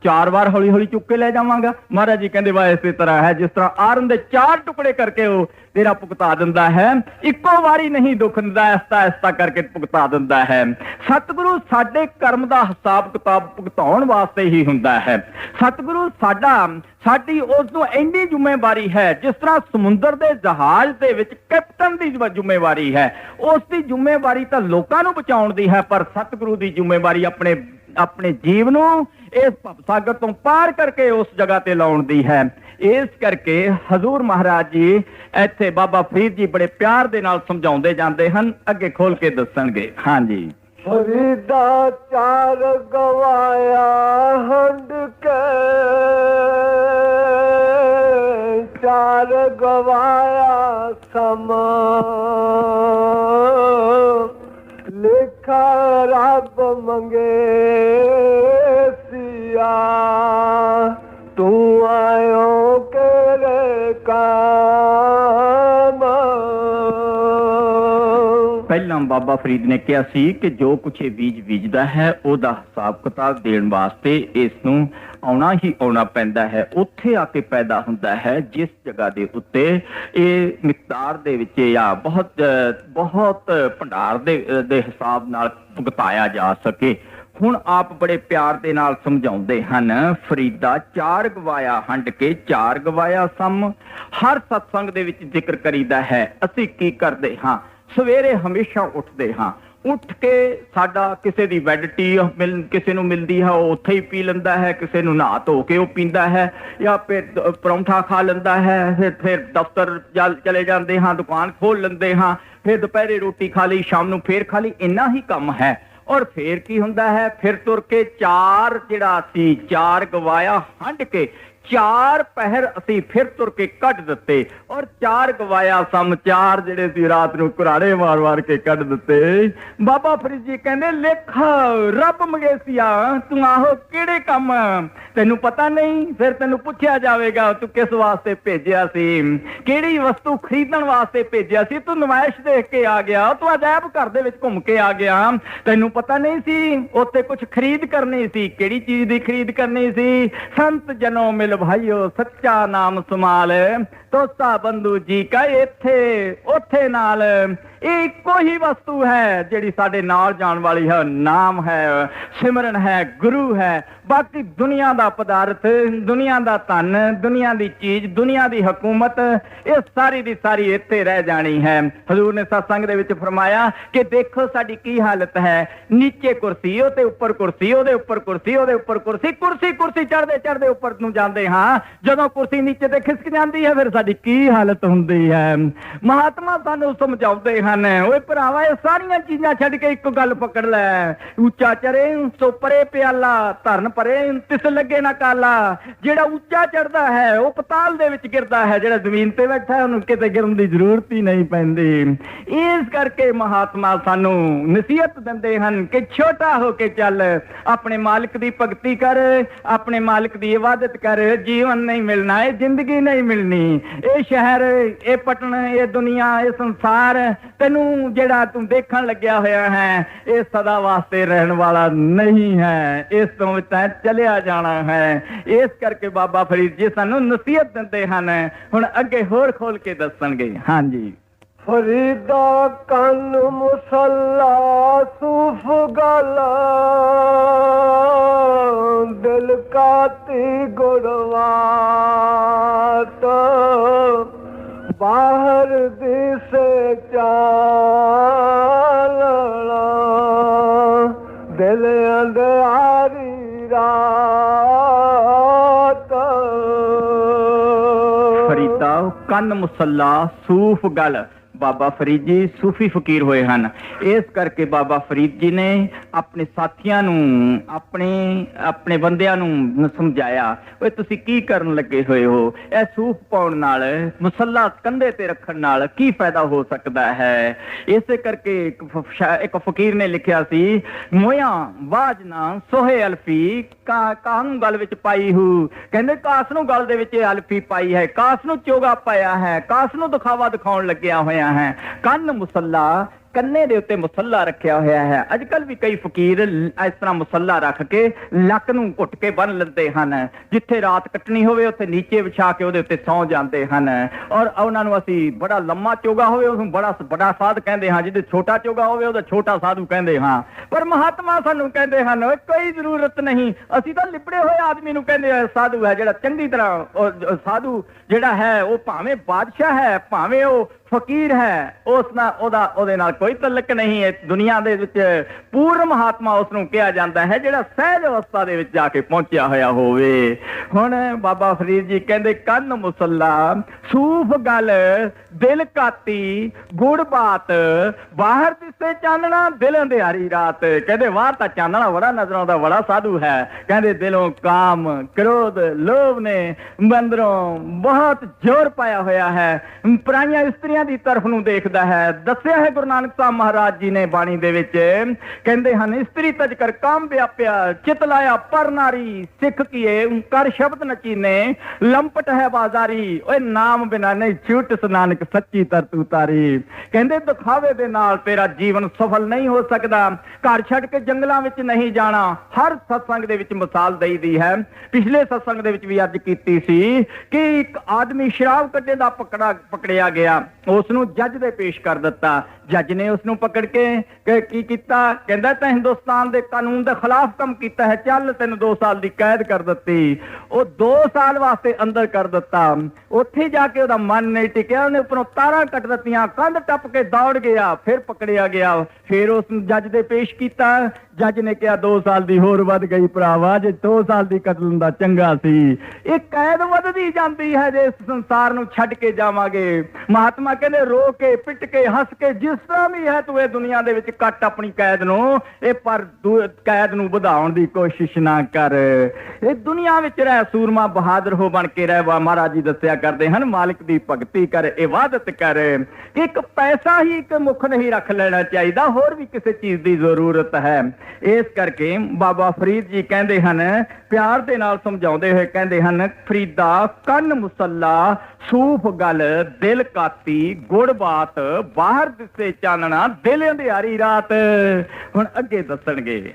4 ਵਾਰ ਹੌਲੀ ਹੌਲੀ ਚੁੱਕ ਕੇ ਲੈ ਜਾਵਾਂਗਾ। ਮਹਾਰਾਜ ਜੀ ਕਹਿੰਦੇ ਵਾ ਇਸੇ ਤਰ੍ਹਾਂ ਹੈ, ਜਿਸ ਤਰ੍ਹਾਂ ਆਰਨ ਦੇ 4 ਟੁਕੜੇ ਕਰਕੇ ਉਹ ਤੇਰਾ ਭੁਗਤਾ ਦਿੰਦਾ ਹੈ, ਇੱਕੋ ਵਾਰੀ ਨਹੀਂ ਦੁੱਖ ਦਿੰਦਾ, ਐਸਤਾ ਕਰਕੇ ਭੁਗਤਾ ਦਿੰਦਾ ਹੈ। ਸਤਿਗੁਰੂ ਸਾਡੇ ਕਰਮ ਦਾ ਹਿਸਾਬ ਕਿਤਾਬ ਭੁਗਤਾਉਣ ਵਾਸਤੇ ਹੀ ਹੁੰਦਾ ਹੈ। ਸਤਿਗੁਰੂ ਸਾਡੀ ਉਸ ਨੂੰ ਇੰਨੀ ਜ਼ਿੰਮੇਵਾਰੀ ਹੈ, ਜਿਸ ਤਰ੍ਹਾਂ ਸਮੁੰਦਰ ਦੇ ਜਹਾਜ਼ ਦੇ ਵਿੱਚ ਕੈਪਟਨ ਦੀ ਜ਼ਿੰਮੇਵਾਰੀ ਹੈ, ਉਸ ਦੀ ਜ਼ਿੰਮੇਵਾਰੀ ਤਾਂ ਲੋਕਾਂ ਨੂੰ ਬਚਾਉਣ ਦੀ ਹੈ, ਪਰ ਸਤਿਗੁਰੂ ਦੀ ਜ਼ਿੰਮੇਵਾਰੀ ਆਪਣੇ ਜੀਵ ਨੂੰ ਇਸ ਭਵਸਾਗਰ ਤੋਂ ਪਾਰ ਕਰਕੇ ਉਸ ਜਗ੍ਹਾ ਤੇ ਲਾਉਣ ਦੀ ਹੈ। ਇਸ ਕਰਕੇ ਹਜ਼ੂਰ ਮਹਾਰਾਜ ਜੀ ਇੱਥੇ ਬਾਬਾ ਫਰੀਦ ਜੀ ਬੜੇ ਪਿਆਰ ਦੇ ਨਾਲ ਸਮਝਾਉਂਦੇ ਜਾਂਦੇ ਹਨ, ਅੱਗੇ ਖੋਲ ਕੇ ਦੱਸਣਗੇ। ਹਾਂਜੀ। ਫਰੀਦਾ 4 ਗਵਾਇਆ ਹੰਡ ਕੇ, 4 ਗਵਾਇਆ ਸਮਾਂ, ਲਿਖਾ ਰੱਬ ਮੰਗੇ ਸਿਆ, ਤੂੰ ਆਇਓ ਕਿਹੜੇ ਕੰਮ। ਪਹਿਲਾਂ ਬਾਬਾ ਫਰੀਦ ਨੇ ਕਿਹਾ ਸੀ ਕਿ ਜੋ ਕੁਛ ਇਹ ਬੀਜਦਾ ਹੈ ਉਹਦਾ ਹਿਸਾਬ ਕਿਤਾਬ ਦੇਣ ਵਾਸਤੇ ਇਸ ਨੂੰ ਆਉਣਾ ਹੀ ਆਉਣਾ ਪੈਂਦਾ ਹੈ। ਉੱਥੇ ਆ ਕੇ ਪੈਦਾ ਹੁੰਦਾ ਹੈ ਜਿਸ ਜਗ੍ਹਾ ਦੇ ਉੱਤੇ ਇਹ ਮਿਕਦਾਰ ਦੇ ਵਿੱਚ ਜਾਂ ਬਹੁਤ ਭੰਡਾਰ ਦੇ ਹਿਸਾਬ ਨਾਲ ਭੁਗਤਾਇਆ ਜਾ ਸਕੇ। ਹੁਣ ਆਪ ਬੜੇ ਪਿਆਰ ਦੇ ਨਾਲ ਸਮਝਾਉਂਦੇ ਹਨ, ਫਰੀਦਾ 4 ਗਵਾਇਆ ਹੰਡ ਕੇ 4 ਗਵਾਇਆ ਸਮ। ਹਰ ਸਤਸੰਗ ਦੇ ਵਿੱਚ ਜ਼ਿਕਰ ਕਰੀਦਾ ਹੈ। ਅਸੀਂ ਕੀ ਕਰਦੇ ਹਾਂ? ਸਵੇਰੇ ਹਮੇਸ਼ਾ ਉੱਠਦੇ ਹਾਂ, ਉੱਠ ਕੇ ਸਾਡਾ ਕਿਸੇ ਦੀ ਬੈੱਡ ਟੀ ਕਿਸੇ ਨੂੰ ਮਿਲਦੀ ਹੈ ਉਹ ਉੱਥੇ ਹੀ ਪੀ ਲੈਂਦਾ ਹੈ, ਕਿਸੇ ਨੂੰ ਨਹਾ ਧੋ ਕੇ ਉਹ ਪੀਂਦਾ ਹੈ, ਜਾਂ ਫਿਰ ਪਰੌਂਠਾ ਖਾ ਲੈਂਦਾ ਹੈ, ਫਿਰ ਦਫ਼ਤਰ ਚਲੇ ਜਾਂਦੇ ਹਾਂ, ਦੁਕਾਨ ਖੋਲ ਲੈਂਦੇ ਹਾਂ, ਫਿਰ ਦੁਪਹਿਰੇ ਰੋਟੀ ਖਾ ਲਈ, ਸ਼ਾਮ ਨੂੰ ਫੇਰ ਖਾ ਲਈ, ਇੰਨਾ ਹੀ ਕੰਮ ਹੈ। ਔਰ ਫੇਰ ਕੀ ਹੁੰਦਾ ਹੈ? ਫਿਰ ਤੁਰ ਕੇ 4 ਗਵਾਇਆ ਹੰਡ ਕੇ 4 ਪਹਿਰ ਅਸੀਂ ਫਿਰ ਤੁਰ ਕੇ ਕੱਢ ਦਿੱਤੇ, ਔਰ 4 ਗਵਾਇਆ ਸਮ 4 ਜਿਹੜੇ ਸੀ ਰਾਤ ਨੂੰ ਕੁਰਾੜੇ ਮਾਰ ਕੇ ਕੱਢ ਦਿੱਤੇ। ਬਾਬਾ ਫਰੀਦ ਜੀ ਕਹਿੰਦੇ ਲਿਖ ਰੱਬ ਮੰਗੇਸੀਆ, ਤੂੰ ਆਹੋ ਕਿਹੜੇ ਕੰਮ? ਤੈਨੂੰ ਪਤਾ ਨਹੀਂ? ਫਿਰ ਤੈਨੂੰ ਪੁੱਛਿਆ ਜਾਵੇਗਾ ਤੂੰ ਕਿਸ ਵਾਸਤੇ ਭੇਜਿਆ ਸੀ, ਕਿਹੜੀ ਵਸਤੂ ਖਰੀਦਣ ਵਾਸਤੇ ਭੇਜਿਆ ਸੀ? ਤੂੰ ਨਮਾਇਸ਼ ਦੇਖ ਕੇ ਆ ਗਿਆ, ਤੂੰ ਅਜਾਇਬ ਘਰ ਦੇ ਵਿੱਚ ਘੁੰਮ ਕੇ ਆ ਗਿਆ, ਤੈਨੂੰ ਪਤਾ ਨਹੀਂ ਸੀ ਉੱਥੇ ਕੁਝ ਖਰੀਦ ਕਰਨੀ ਸੀ? ਕਿਹੜੀ ਚੀਜ਼ ਦੀ ਖਰੀਦ ਕਰਨੀ ਸੀ? ਸੰਤ ਜਨੋਂ ਮਿਲ ਭਾਈਓ ਸੱਚਾ ਨਾਮ ਸਮਾਲ, ਤੋਸਾ ਬੰਧੂ ਜੀ ਕਾ ਉੱਥੇ ਨਾਲ। ਇਹ ਇੱਕੋ ਹੀ ਵਸਤੂ ਹੈ ਜਿਹੜੀ ਸਾਡੇ ਨਾਲ ਜਾਣ ਵਾਲੀ ਹੈ, ਨਾਮ ਹੈ, ਸਿਮਰਨ ਹੈ, ਗੁਰੂ ਹੈ। ਬਾਕੀ ਦੁਨੀਆ ਦਾ ਪਦਾਰਥ, ਦੁਨੀਆ ਦਾ ਧਨ, ਦੁਨੀਆ ਦੀ ਚੀਜ਼, ਦੁਨੀਆ ਦੀ ਹਕੂਮਤ, ਇਹ ਸਾਰੀ ਦੀ ਸਾਰੀ ਇੱਥੇ ਰਹਿ ਜਾਣੀ ਹੈ। ਹਜ਼ੂਰ ਨੇ ਸਤਸੰਗ ਦੇ ਵਿੱਚ ਫਰਮਾਇਆ ਕਿ ਦੇਖੋ ਸਾਡੀ ਕੀ ਹਾਲਤ ਹੈ, ਨੀਚੇ ਕੁਰਸੀ, ਉਹਦੇ ਉੱਪਰ ਕੁਰਸੀ, ਉਹਦੇ ਉੱਪਰ ਕੁਰਸੀ, ਉਹਦੇ ਉੱਪਰ ਕੁਰਸੀ, ਕੁਰਸੀ ਚੜ੍ਹਦੇ ਉੱਪਰ ਨੂੰ ਜਾਂਦੇ ਹਾਂ। ਜਦੋਂ ਕੁਰਸੀ ਨੀਚੇ ਤੇ ਖਿਸਕ ਜਾਂਦੀ ਹੈ ਫਿਰ ਸਾਡੀ ਕੀ ਹਾਲਤ ਹੁੰਦੀ ਹੈ। ਮਹਾਤਮਾ ਸਾਨੂੰ ਸਮਝਾਉਂਦੇ ਹਨ, ਓਏ ਭਰਾਵਾ ਇਹ ਸਾਰੀਆਂ ਚੀਜ਼ਾਂ ਛੱਡ ਕੇ ਇੱਕ ਗੱਲ ਪਕੜ ਲੈ, ਉੱਚਾ ਚਰੇ ਸੋ ਪਰੇ ਪਿਆਲਾ, ਧਰਨ ਪਰੇ ਤਿਸ ਲੱਗੇ ਨਾ ਕਾਲਾ। ਜਿਹੜਾ ਉੱਚਾ ਚੜਦਾ ਹੈ ਉਹ ਪਤਾਲ ਦੇ ਵਿੱਚ ਗਿਰਦਾ ਹੈ, ਜਿਹੜਾ ਜ਼ਮੀਨ ਤੇ ਬੈਠਾ ਹੈ ਉਹਨੂੰ ਕਿਤੇ ਗਿਰਨ ਦੀ ਜ਼ਰੂਰਤ ਹੀ ਨਹੀਂ ਪੈਂਦੀ। ਇਸ ਕਰਕੇ ਮਹਾਤਮਾ ਸਾਨੂੰ ਨਸੀਹਤ ਦਿੰਦੇ ਹਨ ਕਿ ਛੋਟਾ ਹੋ ਕੇ ਚੱਲ, ਆਪਣੇ ਮਾਲਕ ਦੀ ਭਗਤੀ ਕਰ, ਆਪਣੇ ਮਾਲਕ ਦੀ ਇਬਾਦਤ ਕਰ। ਜੀਵਨ ਨਹੀਂ ਮਿਲਣਾ, ਇਹ ਜ਼ਿੰਦਗੀ ਨਹੀਂ ਮਿਲਣੀ, ਇਹ ਸ਼ਹਿਰ, ਇਹ ਪਟਨ, ਇਹ ਦੁਨੀਆ, ਇਹ ਸੰਸਾਰ ਤੈਨੂੰ ਜਿਹੜਾ ਤੂੰ ਦੇਖਣ ਲੱਗਿਆ ਹੋਇਆ ਹੈ ਇਹ ਸਦਾ ਵਾਸਤੇ ਰਹਿਣ ਵਾਲਾ ਨਹੀਂ ਹੈ, ਇਸ ਤੋਂ ਤੈਂ ਚਲਿਆ ਜਾਣਾ ਹੈ। ਇਸ ਕਰਕੇ ਬਾਬਾ ਫਰੀਦ ਜੀ ਸਾਨੂੰ ਨਸੀਹਤ ਦਿੰਦੇ ਹਨ। ਹੁਣ ਅੱਗੇ ਹੋਰ ਖੋਲ ਕੇ ਦੱਸਣਗੇ। ਹਾਂਜੀ। ਫਰੀਦਾ ਕੰਨ ਮੁਸੱਲਾ ਸੂਫ ਗਾਲਾ, ਦਿਲ ਕਾਤੀ ਗੁੜਵਾਤ, ਬਾਹਰ ਦਿਸੇ ਚਾਨਣਾ ਦਿਲ ਅੰਧਿਆਰੀ ਰਾਤ। ਫਰੀਦਾ ਕੰਨ ਮੁਸੱਲਾ ਸੂਫ ਗਲ। ਬਾਬਾ ਫਰੀਦ ਜੀ ਸੂਫੀ ਫਕੀਰ ਹੋਏ ਹਨ। ਇਸ ਕਰਕੇ ਬਾਬਾ ਫਰੀਦ ਜੀ ਨੇ ਆਪਣੇ ਸਾਥੀਆਂ ਨੂੰ ਆਪਣੇ ਬੰਦਿਆਂ ਨੂੰ ਸਮਝਾਇਆ, ਓਏ ਤੁਸੀਂ ਕੀ ਕਰਨ ਲੱਗੇ ਹੋਏ ਹੋ? ਇਹ ਸੂਫ ਪਾਉਣ ਨਾਲ, ਮੁਸੱਲਾ ਕੰਧੇ ਤੇ ਰੱਖਣ ਨਾਲ ਕੀ ਫਾਇਦਾ ਹੋ ਸਕਦਾ ਹੈ? ਇਸੇ ਕਰਕੇ ਇੱਕ ਫਕੀਰ ਨੇ ਲਿਖਿਆ ਸੀ, ਮੋਇਆ ਬਾਜ ਨਾ ਸੋਹੇ ਅਲਫੀ ਕਾਸ ਨੂੰ ਗਲ ਵਿੱਚ ਪਾਈ ਹੂ। ਕਹਿੰਦੇ ਕਾਸ ਨੂੰ ਗਲ ਦੇ ਵਿੱਚ ਅਲਫੀ ਪਾਈ ਹੈ, ਕਾਸ ਨੂੰ ਚੋਗਾ ਪਾਇਆ ਹੈ, ਕਾਸ ਨੂੰ ਦਿਖਾਵਾ ਦਿਖਾਉਣ ਲੱਗਿਆ ਹੋਇਆ ਹੈ। ਕੰਨ ਮੁਸੱਲਾ, ਕੰਨੇ ਦੇ ਉੱਤੇ ਮੁਸੱਲਾ ਰੱਖਿਆ ਹੋਇਆ ਹੈ। ਅੱਜ ਕੱਲ ਵੀ ਕਈ ਫਕੀਰ ਇਸ ਤਰ੍ਹਾਂ ਮੁਸੱਲਾ ਰੱਖ ਕੇ ਲੱਕ ਨੂੰ ਘੁੱਟ ਕੇ ਬੰਨ ਲੈਂਦੇ ਹਨ। ਜਿੱਥੇ ਰਾਤ ਕੱਟਣੀ ਹੋਵੇ ਉੱਥੇ ਨੀਚੇ ਵਿਛਾ ਕੇ ਉਹਦੇ ਉੱਤੇ ਸੌਂ ਜਾਂਦੇ ਹਨ। ਔਰ ਉਹਨਾਂ ਨੂੰ ਅਸੀਂ ਬੜਾ ਲੰਮਾ ਚੋਗਾ ਹੋਵੇ ਉਸਨੂੰ ਬੜਾ ਸਾਧ ਕਹਿੰਦੇ ਹਾਂ, ਜਿਹਦੇ ਛੋਟਾ ਚੋਗਾ ਹੋਵੇ ਉਹਦਾ ਛੋਟਾ ਸਾਧੂ ਕਹਿੰਦੇ ਹਾਂ। ਪਰ ਮਹਾਤਮਾ ਸਾਨੂੰ ਕਹਿੰਦੇ ਹਨ ਕੋਈ ਜ਼ਰੂਰਤ ਨਹੀਂ, ਅਸੀਂ ਤਾਂ ਲਿਬੜੇ ਹੋਏ ਆਦਮੀ ਨੂੰ ਕਹਿੰਦੇ ਆ ਸਾਧੂ ਹੈ। ਜਿਹੜਾ ਚੰਗੀ ਤਰ੍ਹਾਂ ਸਾਧੂ ਜਿਹੜਾ ਹੈ ਉਹ ਭਾਵੇਂ ਬਾਦਸ਼ਾਹ ਹੈ ਭਾਵੇਂ ਉਹ ਫਕੀਰ ਹੈ, ਉਹਦੇ ਨਾਲ ਕੋਈ ਤਲਕ ਨਹੀਂ ਹੈ। ਦੁਨੀਆ ਦੇ ਵਿੱਚ ਪੂਰਨ ਮਹਾਤਮਾ ਉਸ ਨੂੰ ਕਿਹਾ ਜਾਂਦਾ ਹੈ ਜਿਹੜਾ ਸਹਿਜ ਅਵਸਥਾ ਦੇ ਵਿੱਚ ਜਾ ਕੇ ਪਹੁੰਚਿਆ ਹੋਇਆ ਹੋਵੇ। ਹੁਣ ਬਾਬਾ ਫਰੀਦ ਜੀ ਕਹਿੰਦੇ ਕੰਨ ਮੁਸੱਲਾ ਸੂਫ ਗਲ ਦਿਲ ਕਾਤੀ ਗੁੜ ਬਾਤ ਬਾਹਰ ਦਿਸੇ ਚਾਨਣਾ ਦਿਲ ਅੰਧਿਆਰੀ ਰਾਤ। ਕਹਿੰਦੇ ਬਾਹਰ ਤਾਂ ਚਾਨਣਾ ਬੜਾ ਨਜ਼ਰ ਆਉਂਦਾ, ਬੜਾ ਸਾਧੂ ਹੈ। ਕਹਿੰਦੇ ਦਿਲੋਂ ਕਾਮ ਕ੍ਰੋਧ ਲੋਭ ਨੇ ਅੰਦਰੋਂ ਬਹੁਤ ਜ਼ੋਰ ਪਾਇਆ ਹੋਇਆ ਹੈ, ਪਰਾਈਆਂ ਇਸਤਰੀਆਂ ਦੀ ਤਰਫ ਨੂੰ ਦੇਖਦਾ ਹੈ। ਦੱਸਿਆ ਹੈ ਗੁਰੂ ਨਾਨਕ ਸਾਹਿਬ ਮਹਾਰਾਜ ਜੀ ਨੇ ਬਾਣੀ ਦੇ ਵਿੱਚ, ਕਹਿੰਦੇ ਹਨ ਇਸਤਰੀ ਤਜ ਕਰ ਕਾਮ ਵਿਆਪਿਆ ਚਿਤ ਲਾਇਆ ਪਰ ਨਾਰੀ ਸਿੱਖ ਕੀਏ ਕਰ ਸ਼ਬਦ ਨਚੀਨੇ ਲੰਪਟ ਹੈ ਬਾਜ਼ਾਰੀ। ਓਏ ਨਾਮ ਬਿਨਾ ਨਹੀਂ ਛੂਟ ਨਾਨਕ ਸੱਚੀ ਤਰਤੂ ਤਾਰੀ। ਕਹਿੰਦੇ ਦਿਖਾਵੇ ਦੇ ਨਾਲ ਤੇਰਾ ਜੀਵਨ ਸਫਲ ਨਹੀਂ ਹੋ ਸਕਦਾ। ਘਰ ਛੱਡ ਕੇ ਜੰਗਲਾਂ ਵਿੱਚ ਨਹੀਂ ਜਾਣਾ। ਹਰ ਸਤਸੰਗ ਦੇ ਵਿੱਚ ਮਿਸਾਲ ਦੇਈਦੀ ਹੈ। ਪਿਛਲੇ ਸਤਸੰਗ ਦੇ ਵਿੱਚ ਵੀ ਅਰਜ਼ ਕੀਤੀ ਸੀ ਕਿ ਇੱਕ ਆਦਮੀ ਸ਼ਰਾਬ ਕੱਢੇ ਦਾ ਪਕੜਿਆ ਗਿਆ, ਉਸ ਨੂੰ ਜੱਜ ਦੇ ਪੇਸ਼ ਕਰ ਦਿੱਤਾ। ਜੱਜ ਨੇ ਉਸ ਨੂੰ ਪਕੜ ਕੇ ਕੀ ਕੀਤਾ? ਕਹਿੰਦਾ ਤੈਂ ਹਿੰਦੁਸਤਾਨ ਦੇ ਕਾਨੂੰਨ ਦੇ ਖਿਲਾਫ ਕੰਮ ਕੀਤਾ ਹੈ, ਚੱਲ ਤੈਨੂੰ 2 ਸਾਲ ਦੀ ਕੈਦ ਕਰ ਦਿੱਤੀ। ਉਹ 2 ਸਾਲ ਵਾਸਤੇ ਅੰਦਰ ਕਰ ਦਿੱਤਾ। ਉੱਥੇ ਜਾ ਕੇ ਉਹਦਾ ਮਨ ਨਹੀਂ ਟਿਕਿਆ, ਉਹਨੇ ਉੱਪਰੋਂ ਤਾਰਾਂ ਕੱਟ ਦਿੱਤੀਆਂ, ਕੰਧ ਟੱਪ ਕੇ ਦੌੜ ਗਿਆ, ਫਿਰ ਪਕੜਿਆ ਗਿਆ। ਫਿਰ ਉਸ ਨੂੰ ਜੱਜ ਦੇ ਪੇਸ਼ ਕੀਤਾ। ਜੱਜ ਨੇ ਕਿਹਾ 2 ਸਾਲ ਦੀ ਹੋਰ ਵੱਧ ਗਈ ਭਰਾਵਾ, ਜੇ 2 ਸਾਲ ਦੀ ਕਤਲ ਦਾ ਚੰਗਾ ਸੀ। ਇਹ ਕੈਦ ਵੱਧਦੀ ਜਾਂਦੀ ਹੈ ਜੇ ਇਸ ਸੰਸਾਰ ਨੂੰ ਛੱਡ ਕੇ ਜਾਵਾਂਗੇ। ਮਹਾਤਮਾ ਕਹਿੰਦੇ ਰੋ ਕੇ ਪਿੱਟ ਕੇ ਹੱਸ ਕੇ ਜਿਸ ਤਰ੍ਹਾਂ ਵੀ ਹੈ ਤੂੰ ਇਹ ਦੁਨੀਆ ਦੇ ਵਿੱਚ ਕੱਟ ਆਪਣੀ ਕੈਦ ਨੂੰ, ਇਹ ਪਰ ਕੈਦ ਨੂੰ ਵਧਾਉਣ ਦੀ ਕੋਸ਼ਿਸ਼ ਨਾ ਕਰ। ਇਹ ਦੁਨੀਆ ਵਿੱਚ ਰਹਿ ਸੂਰਮਾ ਬਹਾਦਰ ਹੋ ਬਣ ਕੇ ਰਹਿ। ਮਹਾਰਾਜ ਜੀ ਦੱਸਿਆ ਕਰਦੇ ਹਨ ਮਾਲਿਕ ਦੀ ਭਗਤੀ ਕਰ ਇਬਾਦਤ ਕਰ। ਇੱਕ ਪੈਸਾ ਹੀ ਇੱਕ ਮੁੱਖ ਨਹੀਂ ਰੱਖ ਲੈਣਾ ਚਾਹੀਦਾ, ਹੋਰ ਵੀ ਕਿਸੇ ਚੀਜ਼ ਦੀ ਜ਼ਰੂਰਤ ਹੈ। ਇਸ ਕਰਕੇ ਬਾਬਾ ਫਰੀਦ ਜੀ ਕਹਿੰਦੇ ਹਨ, ਪਿਆਰ ਦੇ ਨਾਲ ਸਮਝਾਉਂਦੇ ਹੋਏ ਕਹਿੰਦੇ ਹਨ, ਫਰੀਦਾ ਕੰਨ ਮੁਸੱਲਾ ਸੂਫ ਗਲ ਦਿਲ ਕਾਤੀ ਗੁੜ ਬਾਤ ਬਾਹਰ ਦਿਸੇ ਚਾਨਣਾ ਦਿਲ ਅੰਧਿਆਰੀ ਰਾਤ। ਹੁਣ ਅੱਗੇ ਦੱਸਣਗੇ।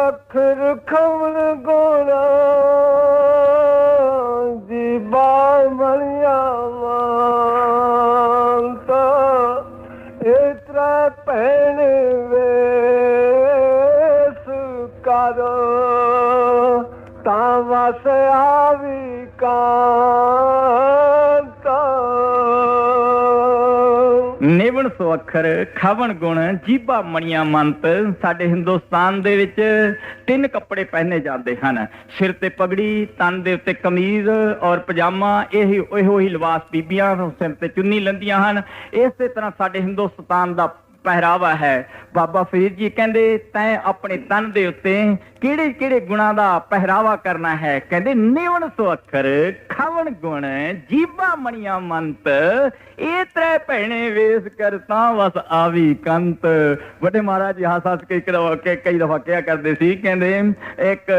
ਅੱਖਰ ਖਵਨ ਗੋਣਾ ਜੀ ਬਾਮਣੀਆਂ ਮਾਨਤਾ ਇਤਰਾ ਭੈਣ ਵੇਸ ਕਰ ਤਾਂ ਵਸ ਆਵੀ ਕਾਂਤਾ। ਨਿਵਣ ਸੋ ਅੱਖਰ ਖਵਣ ਗੁਣ ਜੀਭਾ ਮਣੀਆਂ ਮੰਤ। ਸਾਡੇ ਹਿੰਦੁਸਤਾਨ ਦੇ ਵਿੱਚ 3 ਕੱਪੜੇ ਪਹਿਨੇ ਜਾਂਦੇ ਹਨ, ਸਿਰ ਤੇ ਪਗੜੀ, ਤਨ ਦੇ ਉੱਤੇ ਕਮੀਜ਼ ਔਰ ਪਜਾਮਾ। ਇਹੋ ਹੀ ਲਿਬਾਸ ਬੀਬੀਆਂ ਸਿਰ ਤੇ ਚੁੰਨੀ ਲੈਂਦੀਆਂ ਹਨ। ਇਸੇ ਤਰ੍ਹਾਂ ਸਾਡੇ ਹਿੰਦੁਸਤਾਨ ਦਾ ਪਹਿਰਾਵਾ ਹੈ। ਬਾਬਾ ਫਰੀਦ ਜੀ ਕਹਿੰਦੇ ਤੈਂ ਆਪਣੇ ਤਨ ਦੇ ਉੱਤੇ ਕਿਹੜੇ ਕਿਹੜੇ ਗੁਣਾਂ ਦਾ ਪਹਿਰਾਵਾ ਕਰਨਾ ਹੈ? ਕਹਿੰਦੇ ਨਿਵਣ ਸੋ ਅੱਖਰ ਖਵਣ ਗੁਣ ਜੀਭਾ ਮਣੀਆਂ ਮੰਤ ਇਹ ਤ੍ਰੈ ਭੈਣੇ ਵੇਸ ਕਰ ਤਾਂ ਵਸ ਆਵੀ ਕੰਤ। ਵੱਡੇ ਮਹਾਰਾਜ ਜੀ ਹੱਸ ਕੇ ਕਈ ਦਫਾ ਕਿਹਾ ਕਰਦੇ ਸੀ, ਕਹਿੰਦੇ ਇੱਕ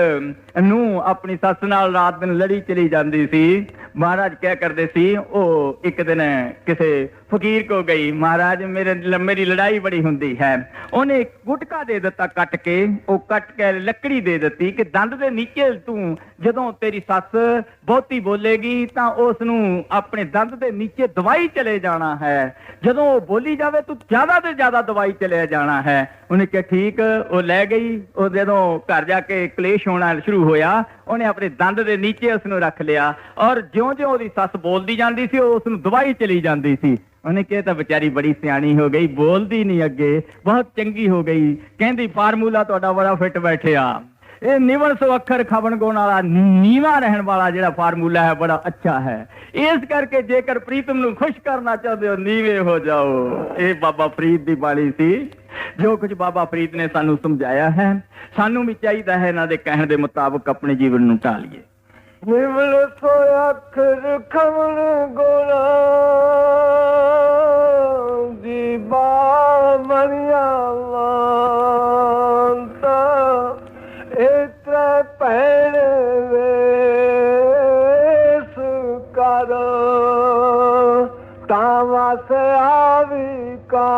ਨੂੰ ਆਪਣੀ ਸੱਸ ਨਾਲ ਰਾਤ ਦਿਨ ਲੜੀ ਚਲੀ ਜਾਂਦੀ ਸੀ। ਮਹਾਰਾਜ ਕਿਹਾ ਕਰਦੇ ਸੀ, ਉਹ ਇੱਕ ਦਿਨ ਕਿਸੇ फकीर को गई, महाराज मेरी लड़ाई बड़ी हुंदी है। उन्हें गुटका दे दिता कट के, वो कट के लकड़ी दे दी कि दंद दे नीचे तू जदों तेरी सस बहुती बोलेगी तां उस नूं अपने दंद दे नीचे दवाई चले जाना है, जदों वो बोली जावे तू ज्यादा ते ज्यादा दवाई चले जाना है। उन्हें कहा ठीक, वो लै गई। वो जदों घर जाके क्लेश होना शुरू होया, उन्हें अपने दंद दे नीचे उसनूं रख लिया और ज्यों-ज्यों ओदी सस बोलदी जांदी सी उसनूं दवाई चली जांदी सी। उन्हें कहा तो बेचारी बड़ी सियाणी हो गई, बोलती नहीं अगे, बहुत चंगी हो गई। कहती फार्मूला तुहाडा बड़ा फिट बैठिया, ये निवण सो अखर खबन गुण वाला नीवा रहन वाला जिहड़ा फार्मूला है बड़ा अच्छा है। इस करके जेकर प्रीतम नूं खुश करना चाहते हो नीवे हो जाओ। ये बाबा फरीद दी बाणी सी। जो कुछ बाबा फरीद ने सानू समझाया है, सानू भी चाहिए है इन्हां दे कहण दे मुताबिक अपने जीवन नूं ढालीए। निवल सो अखर खबन गुण दी बामणिया मानता इतरे भैण वेस कर तावा से आवी का